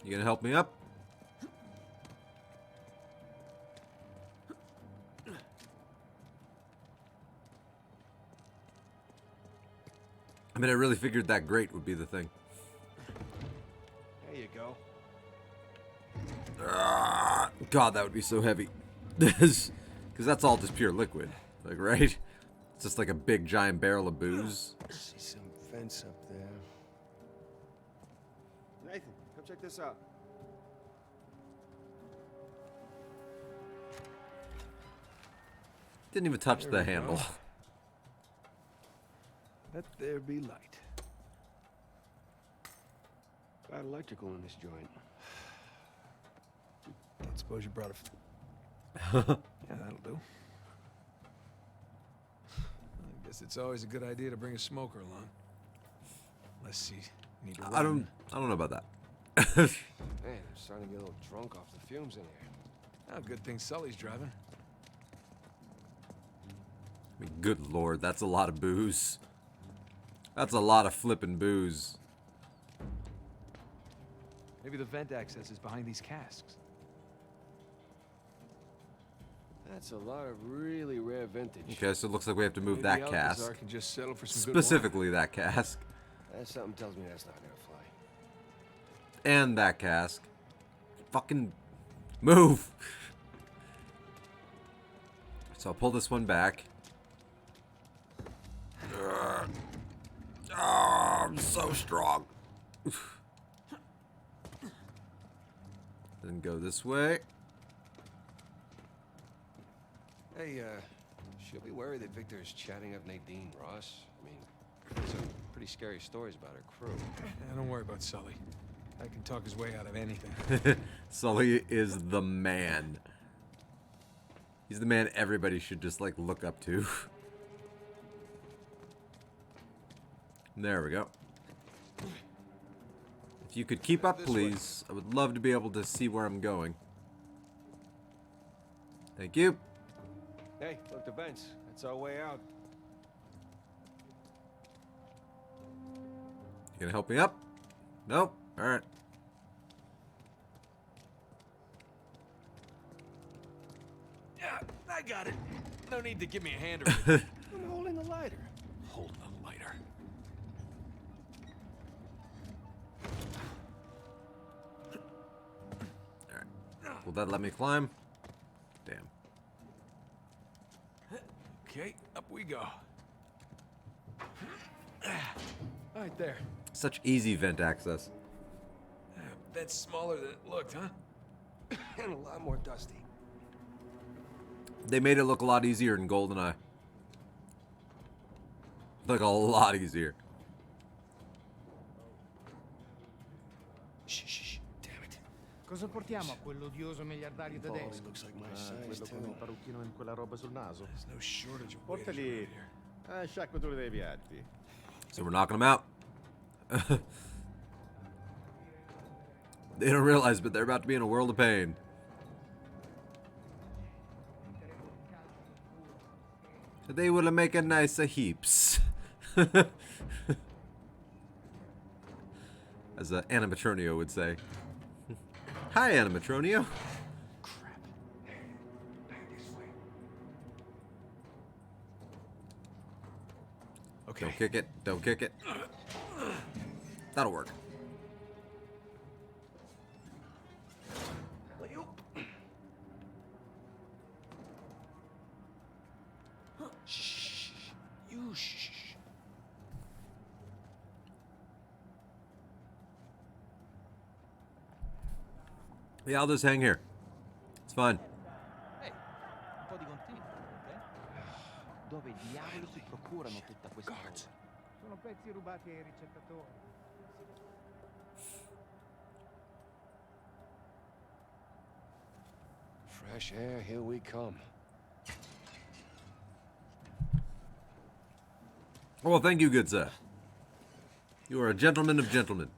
You gonna help me up? I mean, I really figured that grate would be the thing. There you go. God, that would be so heavy. Because that's all just pure liquid. Like, right? It's just like a big giant barrel of booze. See some vents up there. Nathan, come check this out. Didn't even touch There the we go. handle. Let there be light. Got electrical in this joint. Don't suppose you brought a... Yeah, that'll do. I guess it's always a good idea to bring a smoker along. Unless you need to I run. don't know about that. Man, I'm starting to get a little drunk off the fumes in here. Oh, good thing Sully's driving. I mean, good lord, that's a lot of booze. That's a lot of flippin' booze. Maybe the vent access is behind these casks. That's a lot of really rare vintage. Okay, so it looks like we have to move Maybe that Alcazar cask. can just settle for some good wine. Specifically that cask. That's something tells me that's not gonna fly. And that cask. Fucking move. So I'll pull this one back. I'm so strong. Then go this way. Hey, she'll be worried that Victor is chatting up Nadine Ross. I mean, some pretty scary stories about her crew. Yeah, don't worry about Sully. I can talk his way out of anything. Sully is the man. He's the man everybody should just like look up to. There we go. If you could keep up, please. I would love to be able to see where I'm going. Thank you. Hey, look, the vents. That's our way out. You gonna help me up? Nope. Alright. Yeah, I got it. No need to give me a hand or anything. I'm holding a lighter. Hold the lighter. Alright. Will that let me climb? Damn. Okay, up we go. Right there. Such easy vent access. That's smaller than it looked, huh? And a lot more dusty. They made it look a lot easier in GoldenEye. Like a lot easier. Shh, damn it. Cosa portiamo a quell'odioso miliardario tedesco? Looks like my size, Quello con il too. parrucchino e quella roba sul naso. There's no shortage of Portali sciacquatura dei piatti. So we're knocking them out. They don't realize, but they're about to be in a world of pain. So they will make a nicer heaps. As Anna Maternio would say. Hi, Animatronio. Okay. Don't kick it. Don't kick it. That'll work. Shh. You shh. Yeah, I'll just hang here. It's fine. Ehi, un po' di continuo, ok? Dove diavolo si procurano tutta questa roba? Sono pezzi rubati ai ricettatori. Fresh air, here we come. Oh, well, thank you, good sir. You are a gentleman of gentlemen.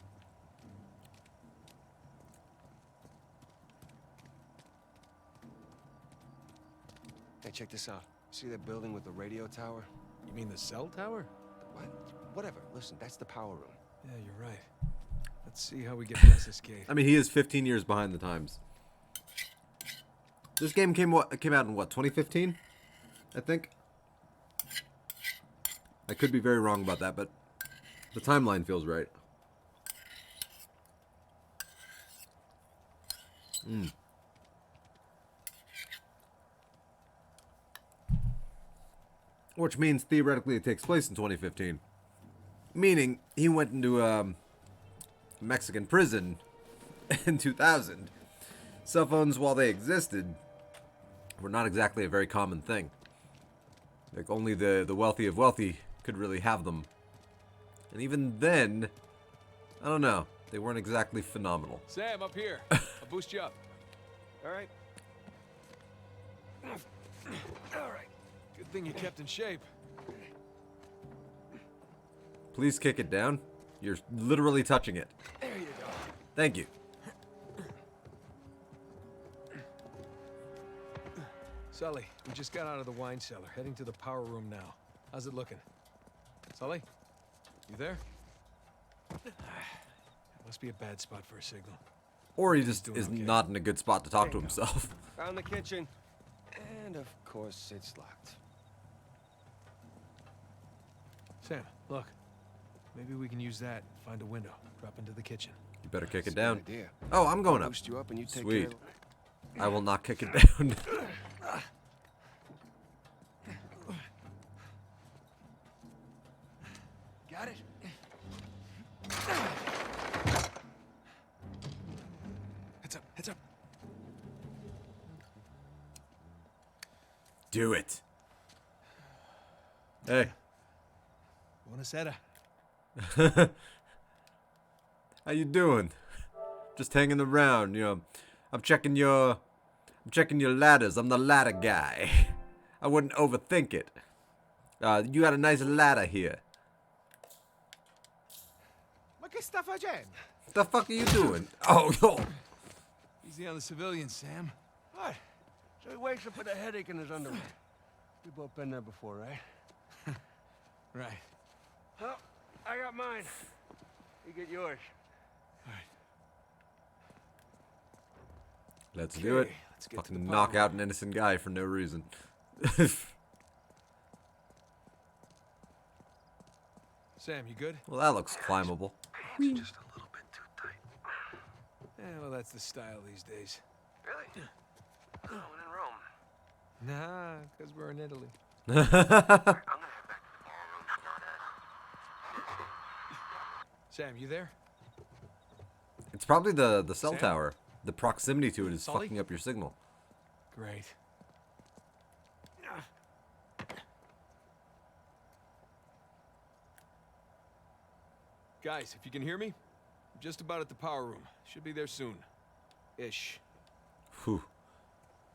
Hey, check this out. See that building with the radio tower? You mean the cell tower? What? Whatever. Listen, that's the power room. Yeah, you're right. Let's see how we get past this gate. I mean, he is 15 years behind the times. This game came out in what, 2015? I think. I could be very wrong about that, but the timeline feels right. Which means theoretically it takes place in 2015. Meaning he went into Mexican prison in 2000. Cell phones, while they existed, were not exactly a very common thing. Like, only the wealthy of wealthy could really have them. And even then, I don't know, they weren't exactly phenomenal. Sam, up here. I'll boost you up. All right. All right. Good thing you kept in shape. Please kick it down. You're literally touching it. There you go. Thank you. Sully, we just got out of the wine cellar, heading to the power room now. How's it looking? Sully? You there? Must be a bad spot for a signal. Or he just is not in a good spot to talk to himself. Found the kitchen. And of course, it's locked. Sam, look. Maybe we can use that, find a window, drop into the kitchen. You better kick it That's a down. good idea. Oh, I'm going I'll up. boost you up and you take Sweet. care I will not kick it down. Got it? Heads up, heads up. Do it. Hey. Buonasera. How you doing? Just hanging around, you know. I'm checking your ladders. I'm the ladder guy. I wouldn't overthink it. You got a nice ladder here. Ma che sta facendo? What the fuck are you doing? Oh, no. Easy on the civilians, Sam. What? So he wakes up with a headache in his underwear. We've both been there before, right? Right. Well, I got mine. You get yours. All right. Let's do it. Let's get to the Fucking power knock out room. an innocent guy for no reason. Sam, you good? Well, that looks climbable. It's just a little bit too tight. Yeah, well, that's the style these days. Really? Oh, and in Rome. Nah, because we're in Italy. I'm gonna head back to the ballroom, Sam, you there? It's probably the cell Sam? tower. The proximity to it is Sully? fucking up your signal. Great. Guys, if you can hear me, I'm just about at the power room. Should be there soon. Ish. Whew.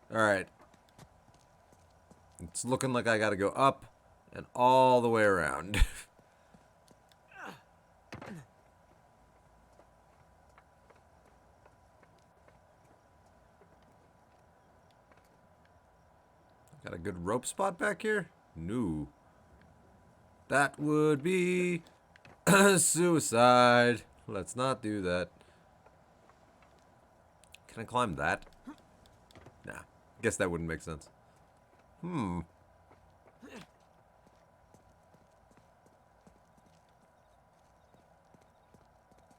Alright. It's looking like I gotta go up and all the way around. Got a good rope spot back here? No. That would be suicide. Let's not do that. Can I climb that? Nah. Guess that wouldn't make sense. Hmm.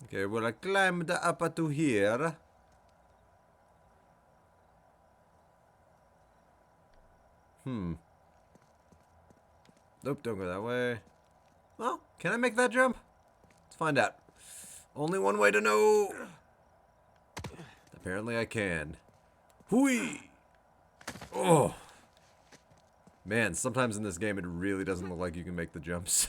Okay, well, I climbed up to here. Hmm. Nope, don't go that way. Well, can I make that jump? Let's find out. Only one way to know. Apparently I can. Hui! Oh! Man, sometimes in this game it really doesn't look like you can make the jumps.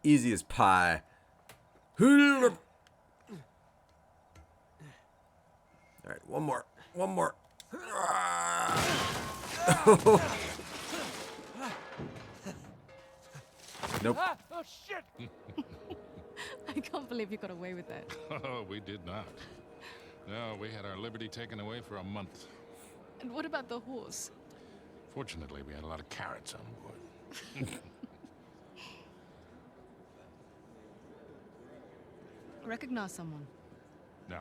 Easy as pie. Alright, one more. One more. Nope. Oh, shit! I can't believe you got away with that. Oh, we did not. No, we had our liberty taken away for a month. And what about the horse? Fortunately, we had a lot of carrots on board. Recognize someone? No.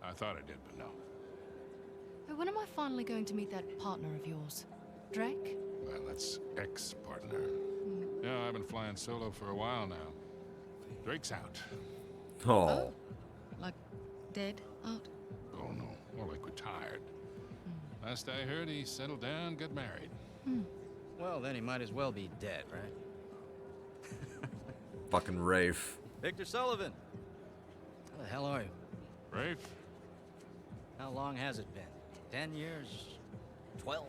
I thought I did, but no. Hey, when am I finally going to meet that partner of yours? Drake? Well, that's ex-partner. Yeah, I've been flying solo for a while now. Drake's out. Oh. Like dead out? Oh, no. More like retired. Last I heard, he settled down, got married. Well, then he might as well be dead, right? Fucking Rafe. Victor Sullivan. How the hell are you? Rafe? How long has it been? 10 years? 12?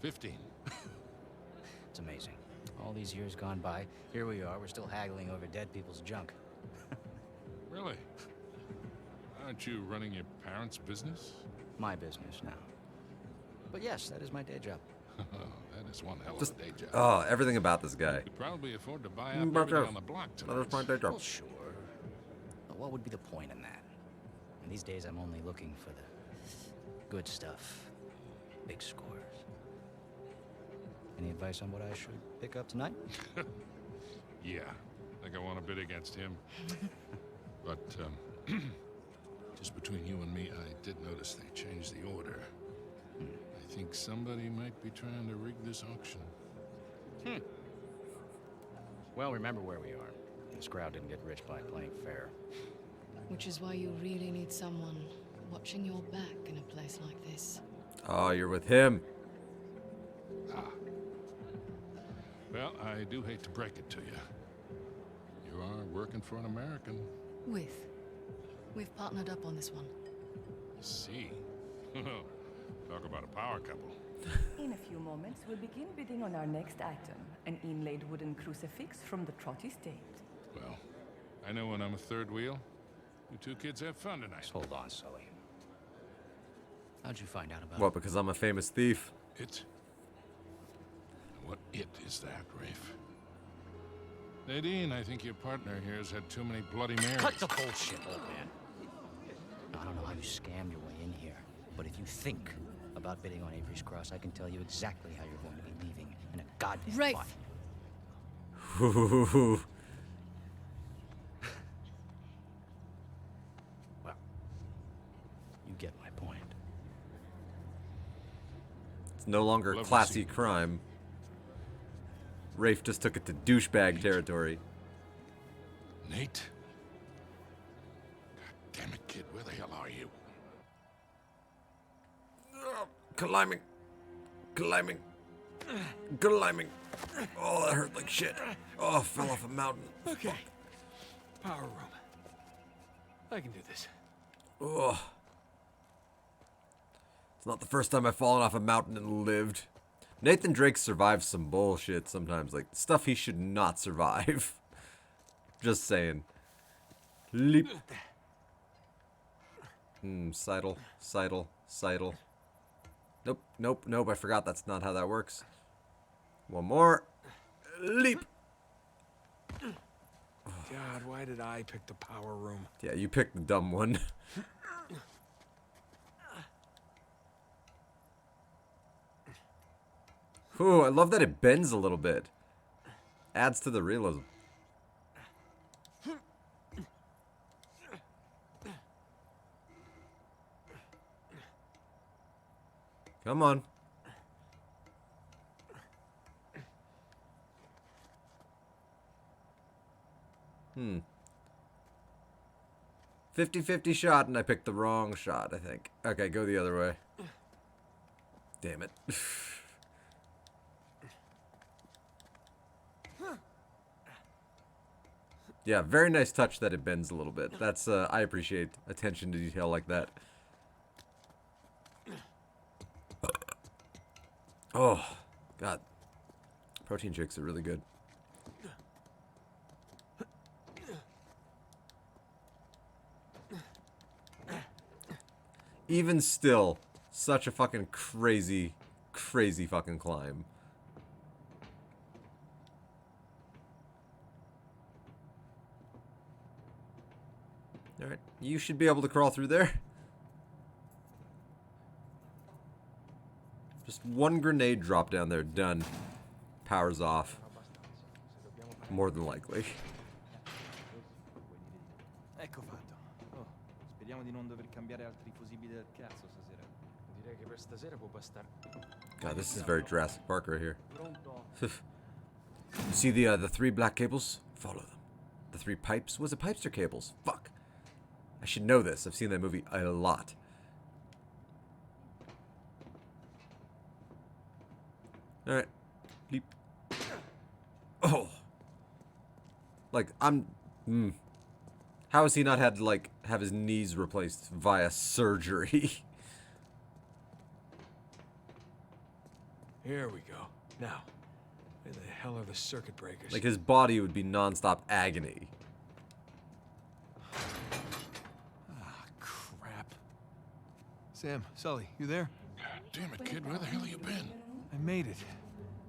15. It's amazing. All these years gone by, here we are, we're still haggling over dead people's junk. Really? Aren't you running your parents' business? My business now. But yes, that is my day job. That is one hell of Just, a day job. oh, everything about this guy. You could probably afford to buy up everything on the block tonight. That is my day job. Well, sure. But what would be the point in that? And these days, I'm only looking for the good stuff. Big scores. Any advice on what I should pick up tonight? Yeah. I think I want to bid against him. But, just between you and me, I did notice they changed the order. I think somebody might be trying to rig this auction. Well, remember where we are. This crowd didn't get rich by playing fair. Which is why you really need someone watching your back in a place like this. Oh, you're with him. Ah. Well, I do hate to break it to you. You are working for an American. We've partnered up on this one. I see. Talk about a power couple. In a few moments, we'll begin bidding on our next item, an inlaid wooden crucifix from the Trott estate. Well, I know when I'm a third wheel. You two kids have fun tonight. Just hold on, Sully. How'd you find out about What, because I'm a famous thief? It? What it is that, Rafe? Nadine, I think your partner here has had too many Bloody Marys. Cut the bullshit, old man. I don't know how you scammed your way in here, but if you think about bidding on Avery's Cross, I can tell you exactly how you're going to be leaving in a goddamn Rafe. fight. Well, you get my point. It's no longer Love to classy see- crime. Rafe just took it to douchebag territory. Nate? God damn it, kid, where the hell are you? Climbing. Climbing. Climbing. Oh, that hurt like shit. Oh, I fell off a mountain. Okay. Power room. I can do this. Oh. It's not the first time I've fallen off a mountain and lived. Nathan Drake survives some bullshit sometimes, like stuff he should not survive. Just saying. Leap. Sidle, sidle, sidle. Nope, nope, nope, I forgot that's not how that works. One more. Leap. God, why did I pick the power room? Yeah, you picked the dumb one. Ooh, I love that it bends a little bit. Adds to the realism. Come on. Hmm. 50-50 shot, and I picked the wrong shot, I think. Okay, go the other way. Damn it. Yeah, very nice touch that it bends a little bit. That's, I appreciate attention to detail like that. Oh, God. Protein shakes are really good. Even still, such a fucking crazy, crazy fucking climb. Alright, you should be able to crawl through there. Just one grenade drop down there, done. Power's off. More than likely. Ecco fatto. Oh, speriamo di non dover cambiare altri fusibili del cazzo stasera. Direi che per stasera può bastare. God, this is very Jurassic Park right here. You see the three black cables? Follow them. The three pipes? Was it pipes or cables? Fuck. I should know this. I've seen that movie a lot. Alright. Leap. Oh. Like, I'm... How has he not had to, like, have his knees replaced via surgery? Here we go. Now, where the hell are the circuit breakers? Like, his body would be non-stop agony. Ah, crap. Sam, Sully, you there? God damn it, kid. Where the hell you been? I made it.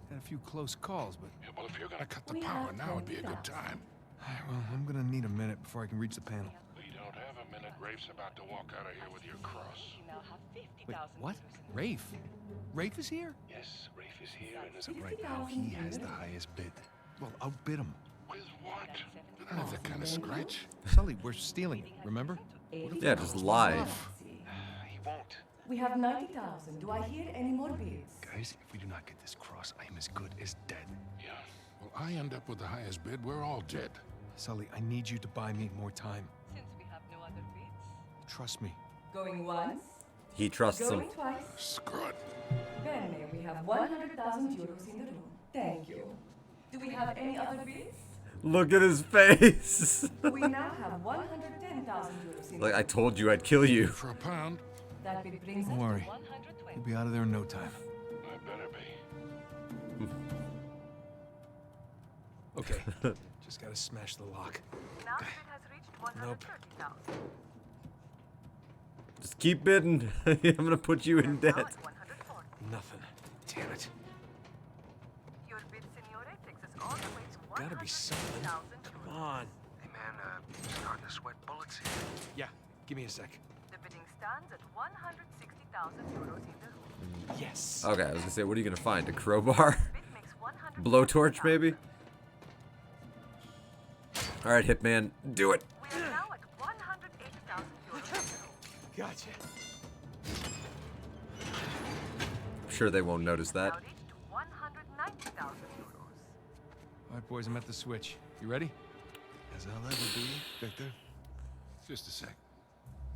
Had a few close calls, but... Yeah, well, if you're gonna cut the power, now would be a good time. Well, I'm gonna need a minute before I can reach the panel. We don't have a minute. Rafe's about to walk out of here with your cross. Wait, what? Rafe? Rafe is here? Yes, Rafe is here and is So right now, he has the highest bid. Well, outbid him. With what? I don't have that kind of scratch. Sully, we're stealing it, remember? Yeah, just lie. He won't. We have 90,000. Do I hear any more bids? Guys, if we do not get this cross, I am as good as dead. Yeah. Well, I end up with the highest bid. We're all dead. Sully, I need you to buy me more time. Since we have no other bids. Trust me. Going once. He trusts him. Going twice. Screw it. Bene, we have 100,000 euros in the room. Thank you. Do we have any other bids? Look at his face. We now have 110,000 euros in the Like, room. I told you I'd kill you. For a pound. That bid brings Don't us worry. to 120. We'll be out of there in no time. I better be. Okay. Just gotta smash the lock. Now bid has reached 130,000. Just keep bidding. I'm gonna put you in debt. Nothing. Damn it. Your bid, signore, takes us all the way to Gotta be something. 100,000 Come on. Hey, man, starting to sweat bullets here. Yeah, give me a sec. The bidding stands at 160,000 euros in the room. Yes. Okay, I was gonna say, what are you gonna find? A crowbar? Bid makes 100. Blowtorch, maybe? Alright, Hitman, do it. We are now at 180,000 euros in the room. Gotcha. I'm sure they won't notice that. Now reached 190,000 euros. All right, boys, I'm at the switch. You ready? As I'll ever be, Victor. Just a sec.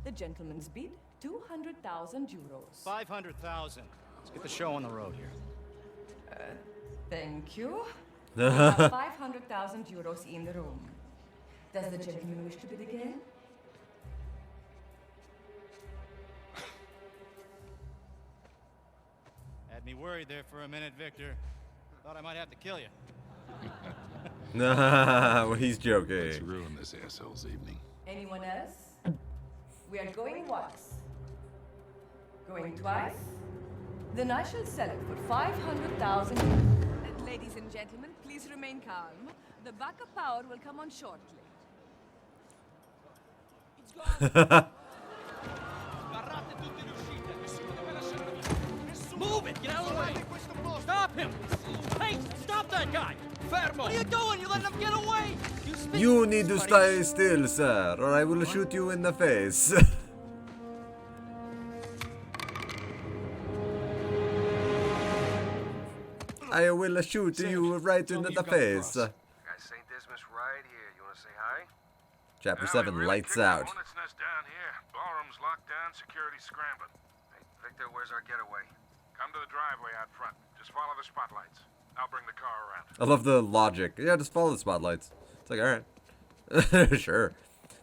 The gentleman's bid, 200,000 euros. 500,000. Let's get the show on the road here. Thank you. We have 500,000 euros in the room. Does the gentleman wish to bid again? Had me worried there for a minute, Victor. Thought I might have to kill you. Nah, well, he's joking. Let's ruin this asshole's evening. Anyone else? We are going once. Going twice? Then I shall sell it for 500,000. And ladies and gentlemen, please remain calm. The backup power will come on shortly. Sbarrate tutte le uscite, nessuno deve lasciare via. Nessuno! Move it! Get out of the way! Stop him! Hey, stop that guy! Fermo! What are you doing? You letting him get away! You need to stay still, sir, or I will shoot you in the face. I will shoot you right in the face. Got St. Dismas right here. You want to say hi? Chapter 7, lights out. Hornet's nest down here. Ballroom's locked down, security scrambling. Hey, Victor, where's our getaway? Come to the driveway out front. Just follow the spotlights. I'll bring the car around. I love the logic. Yeah, just follow the spotlights. It's like, alright. Sure.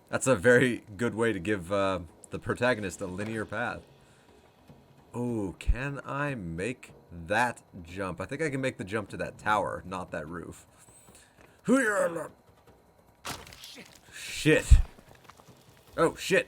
That's a very good way to give the protagonist a linear path. Oh, can I make that jump? I think I can make the jump to that tower, not that roof. Shit. Oh, shit.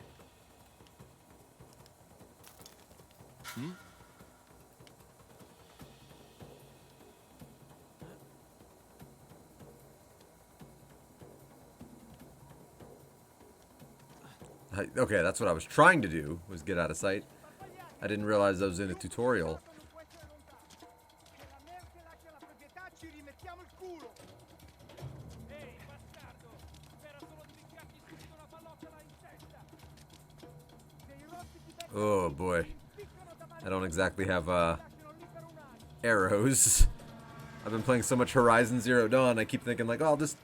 Okay, that's what I was trying to do, was get out of sight. I didn't realize I was in a tutorial. Oh boy. I don't exactly have arrows. I've been playing so much Horizon Zero Dawn, I keep thinking like, oh, I'll just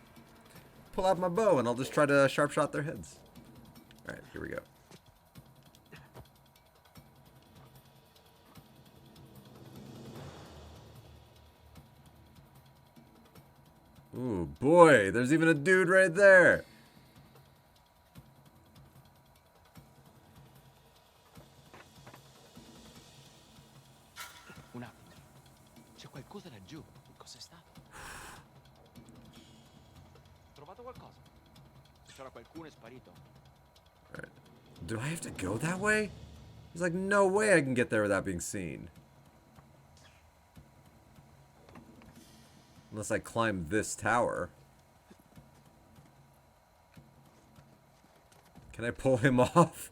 pull out my bow and I'll just try to sharp shot their heads. Alright, here we go. Ooh, boy, there's even a dude right there. Un attimo. C'è qualcosa laggiù. Cos'è stato? Trovato qualcosa? C'era qualcuno è sparito. Alright. Do I have to go that way? There's like no way I can get there without being seen. Unless I climb this tower. Can I pull him off?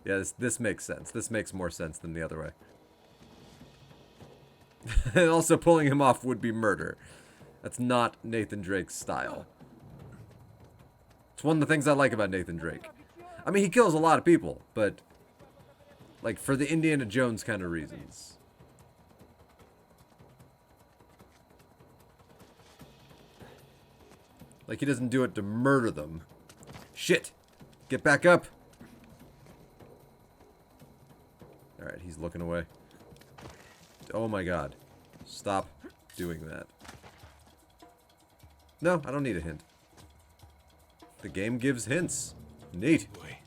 Yeah, this makes sense. This makes more sense than the other way. And also pulling him off would be murder. That's not Nathan Drake's style. It's one of the things I like about Nathan Drake. I mean, he kills a lot of people, but like for the Indiana Jones kind of reasons. Like he doesn't do it to murder them. Shit! Get back up! Alright, he's looking away. Oh my god. Stop doing that. No, I don't need a hint. The game gives hints. Neat. Boy.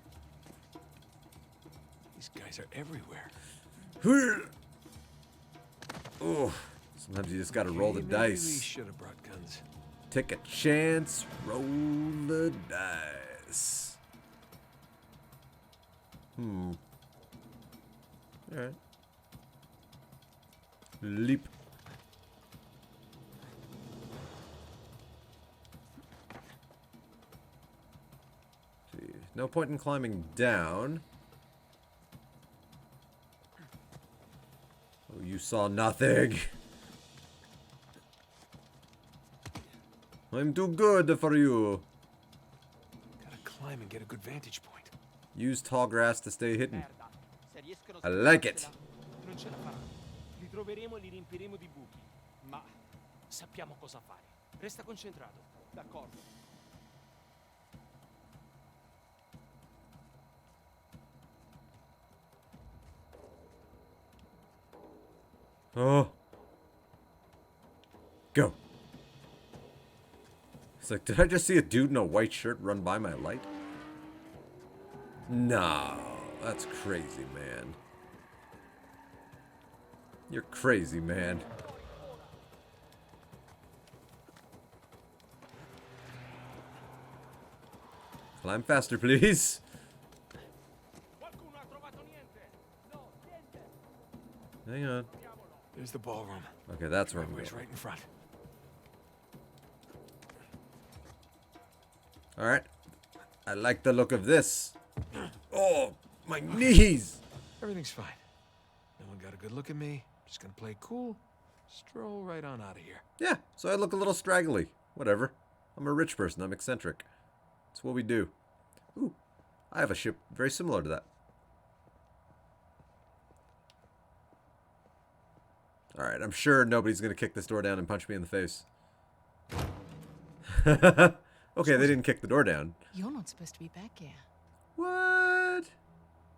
These guys are everywhere. Oh, sometimes you just gotta roll the Maybe dice. we should have brought guns. Take a chance, roll the dice. Alright. Leap. See, no point in climbing down. Oh, you saw nothing. I'm too good for you. Gotta climb and get a good vantage point. Use tall grass to stay hidden. I like it. Non ce la faranno. Li troveremo e li riempiremo di buchi. Ma sappiamo cosa fare. Resta concentrato. D'accordo. Oh. Go. It's like, did I just see a dude in a white shirt run by my light? No, that's crazy, man. You're crazy, man. Climb faster, please. Hang on. There's the ballroom. Okay, that's where I'm going. Driveway's right in front. Alright. I like the look of this. Oh, my knees! Everything's fine. No one got a good look at me. Just gonna play cool. Stroll right on out of here. Yeah, so I look a little straggly. Whatever. I'm a rich person. I'm eccentric. It's what we do. Ooh, I have a ship very similar to that. Alright, I'm sure nobody's going to kick this door down and punch me in the face. Okay, they didn't kick the door down. You're not supposed to be back here. What?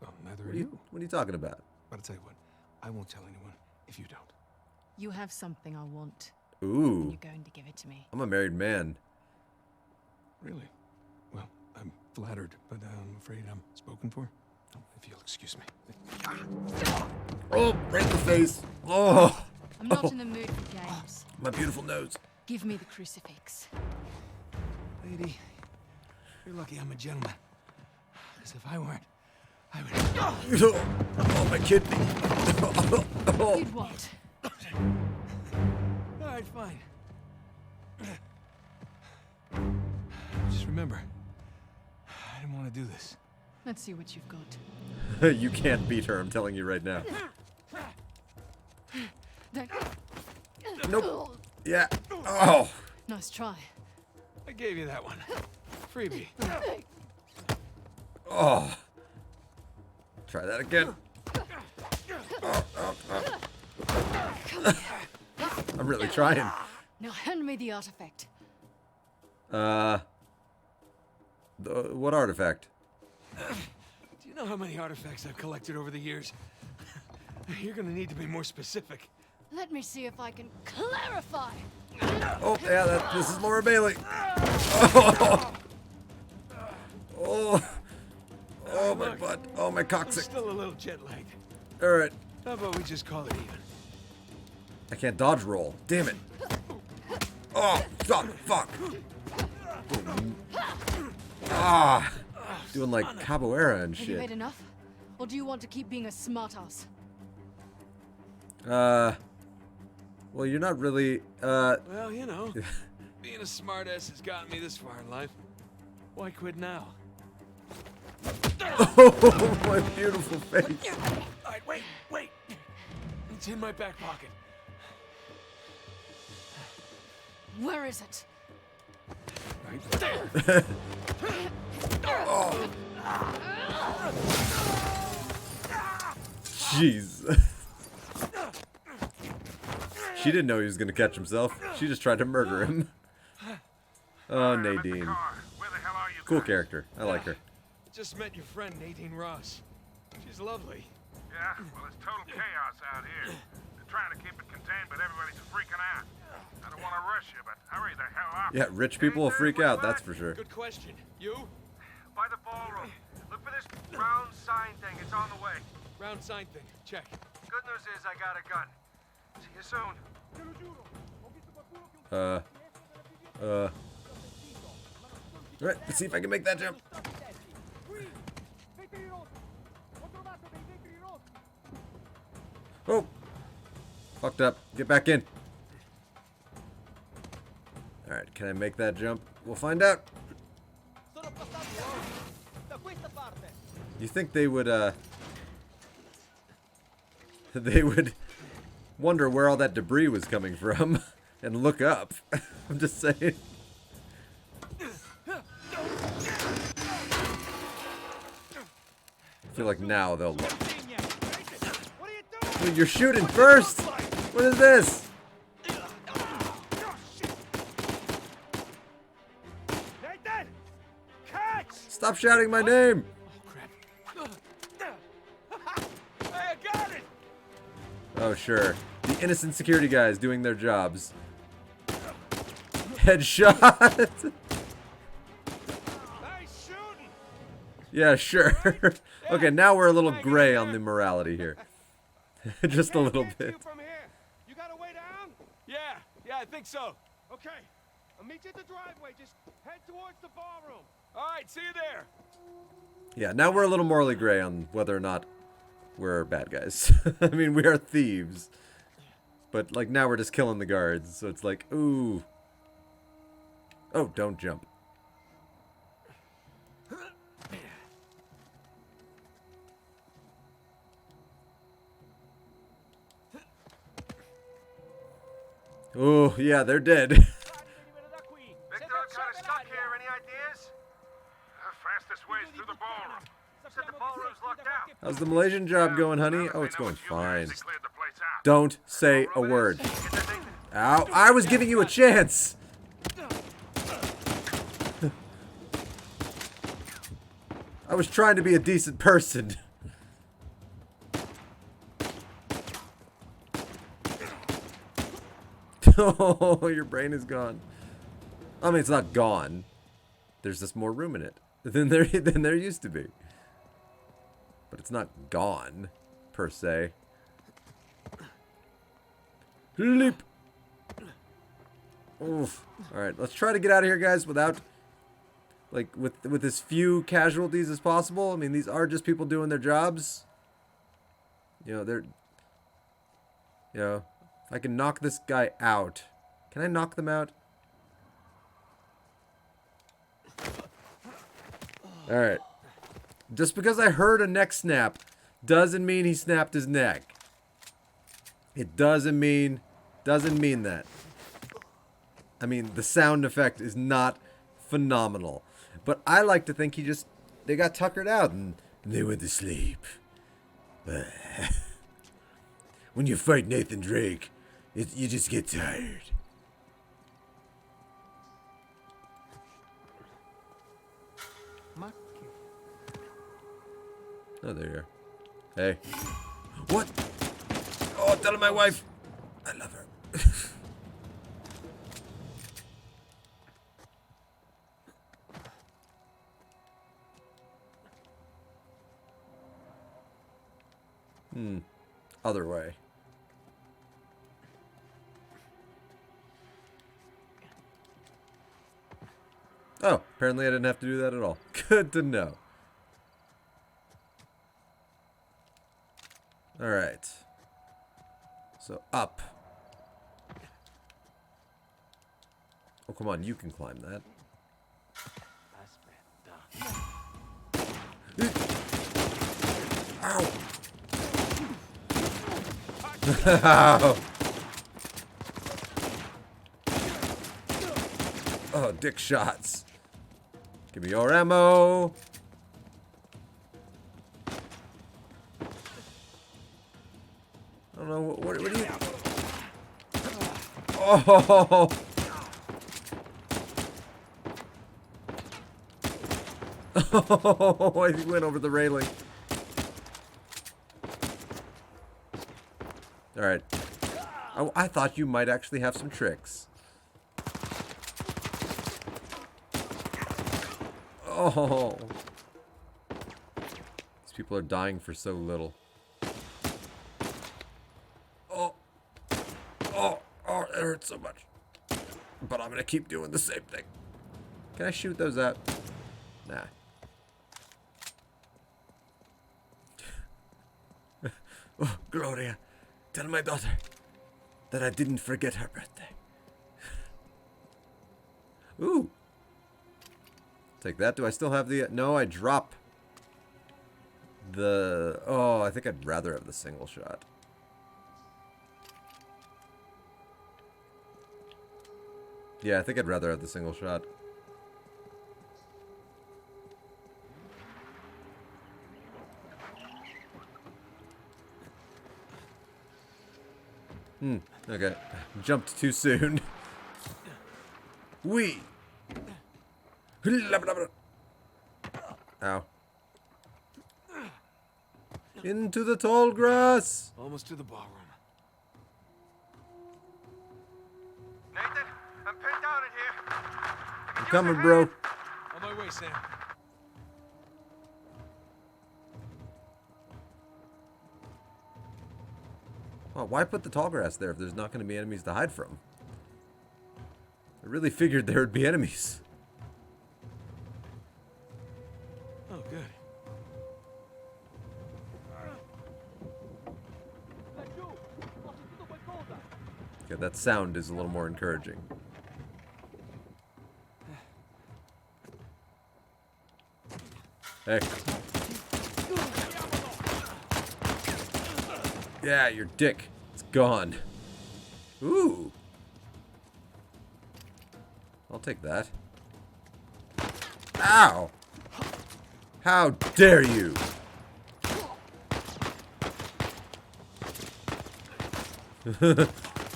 Well, neither are you. What are you talking about? But I'll tell you what, I won't tell anyone if you don't. You have something I want. Ooh. And you're going to give it to me. I'm a married man. Really? Well, I'm flattered, but I'm afraid I'm spoken for. If you'll excuse me. Oh, right in the face. Oh. I'm not in the mood for games. My beautiful nose. Give me the crucifix. Lady, you're lucky I'm a gentleman. Because if I weren't, I would... Oh, my kidney. You'd what? All right, fine. Just remember, I didn't want to do this. Let's see what you've got. You can't beat her, I'm telling you right now. Nope. Yeah. Oh. Nice try. I gave you that one. Freebie. Oh. Try that again. I'm really trying. Now hand me the artifact. What artifact? Do you know how many artifacts I've collected over the years? You're gonna need to be more specific. Let me see if I can clarify. Oh, yeah, this is Laura Bailey. Oh, oh, oh my butt. Oh, my I'm coccyx. still a little jet lagged. All right. How about we just call it even? I can't dodge roll. Damn it. Oh, fuck, fuck. Ah, doing like capoeira and Have you shit. had enough? Or do you want to keep being a smartass? Well, you're not really, Well, you know, being a smartass has gotten me this far in life. Why quit now? Oh, my beautiful face. All right, wait. It's in my back pocket. Where is it? Right there. Oh. Jeez. She didn't know he was gonna catch himself. She just tried to murder him. Oh, Nadine. Cool character. I like her. Just met your friend Nadine Ross. She's lovely. Yeah, well, it's total chaos out here. They're trying to keep it contained, but everybody's freaking out. I don't want to rush you, but hurry the hell up. Yeah, rich people will freak out, that's for sure. Good question. You? By the ballroom. Look for this round sign thing. It's on the way. Round sign thing. Check. Good news is I got a gun. See you soon. Alright, let's see if I can make that jump. Oh! Fucked up. Get back in. Alright, can I make that jump? We'll find out. You think they would, they would wonder where all that debris was coming from and look up. I'm just saying. I feel like now they'll look. Dude, you're shooting first! What is this? Nathan! Catch! Stop shouting my name! I got it! Oh, sure. The innocent security guys doing their jobs. Headshot! Yeah, sure. Okay, now we're a little gray on the morality here. Just a little bit. You got a way down? Yeah, I think so. Okay. I'll meet you at the driveway. Just head towards the ballroom. All right, see you there. Yeah, now we're a little morally gray on whether or not we're bad guys. I mean, we are thieves. But, like, now we're just killing the guards. So it's like, ooh. Oh, don't jump. Oh, yeah, they're dead. Victor, I'm kind of stuck here. Any ideas? The fastest way is through the ballroom. You said the ballroom's locked down. How's the Malaysian job going, honey? Oh, it's going fine. Don't say a word. Ow, I was giving you a chance. I was trying to be a decent person. Oh, your brain is gone. I mean, it's not gone. There's just more room in it than there used to be. But it's not gone, per se. Leap. Oof. All right, let's try to get out of here, guys, without, like, with as few casualties as possible. I mean, these are just people doing their jobs. You know, they're, you know, if I can knock this guy out, can I knock them out? All right. Just because I heard a neck snap doesn't mean he snapped his neck. It doesn't mean that. I mean, the sound effect is not phenomenal. But I like to think they got tuckered out and they went to sleep. When you fight Nathan Drake, you just get tired. Oh, there you are. Hey. What? Oh, tell my wife. I love her. Other way. Oh, apparently I didn't have to do that at all. Good to know. Alright. So, up. Oh, come on, you can climb that. Ow! Ow! Oh, dick shots. Give me your ammo. I don't know, what do you... Oh! Oh, he went over the railing. Alright. I thought you might actually have some tricks. Oh! These people are dying for so little. Oh! Oh! Oh, it hurts so much. But I'm gonna keep doing the same thing. Can I shoot those out? Nah. Oh, Gloria, tell my daughter that I didn't forget her birthday. Ooh. Take that. Do I still have the... No, I drop the... Oh, I think I'd rather have the single shot. Yeah, I think I'd rather have the single shot. Okay. Jumped too soon. Wee! Ow. Into the tall grass! Almost to the ballroom. Nathan, I'm pinned down in here. I'm coming, bro. On my way, Sam. Oh, why put the tall grass there if there's not going to be enemies to hide from? I really figured there would be enemies. Oh, good. Okay, that sound is a little more encouraging. Hey. Yeah, your dick. It's gone. Ooh. I'll take that. Ow! How dare you!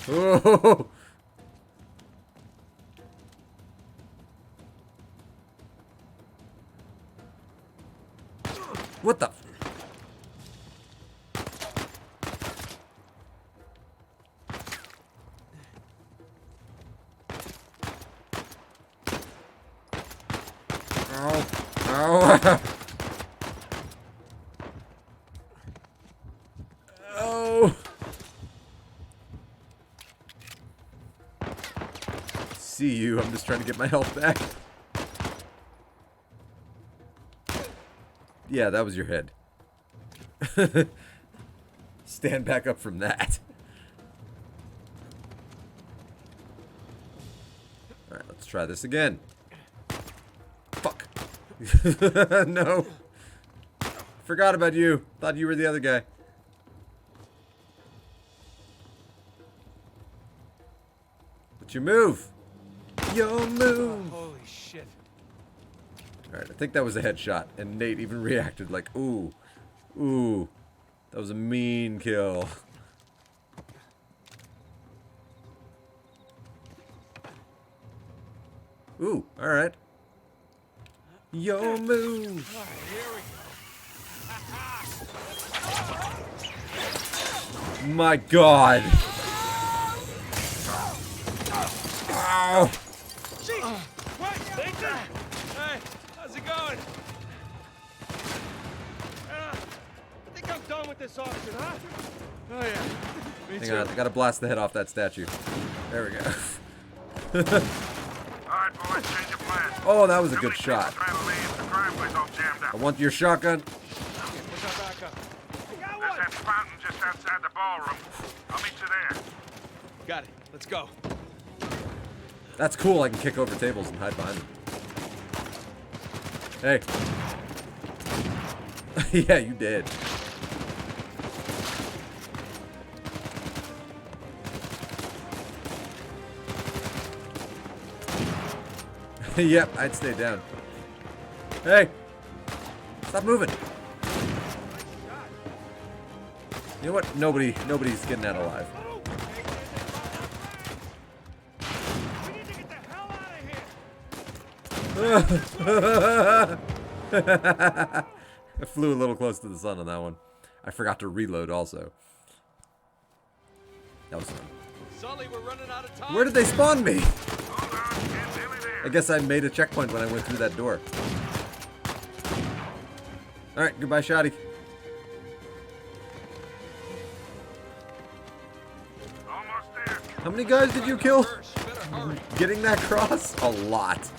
Oh! What the? Ow. Ow. Oh. See you. I'm just trying to get my health back. Yeah, that was your head. Stand back up from that. Alright, let's try this again. Fuck. No. Forgot about you. Thought you were the other guy. But you move. Yo, move. Holy shit. Alright, I think that was a headshot. And Nate even reacted like, ooh. Ooh. That was a mean kill. Ooh, alright. Yo, move. All right, here we go. My God. Ow. Jeez. What? Nathan? Hey, how's it going? I think I'm done with this auction, huh? Oh, yeah. Me Hang too. on, I gotta blast the head off that statue. There we go. Alright, boys, change of plan. Oh, that was a good shot. Trying to leave. The driveway's all jammed up. I want your shotgun. What's our backup? There's that fountain just outside the ballroom. I'll meet you there. Got it. Let's go. That's cool, I can kick over tables and hide behind them. Hey. Yeah, you did. Yep, I'd stay down. Hey! Stop moving! You know what? Nobody's getting out alive. I flew a little close to the sun on that one. I forgot to reload also. That was fun. Sully, we're running out of time. Where did they spawn me? I guess I made a checkpoint when I went through that door. Alright, goodbye, Shotty. How many guys did you kill? Getting that cross? A lot.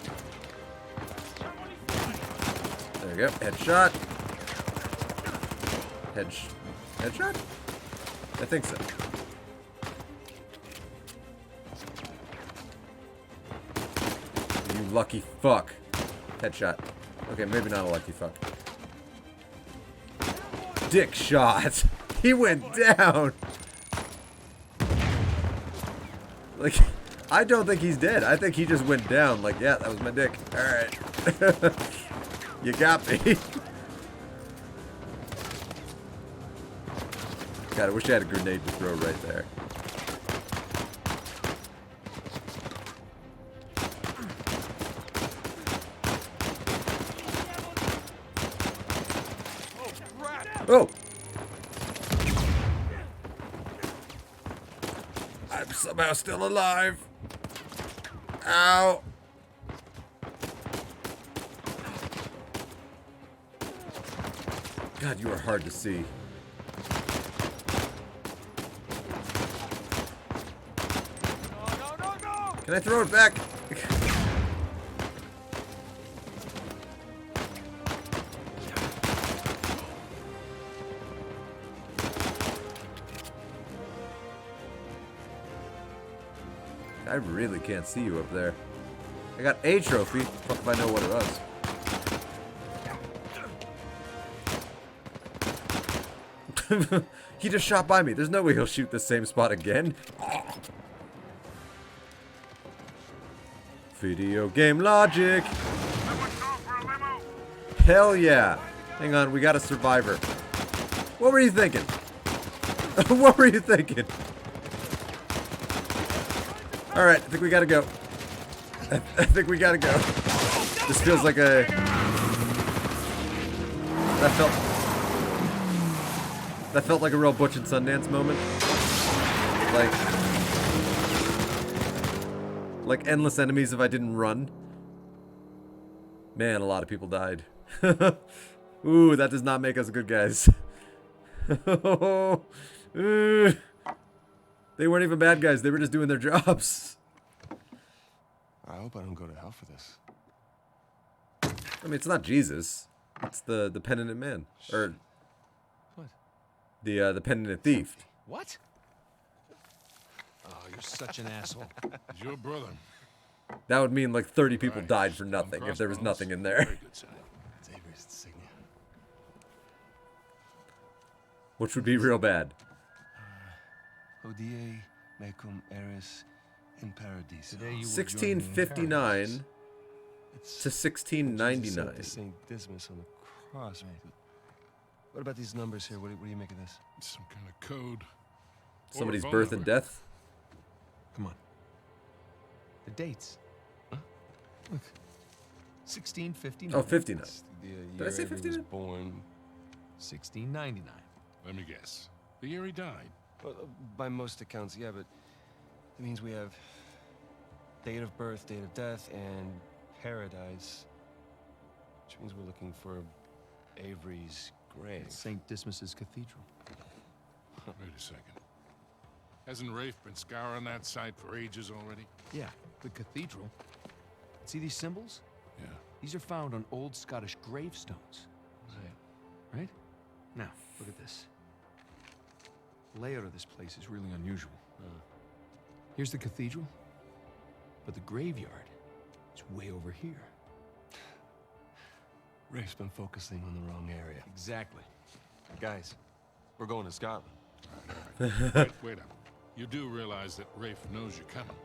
There we go. Headshot. Headshot? I think so. You lucky fuck. Headshot. Okay, maybe not a lucky fuck. Dick shot. He went down. Like, I don't think he's dead. I think he just went down. Like, yeah, that was my dick. Alright. You got me. God, I wish I had a grenade to throw right there. Oh! I'm somehow still alive. Ow! God, you are hard to see. Can I throw it back? I really can't see you up there. I got a trophy. Fuck if I know what it was. He just shot by me. There's no way he'll shoot the same spot again. Video game logic. Hell yeah. Hang on, we got a survivor. What were you thinking? What were you thinking? Alright, I think we gotta go. I think we gotta go. This feels like a... That felt like a real Butch and Sundance moment. Like endless enemies if I didn't run. Man, a lot of people died. Ooh, that does not make us good guys. They weren't even bad guys, they were just doing their jobs. I hope I don't go to hell for this. I mean, it's not Jesus. It's the penitent man. Or... What? The penitent thief. What? Oh, you're such an asshole. He's your brother. That would mean like 30 people died for nothing if there was nothing in there. It's Avery's insignia. Which would be real bad. Hodie mecum eris in paradiso. 1659 to 1699. St. Dismas on the cross. What about these numbers here? What do you make of this? Some kind of code. Somebody's birth and death? Come on. The dates. Huh? Look. 1659. Oh, 59. Did I say 59? Born 1699. Let me guess. The year he died. Well, by most accounts, yeah, but it means we have date of birth, date of death, and paradise. Which means we're looking for Avery's grave. St. Dismas's cathedral. Wait a second. Hasn't Rafe been scouring that site for ages already? Yeah, the cathedral. See these symbols? Yeah. These are found on old Scottish gravestones. Right? Now, look at this. The layout of this place is really unusual. Here's the cathedral, but the graveyard is way over here. Rafe's been focusing on the wrong area. Exactly. Guys, we're going to Scotland. Wait up. You do realize that Rafe knows you're coming.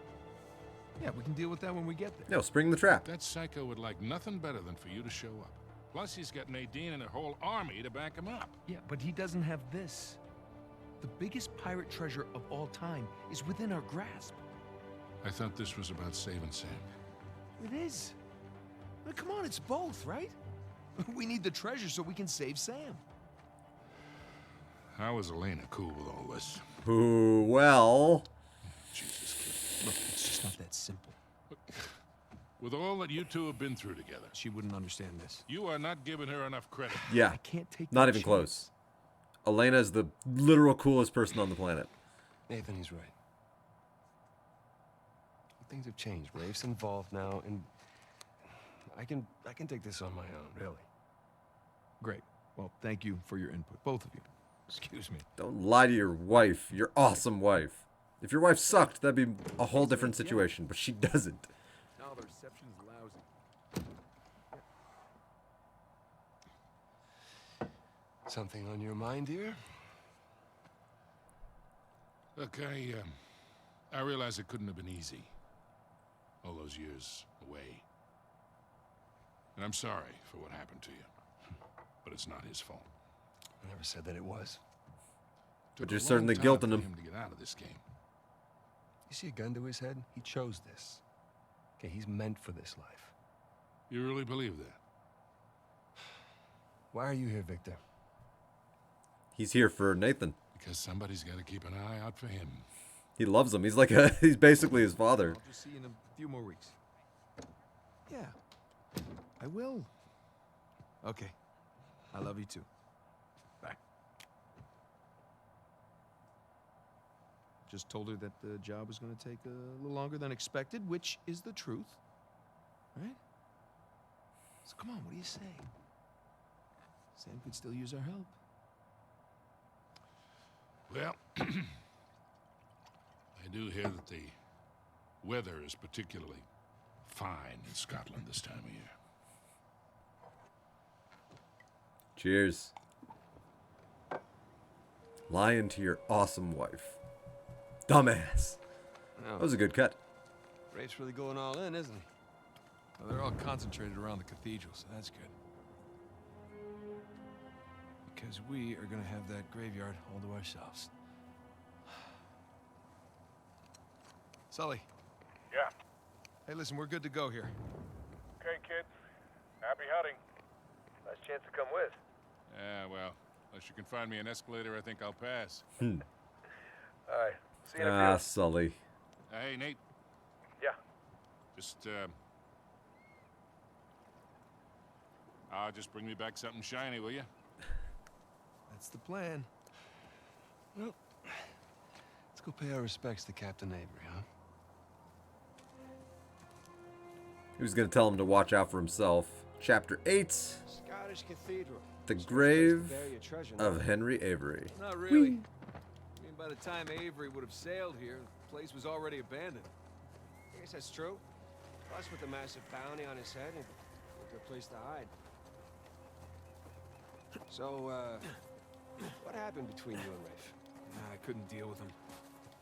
Yeah, we can deal with that when we get there. No, spring the trap. That psycho would like nothing better than for you to show up. Plus, he's got Nadine and a whole army to back him up. Yeah, but he doesn't have this. The biggest pirate treasure of all time is within our grasp. I thought this was about saving Sam. It is. I mean, come on, it's both, right? We need the treasure so we can save Sam. How is Elena cool with all this? Ooh, well... Jesus, kid. Look, it's just not that simple. With all that you two have been through together, she wouldn't understand this. You are not giving her enough credit. Yeah, I can't take not that even chance. close. Elena is the literal coolest person on the planet. Nathan, he's right. Things have changed. Rafe's involved now, and I can take this on my own, really. Great. Well, thank you for your input, both of you. Excuse me. Don't lie to your wife, your awesome wife. If your wife sucked, that'd be a whole different situation, but she doesn't. No, the reception's lousy. Something on your mind, dear? Look, I realize it couldn't have been easy. All those years away. And I'm sorry for what happened to you. But it's not his fault. I never said that it was. But you're certainly guilting him. To get out of this game. You see a gun to his head? He chose this. Okay, he's meant for this life. You really believe that? Why are you here, Victor? He's here for Nathan. Because somebody's got to keep an eye out for him. He loves him. He's like he's basically his father. I'll just see you in a few more weeks. Yeah, I will. Okay, I love you too. Bye. Just told her that the job was going to take a little longer than expected, which is the truth. Right? So come on, what do you say? Sam could still use our help. Well, I do hear that the weather is particularly fine in Scotland this time of year. Cheers. Lying to your awesome wife. Dumbass. Oh. That was a good cut. Rafe's really going all in, isn't he? Well, they're all concentrated around the cathedral, so that's good. Because we are gonna have that graveyard all to ourselves. Sully. Yeah. Hey, listen, we're good to go here. Okay, kid. Happy hunting. Nice chance to come with. Yeah, well, unless you can find me an escalator, I think I'll pass. All right. See you in a few. Sully. Hey, Nate. Yeah. Just bring me back something shiny, will you? That's the plan. Well, let's go pay our respects to Captain Avery, huh? He was going to tell him to watch out for himself. Chapter 8. Scottish Cathedral. The Swiss place to Grave bury your treasure, of no? Henry Avery. Not really. I mean, by the time Avery would have sailed here, the place was already abandoned. I guess that's true. Plus, with the massive bounty on his head, and with a place to hide. So, what happened between you and Rafe? I couldn't deal with him.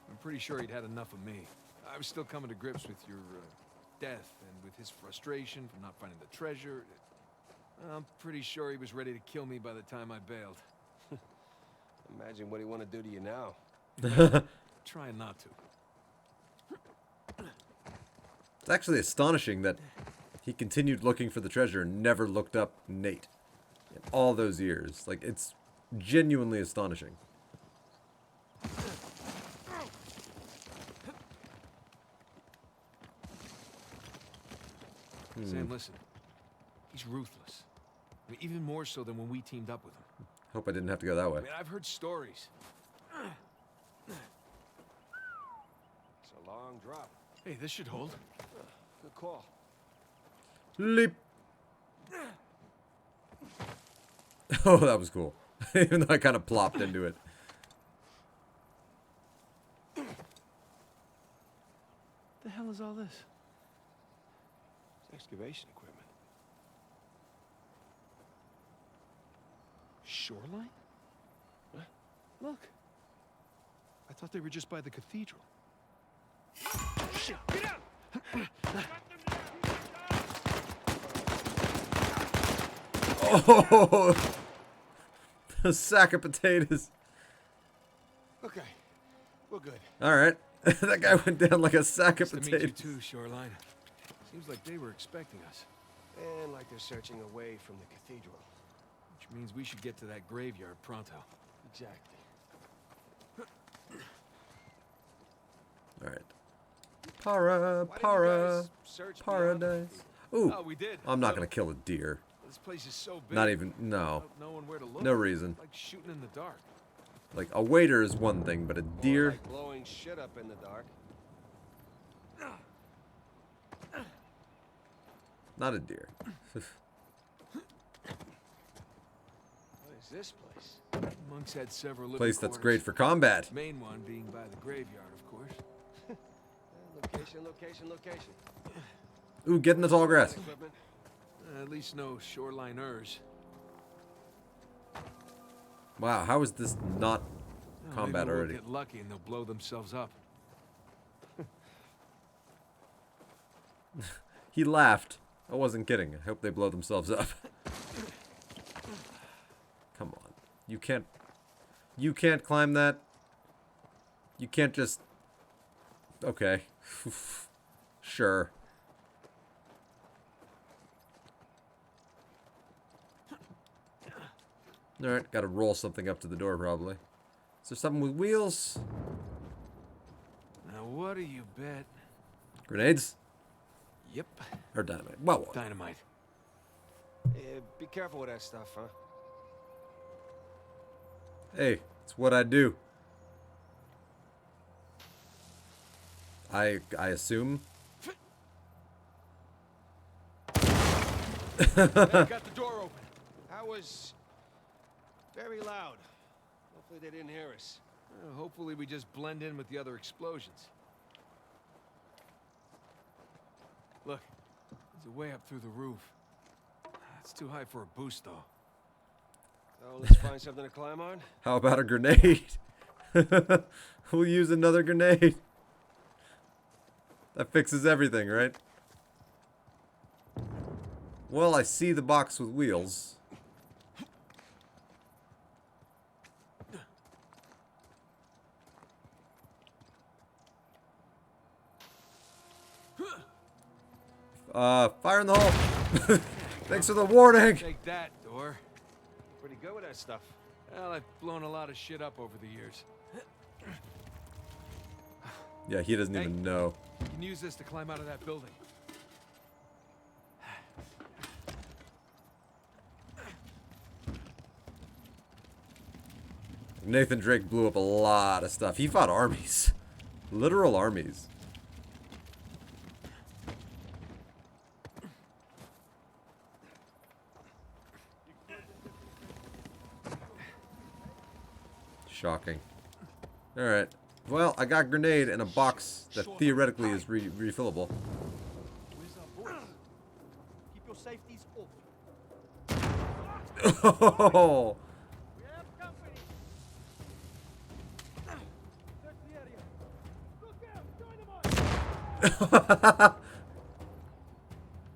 I'm pretty sure he'd had enough of me. I was still coming to grips with your death and with his frustration from not finding the treasure. I'm pretty sure he was ready to kill me by the time I bailed. Imagine what he want to do to you now. Trying not to. It's actually astonishing that he continued looking for the treasure and never looked up Nate in all those years. Like, it's genuinely astonishing. Sam, listen. He's ruthless. I mean, even more so than when we teamed up with him. Hope I didn't have to go that way. I mean, I've heard stories. It's a long drop. Hey, this should hold. Good call. Leap. Oh, that was cool. Even though I kind of plopped into it. The hell is all this? It's excavation equipment. Shoreline? What? Look. I thought they were just by the cathedral. Shit, get out! Oh! A sack of potatoes. Okay, we're good. All right. That guy went down like a sack of Nice to meet you potatoes. too, Shoreline. Seems like they were expecting us. And like they're searching away from the cathedral. Which means we should get to that graveyard pronto. Exactly. All right. Paradise. Ooh, Oh, we did. I'm not gonna kill a deer. This place is so big. Not even, no. Without knowing where to look. No reason. Like shooting in the dark. Like, a waiter is one thing, but a deer... Like blowing shit up in the dark. Not a deer. What is this place? Monks had several living Place that's quarters. great for combat. Main one being by the graveyard, of course. Location. Ooh, get in the tall grass. Equipment. At least no shoreliners. Wow, how is this not Oh, combat maybe we'll already? get lucky and they'll blow themselves up. He laughed. I wasn't kidding. I hope they blow themselves up. Come on. You can't climb that. You can't just... Okay. Sure. Alright, gotta roll something up to the door probably. Is there something with wheels? Now what do you bet? Grenades? Yep. Or dynamite? Well, Dynamite. Be careful with that stuff, huh? hey, it's what I do. I assume. Got the door open. That was very loud. Hopefully they didn't hear us. Hopefully we just blend in with the other explosions. Look, there's a way up through the roof. It's too high for a boost, though. So let's find something to climb on. How about a grenade? We'll use another grenade. That fixes everything, right? Well, I see the box with wheels. Fire in the hole. Thanks for the warning. Take that, door. Pretty good with that stuff. Well, I've blown a lot of shit up over the years. Yeah, he doesn't even know. You can use this to climb out of that building. Nathan Drake blew up a lot of stuff. He fought armies. Literal armies. Shocking. Alright. Well, I got a grenade and a box that theoretically is refillable. Where's our boys? Keep your safeties Oh! We have company. Search the area. Look out! Dynamite!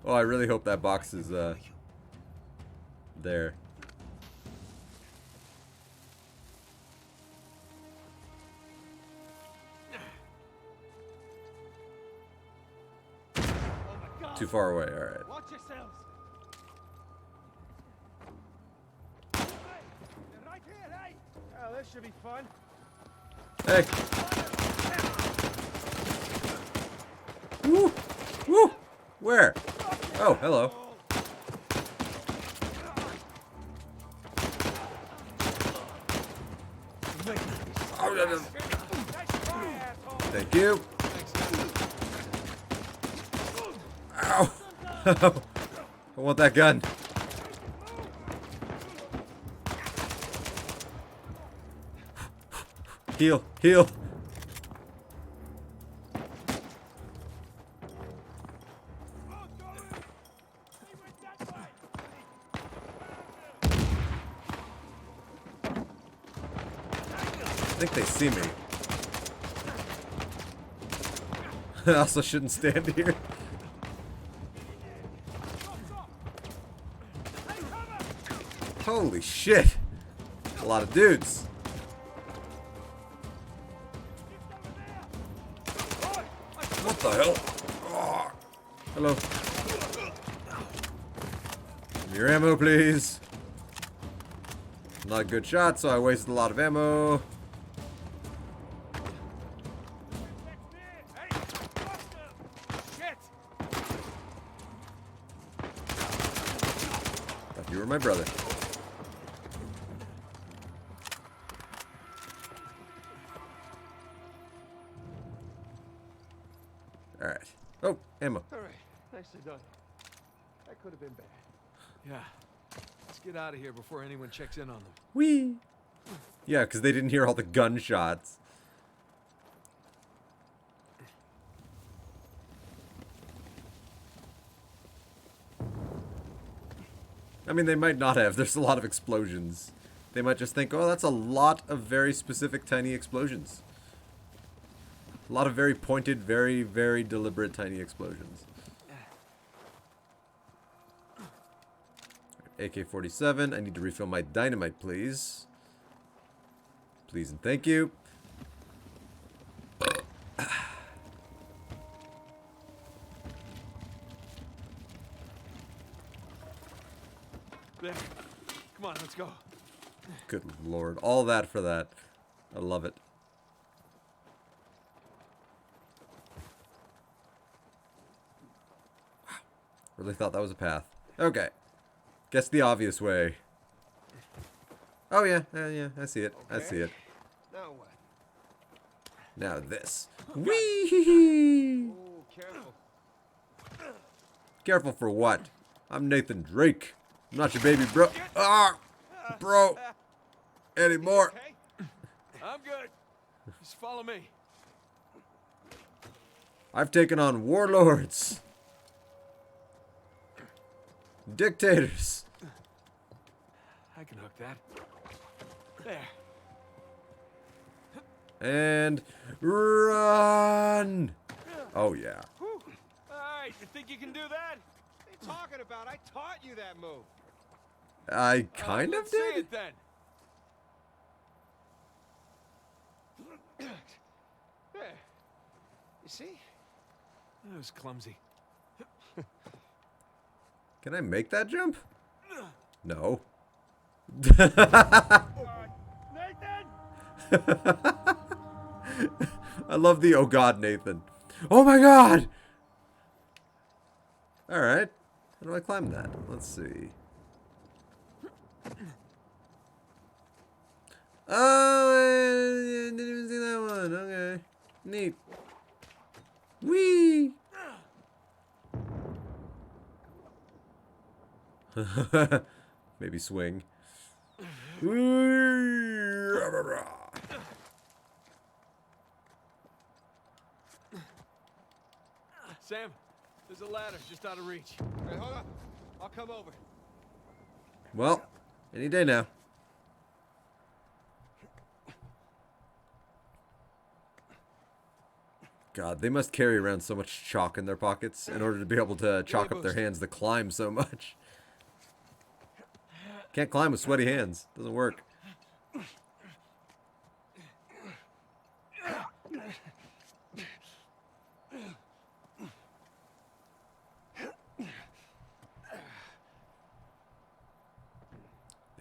Oh, I really hope that box is there. Too far away, alright. Watch yourselves. They're right here, hey! Oh, this should be fun. Hey! Woo! Woo! Where? Oh, hello. Thank you. Ow! I want that gun. Heal, heal. I think they see me. I also shouldn't stand here. Holy shit. A lot of dudes. What the hell? Oh. Hello. Give me your ammo, please. Not a good shot, so I wasted a lot of ammo. Thought you were my brother. Alright. Oh, ammo. All right, nicely done. That could have been bad. Yeah. Let's get out of here before anyone checks in on them. Whee! Yeah, because they didn't hear all the gunshots. I mean, they might not have. There's a lot of explosions. They might just think, oh, that's a lot of very specific tiny explosions. A lot of very pointed, very, very deliberate tiny explosions. AK-47. I need to refill my dynamite, please. Please and thank you. There. Come on, let's go. Good lord. All that for that. I love it. Wow. Really thought that was a path. Okay. Guess the obvious way. Oh yeah, yeah, I see it. I see it. Now what? Now this. Whee! Oh, careful. Careful for what? I'm Nathan Drake. I'm not your baby bro. Ah! Bro! Anymore. I'm good. Just follow me. I've taken on warlords. Dictators. I can hook that. There. And run! Oh yeah. All right, you think you can do that? you talking about? I taught you that move. I kind of Let's see did. it then. There. You see? That was clumsy. Can I make that jump? No. I love the oh god, Nathan. Oh my god! Alright. How do I climb that? Let's see. Oh, I didn't even see that one. Okay. Neat. Whee! Maybe swing. Sam, there's a ladder just out of reach. Hey, hold on. I'll come over. Well, any day now. God, they must carry around so much chalk in their pockets in order to be able to chalk up their hands to climb so much. Can't climb with sweaty hands. Doesn't work.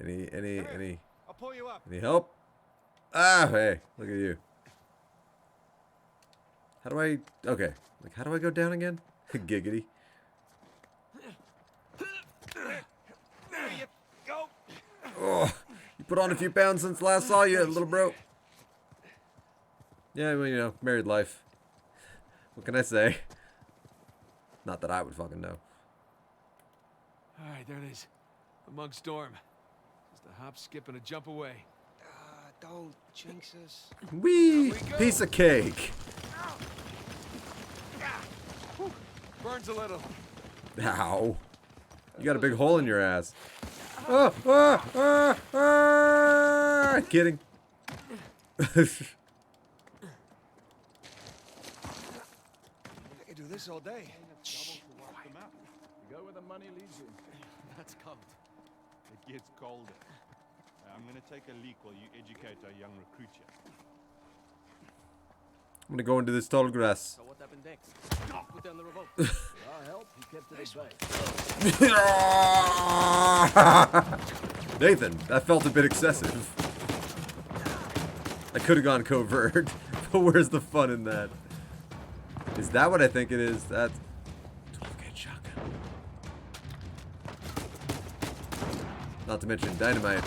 Any I'll pull you up. any help? Ah, hey, look at you. How do I, okay, like how do I go down again? Giggity. There you go. Oh, you put on a few pounds since last saw you, little bro. Yeah, well, you know, married life. What can I say? Not that I would fucking know. All right, there it is. The Mug Storm. Just a hop, skip, and a jump away. Don't jinx us. Wee! Piece of cake. Burns a little. Ow. You got a big hole in your ass. Ah, kidding. I could do this all day. Shh. You go where the money leads you. That's cold. It gets colder. I'm gonna take a leak while you educate our young recruit here. I'm gonna go into this tall grass. So what happened next? Put down the revolt. With our help, he kept it at bay. Nathan, that felt a bit excessive. I could have gone covert, but where's the fun in that? Is that what I think it is? That's 12-gauge shotgun. Not to mention dynamite.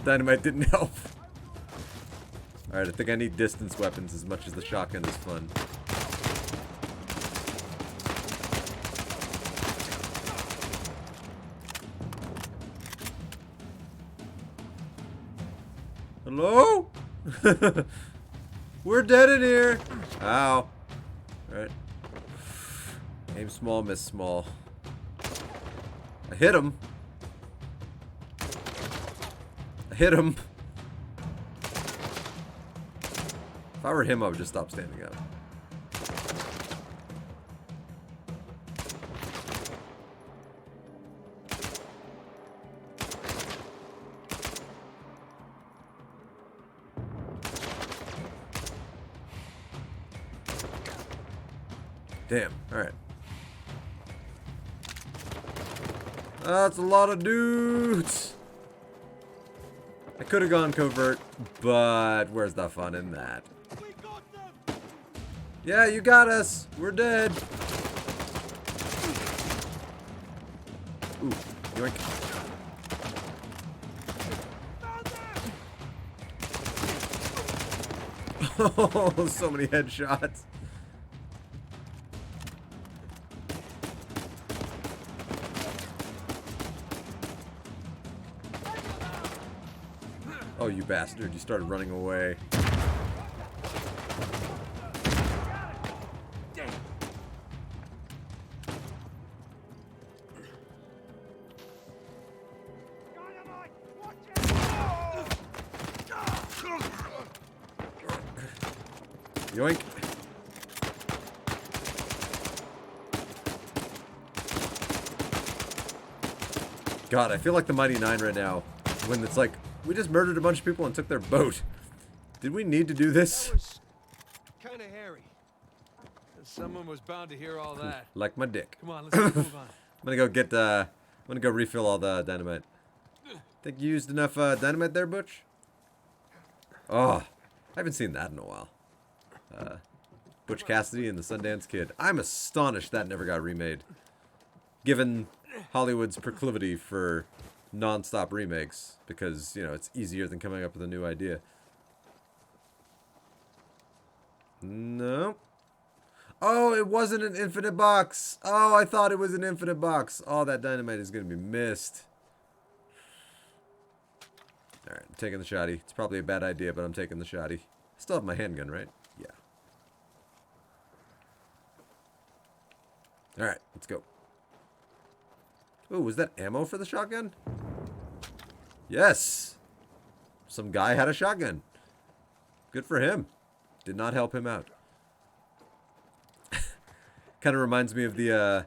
Dynamite didn't help. Alright, I think I need distance weapons as much as the shotgun is fun. Hello? We're dead in here. Ow. Alright. Aim small, miss small. I hit him. Hit him. If I were him, I would just stop standing up. Damn, alright. That's a lot of dudes. I could have gone covert, but where's the fun in that? Yeah, you got us. We're dead. Ooh, yoink. Oh, so many headshots. Oh, you bastard. You started running away. Yoink. God, I feel like the Mighty Nine right now. When it's like, we just murdered a bunch of people and took their boat. Did we need to do this? That was kind of hairy. Someone was bound to hear all that. Like my dick. Come on, let's move on. I'm gonna go get, I'm gonna go refill all the dynamite. Think you used enough dynamite there, Butch? Oh, I haven't seen that in a while. Butch Cassidy and the Sundance Kid. I'm astonished that never got remade. Given Hollywood's proclivity for non-stop remakes. Because, you know, it's easier than coming up with a new idea. No. Oh, it wasn't an infinite box. Oh, I thought it was an infinite box. Oh, that dynamite is going to be missed. Alright, I'm taking the shotty. It's probably a bad idea, but I'm taking the shotty. Still have my handgun, right? Yeah. Alright, let's go. Ooh, was that ammo for the shotgun? Yes! Some guy had a shotgun. Good for him. Did not help him out. Kind of reminds me of the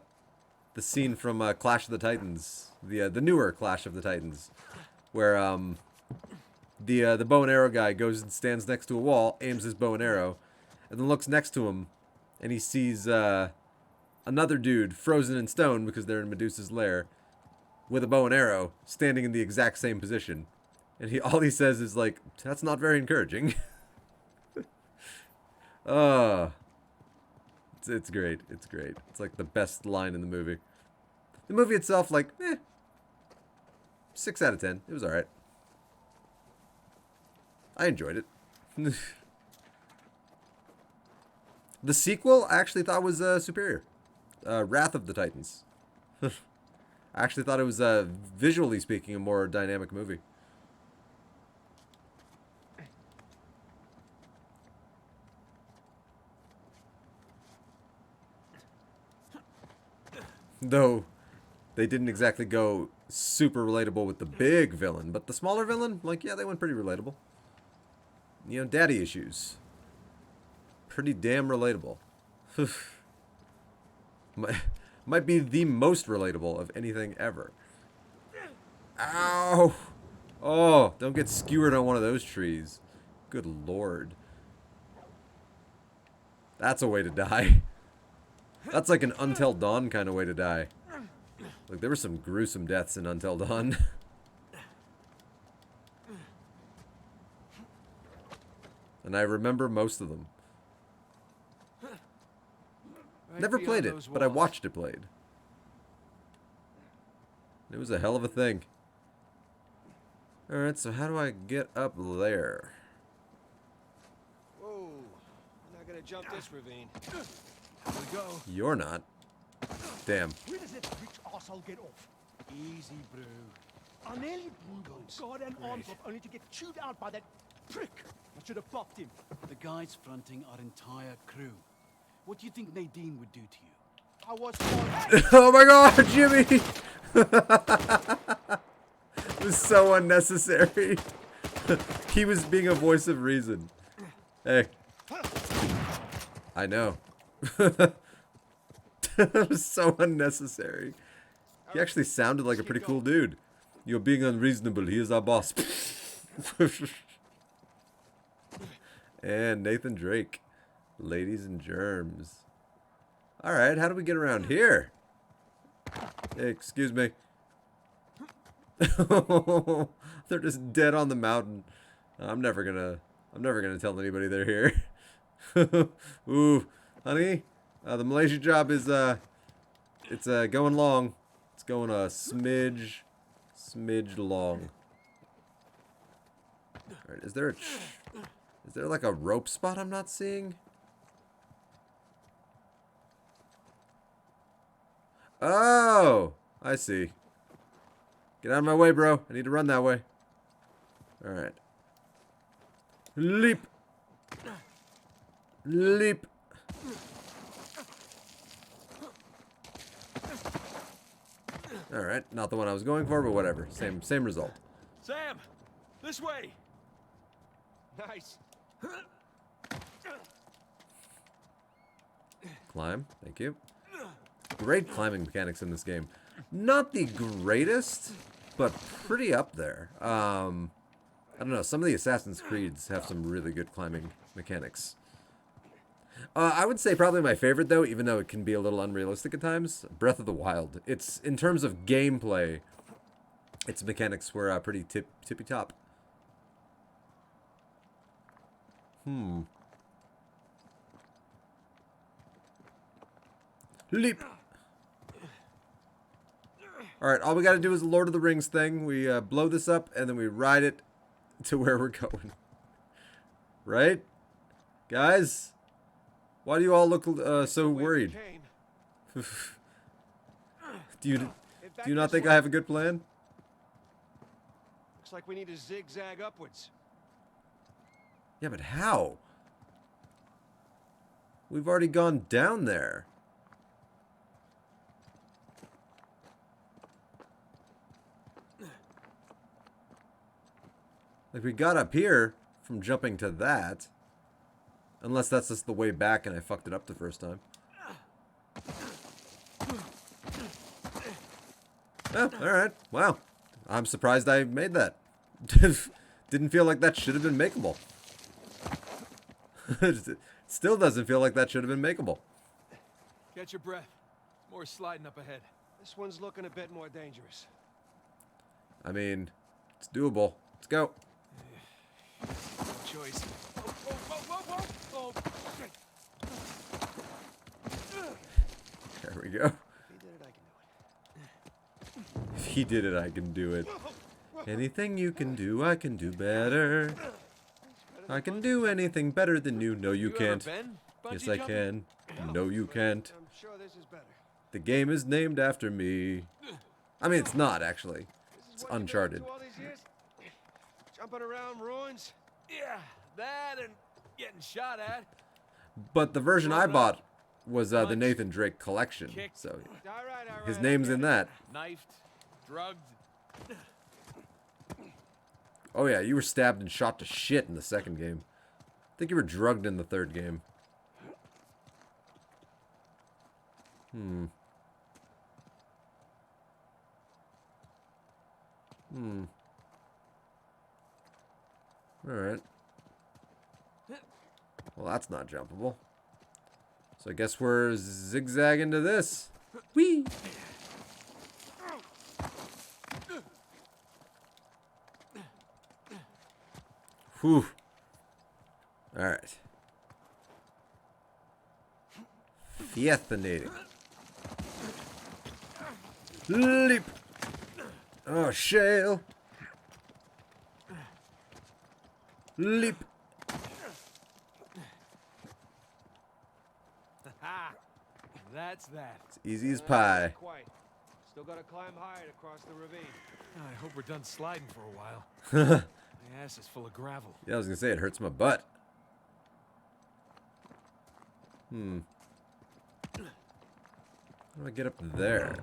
scene from Clash of the Titans. The newer Clash of the Titans. Where, the bow and arrow guy goes and stands next to a wall, aims his bow and arrow, and then looks next to him, and he sees another dude frozen in stone because they're in Medusa's lair, with a bow and arrow, standing in the exact same position. And all he says is like, "That's not very encouraging." It's great. It's great. It's like the best line in the movie. The movie itself, like, 6 out of 10. It was alright. I enjoyed it. The sequel, I actually thought was superior. Wrath of the Titans. I actually thought it was, visually speaking, a more dynamic movie. Though, they didn't exactly go super relatable with the big villain. But the smaller villain, like, yeah, they went pretty relatable. You know, daddy issues. Pretty damn relatable. Might be the most relatable of anything ever. Ow! Oh, don't get skewered on one of those trees. Good lord. That's a way to die. That's like an Until Dawn kind of way to die. Like, there were some gruesome deaths in Until Dawn. And I remember most of them. Never played it, but I watched it played. It was a hell of a thing. Alright, so how do I get up there? Whoa, I'm not gonna jump this ravine. Here we go. You're not. Damn. Where does that rich arsehole get off? Easy, bro. I nearly blew God and arms off only to get chewed out by that prick. I should have popped him. The guys fronting our entire crew. What do you think Nadine would do to you? I was Oh my god, Jimmy! It was so unnecessary. He was being a voice of reason. Hey. I know. That was so unnecessary. He actually sounded like a pretty cool dude. You're being unreasonable. He is our boss. And Nathan Drake. Ladies and germs. Alright, how do we get around here? Hey, excuse me. They're just dead on the mountain. I'm never gonna tell anybody they're here. Ooh, honey, the Malaysia job is it's going long. It's going a smidge long. All right, is there like a rope spot I'm not seeing? Oh, I see. Get out of my way, bro. I need to run that way. All right. Leap. Leap. All right, not the one I was going for, but whatever. Same result. Sam, this way. Nice. Climb. Thank you. Great climbing mechanics in this game. Not the greatest, but pretty up there. I don't know. Some of the Assassin's Creeds have some really good climbing mechanics. I would say probably my favorite, though, even though it can be a little unrealistic at times, Breath of the Wild. It's, in terms of gameplay, its mechanics were pretty tippy top. Leap! Alright, all we gotta do is the Lord of the Rings thing. We blow this up, and then we ride it to where we're going. Right? Guys? Why do you all look so worried? Do you not think I have a good plan? Looks like we need to zigzag upwards. Yeah, but how? We've already gone down there. Like, we got up here from jumping to that. Unless that's just the way back and I fucked it up the first time. Oh, alright. Wow. I'm surprised I made that. Didn't feel like that should have been makeable. Still doesn't feel like that should have been makeable. Catch your breath. More sliding up ahead. This one's looking a bit more dangerous. I mean, it's doable. Let's go. No choice. Whoa. There we go. If he did it, I can do it. Anything you can do, I can do better. I can do anything better than you. No, you can't. Yes, I can. No, you can't. I'm sure this is better. The game is named after me. I mean, it's not, actually. It's Uncharted. All these years? Jumping around ruins? Yeah, that and getting shot at. But the version I bought was the Nathan Drake collection. So his name's in that. Knifed, drugged. Oh yeah, you were stabbed and shot to shit in the second game. I think you were drugged in the third game. Alright. Well, that's not jumpable. So I guess we're zigzagging to this. Whee! Whew. Alright. Fascinating. Leap! Oh, shale! Leap! That's that. It's easy as pie. Quite. Still gotta climb higher to cross the ravine. I hope we're done sliding for a while. My ass is full of gravel. Yeah, I was gonna say, it hurts my butt. How do I get up there?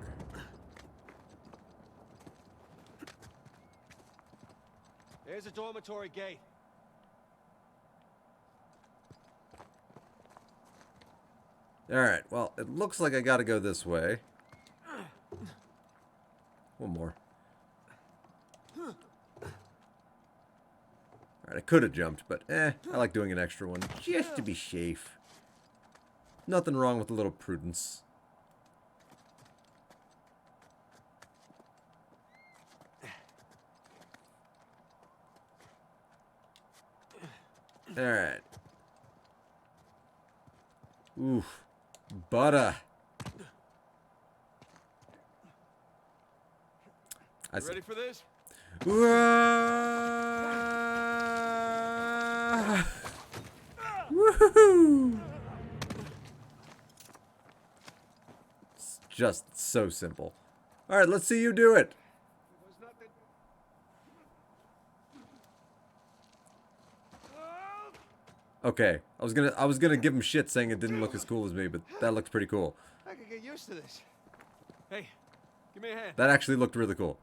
There's a dormitory gate. Alright, well, it looks like I gotta go this way. One more. Alright, I could have jumped, but I like doing an extra one just to be safe. Nothing wrong with a little prudence. Alright. Oof. Butter. You ready for this? Woohoo! It's just so simple. All right, let's see you do it. Okay, I was gonna give him shit saying it didn't look as cool as me, but that looks pretty cool. I could get used to this. Hey, give me a hand. That actually looked really cool.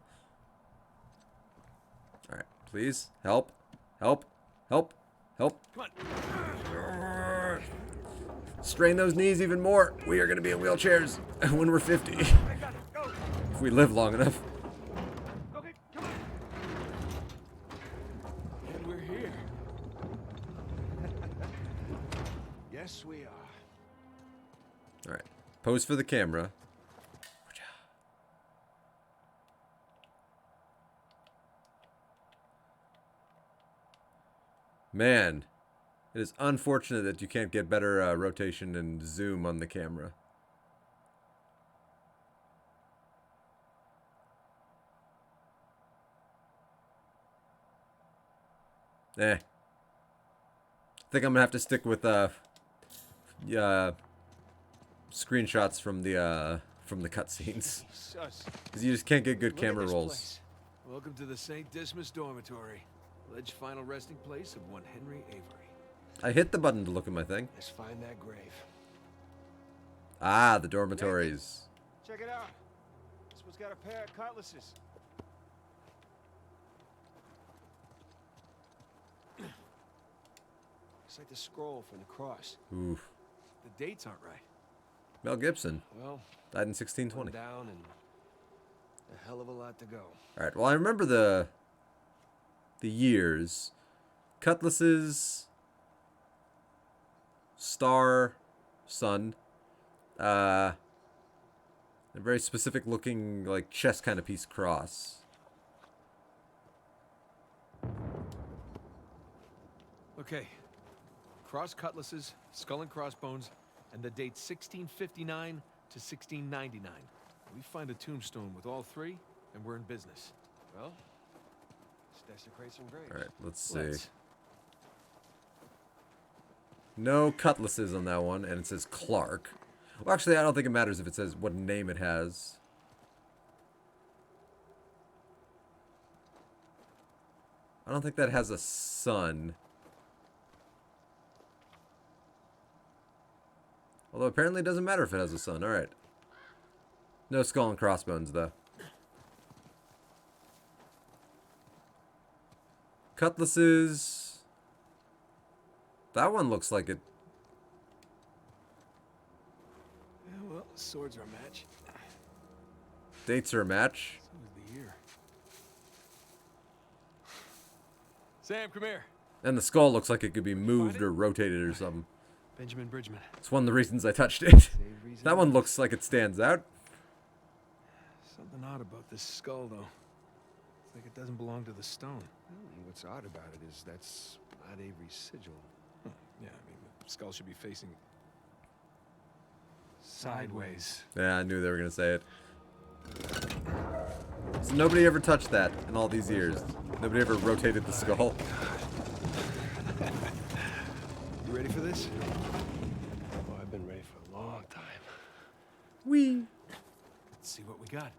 All right, please help, help, help, help. Come on. strain those knees even more. We are going to be in wheelchairs when we're 50. If we live long enough. And we're here. Yes, we are. All right. Pose for the camera. Man, it is unfortunate that you can't get better rotation and zoom on the camera. I think I'm gonna have to stick with screenshots from the cutscenes, because you just can't get good camera rolls. Place. Welcome to the St. Dismas Dormitory, alleged final resting place of one Henry Avery. I hit the button to look at my thing. Let's find that grave. Ah, the dormitories. Check it out. This one's got a pair of cutlasses. Looks like the scroll from the cross. Oof. The dates aren't right. Mel Gibson. Well, died in 1620. Down and a hell of a lot to go. All right. Well, I remember the years. Cutlasses. Star. Sun. A very specific looking, like, chest kind of piece cross. Okay. Cross cutlasses, skull and crossbones, and the date 1659 to 1699. We find a tombstone with all three, and we're in business. Well, let's desecrate some graves. All right, let's see. No cutlasses on that one, and it says Clark. Well, actually, I don't think it matters if it says what name it has. I don't think that has a son. Although apparently it doesn't matter if it has a son. Alright. No skull and crossbones, though. Cutlasses. That one looks like it. Yeah, well, swords are a match. Dates are a match. So is the year. Sam, come here. And the skull looks like it could be moved or rotated or something. Benjamin Bridgman. It's one of the reasons I touched it. That one looks like it stands out. Something odd about this skull, though. It's like it doesn't belong to the stone. What's odd about it is that's not Avery's sigil. Huh. Yeah, I mean, the skull should be facing sideways. Yeah, I knew they were going to say it. So nobody ever touched that in all these years. Nobody ever rotated the skull. You ready for this? Oh, I've been ready for a long time. Whee! Let's see what we got.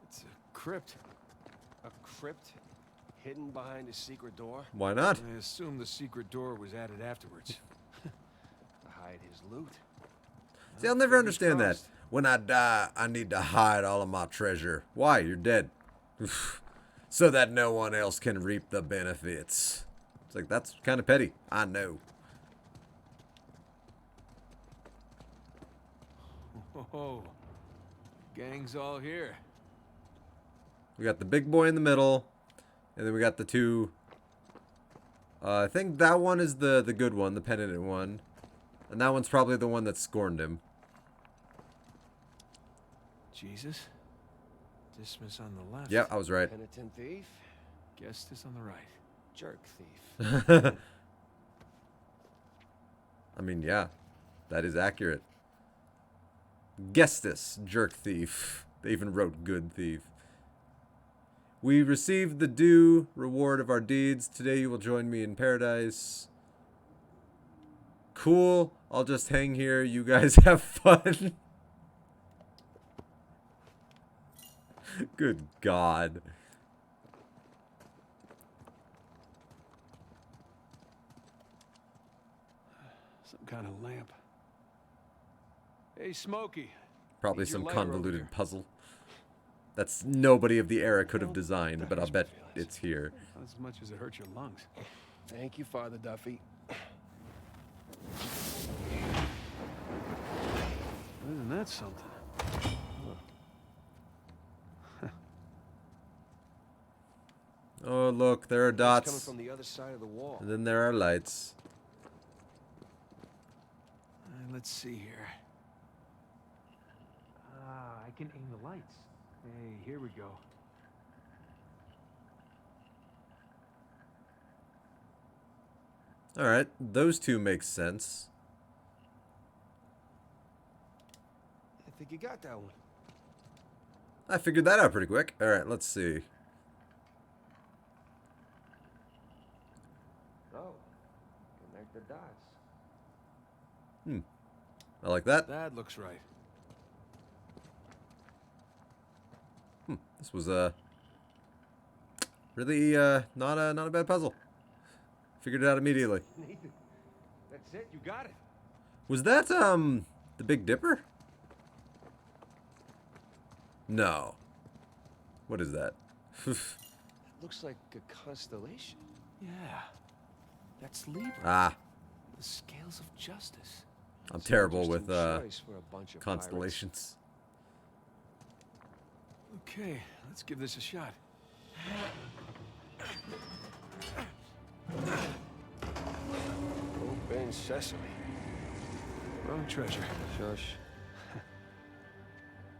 It's a crypt. A crypt hidden behind a secret door? Why not? I assume the secret door was added afterwards. To hide his loot. See, I'll never understand that. When I die, I need to hide all of my treasure. Why? You're dead. So that no one else can reap the benefits. It's like, that's kind of petty. I know. Oh, gang's all here. We got the big boy in the middle. And then we got the two. I think that one is the good one, the penitent one. And that one's probably the one that scorned him. Jesus. Dismas on the left. Yeah, I was right. Penitent thief. Gestus on the right. Jerk thief. I mean, yeah. That is accurate. Gestus, jerk thief. They even wrote good thief. We received the due reward of our deeds. Today you will join me in paradise. Cool. I'll just hang here. You guys have fun. Good God. Some kind of lamp. Hey, Smokey. Probably Need your some lighter over convoluted here. puzzle. That's nobody of the era could have designed, but I'll bet it's here. Not as much as it hurts your lungs. Thank you, Father Duffy. Isn't that something? Oh, look, there are It's coming dots. from the other side of the wall. And then there are lights. Let's see here. Ah, I can aim the lights. Hey, here we go. Alright, those two make sense. I think you got that one. I figured that out pretty quick. Alright, let's see. Oh, connect the dots. I like that. That looks right. This was really not a bad puzzle. Figured it out immediately. Nathan, that's it. You got it. Was that the Big Dipper? No. What is that? It looks like a constellation. Yeah. That's Libra. Ah. The scales of justice. I'm It's an terrible with interesting choice for a bunch of constellations. pirates. Okay, let's give this a shot. Open sesame. Wrong treasure. Shush.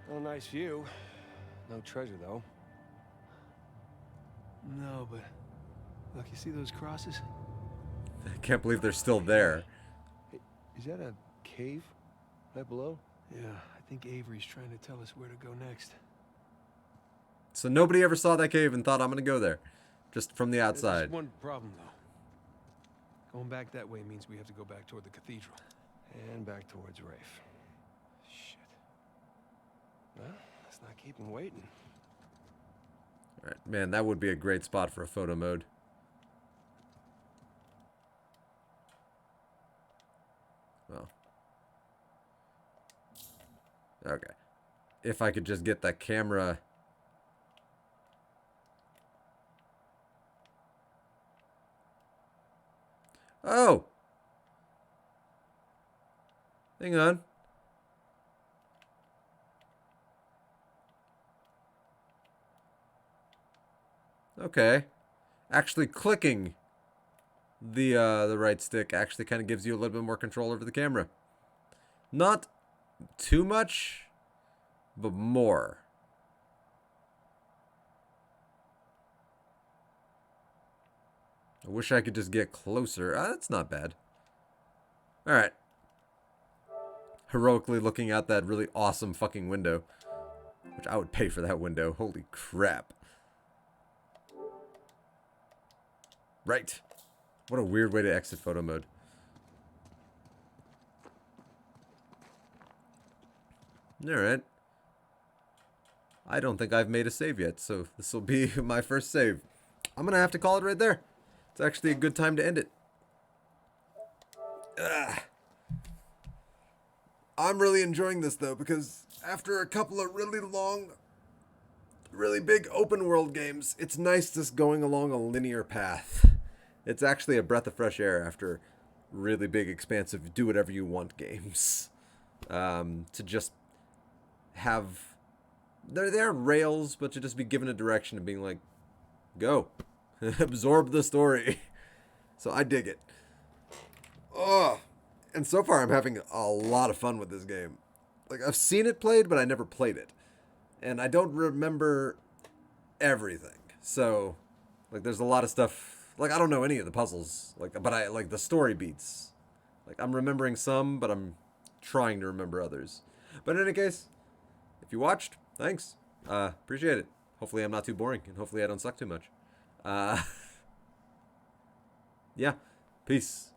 Oh, nice view. No treasure, though. No, but look, you see those crosses? I can't believe they're still there. Hey, is that a cave right below? Yeah, I think Avery's trying to tell us where to go next. So nobody ever saw that cave and thought I'm gonna go there. Just from the There's outside. one problem, though. Going back that way means we have to go back toward the cathedral. And back towards Rafe. Shit. Well, let's not keep him waiting. Alright, man, that would be a great spot for a photo mode. Well. Okay. If I could just get that camera. Oh! Hang on. Okay. Actually clicking the right stick actually kind of gives you a little bit more control over the camera. Not too much, but more. I wish I could just get closer. That's not bad. Alright. Heroically looking out that really awesome fucking window. Which I would pay for that window. Holy crap. Right. What a weird way to exit photo mode. Alright. I don't think I've made a save yet, so this will be my first save. I'm going to have to call it right there. It's actually a good time to end it. Ugh. I'm really enjoying this, though, because after a couple of really long, really big open world games, it's nice just going along a linear path. It's actually a breath of fresh air after really big, expansive, do whatever you want games. To just have... They're rails, but to just be given a direction and being like, go. Absorb the story. So I dig it. Oh, and so far I'm having a lot of fun with this game. Like, I've seen it played, but I never played it. And I don't remember everything. So, like, there's a lot of stuff. Like, I don't know any of the puzzles. Like, but I like the story beats. Like, I'm remembering some, but I'm trying to remember others. But in any case, if you watched, thanks. Appreciate it. Hopefully I'm not too boring, and hopefully I don't suck too much. Yeah. Peace.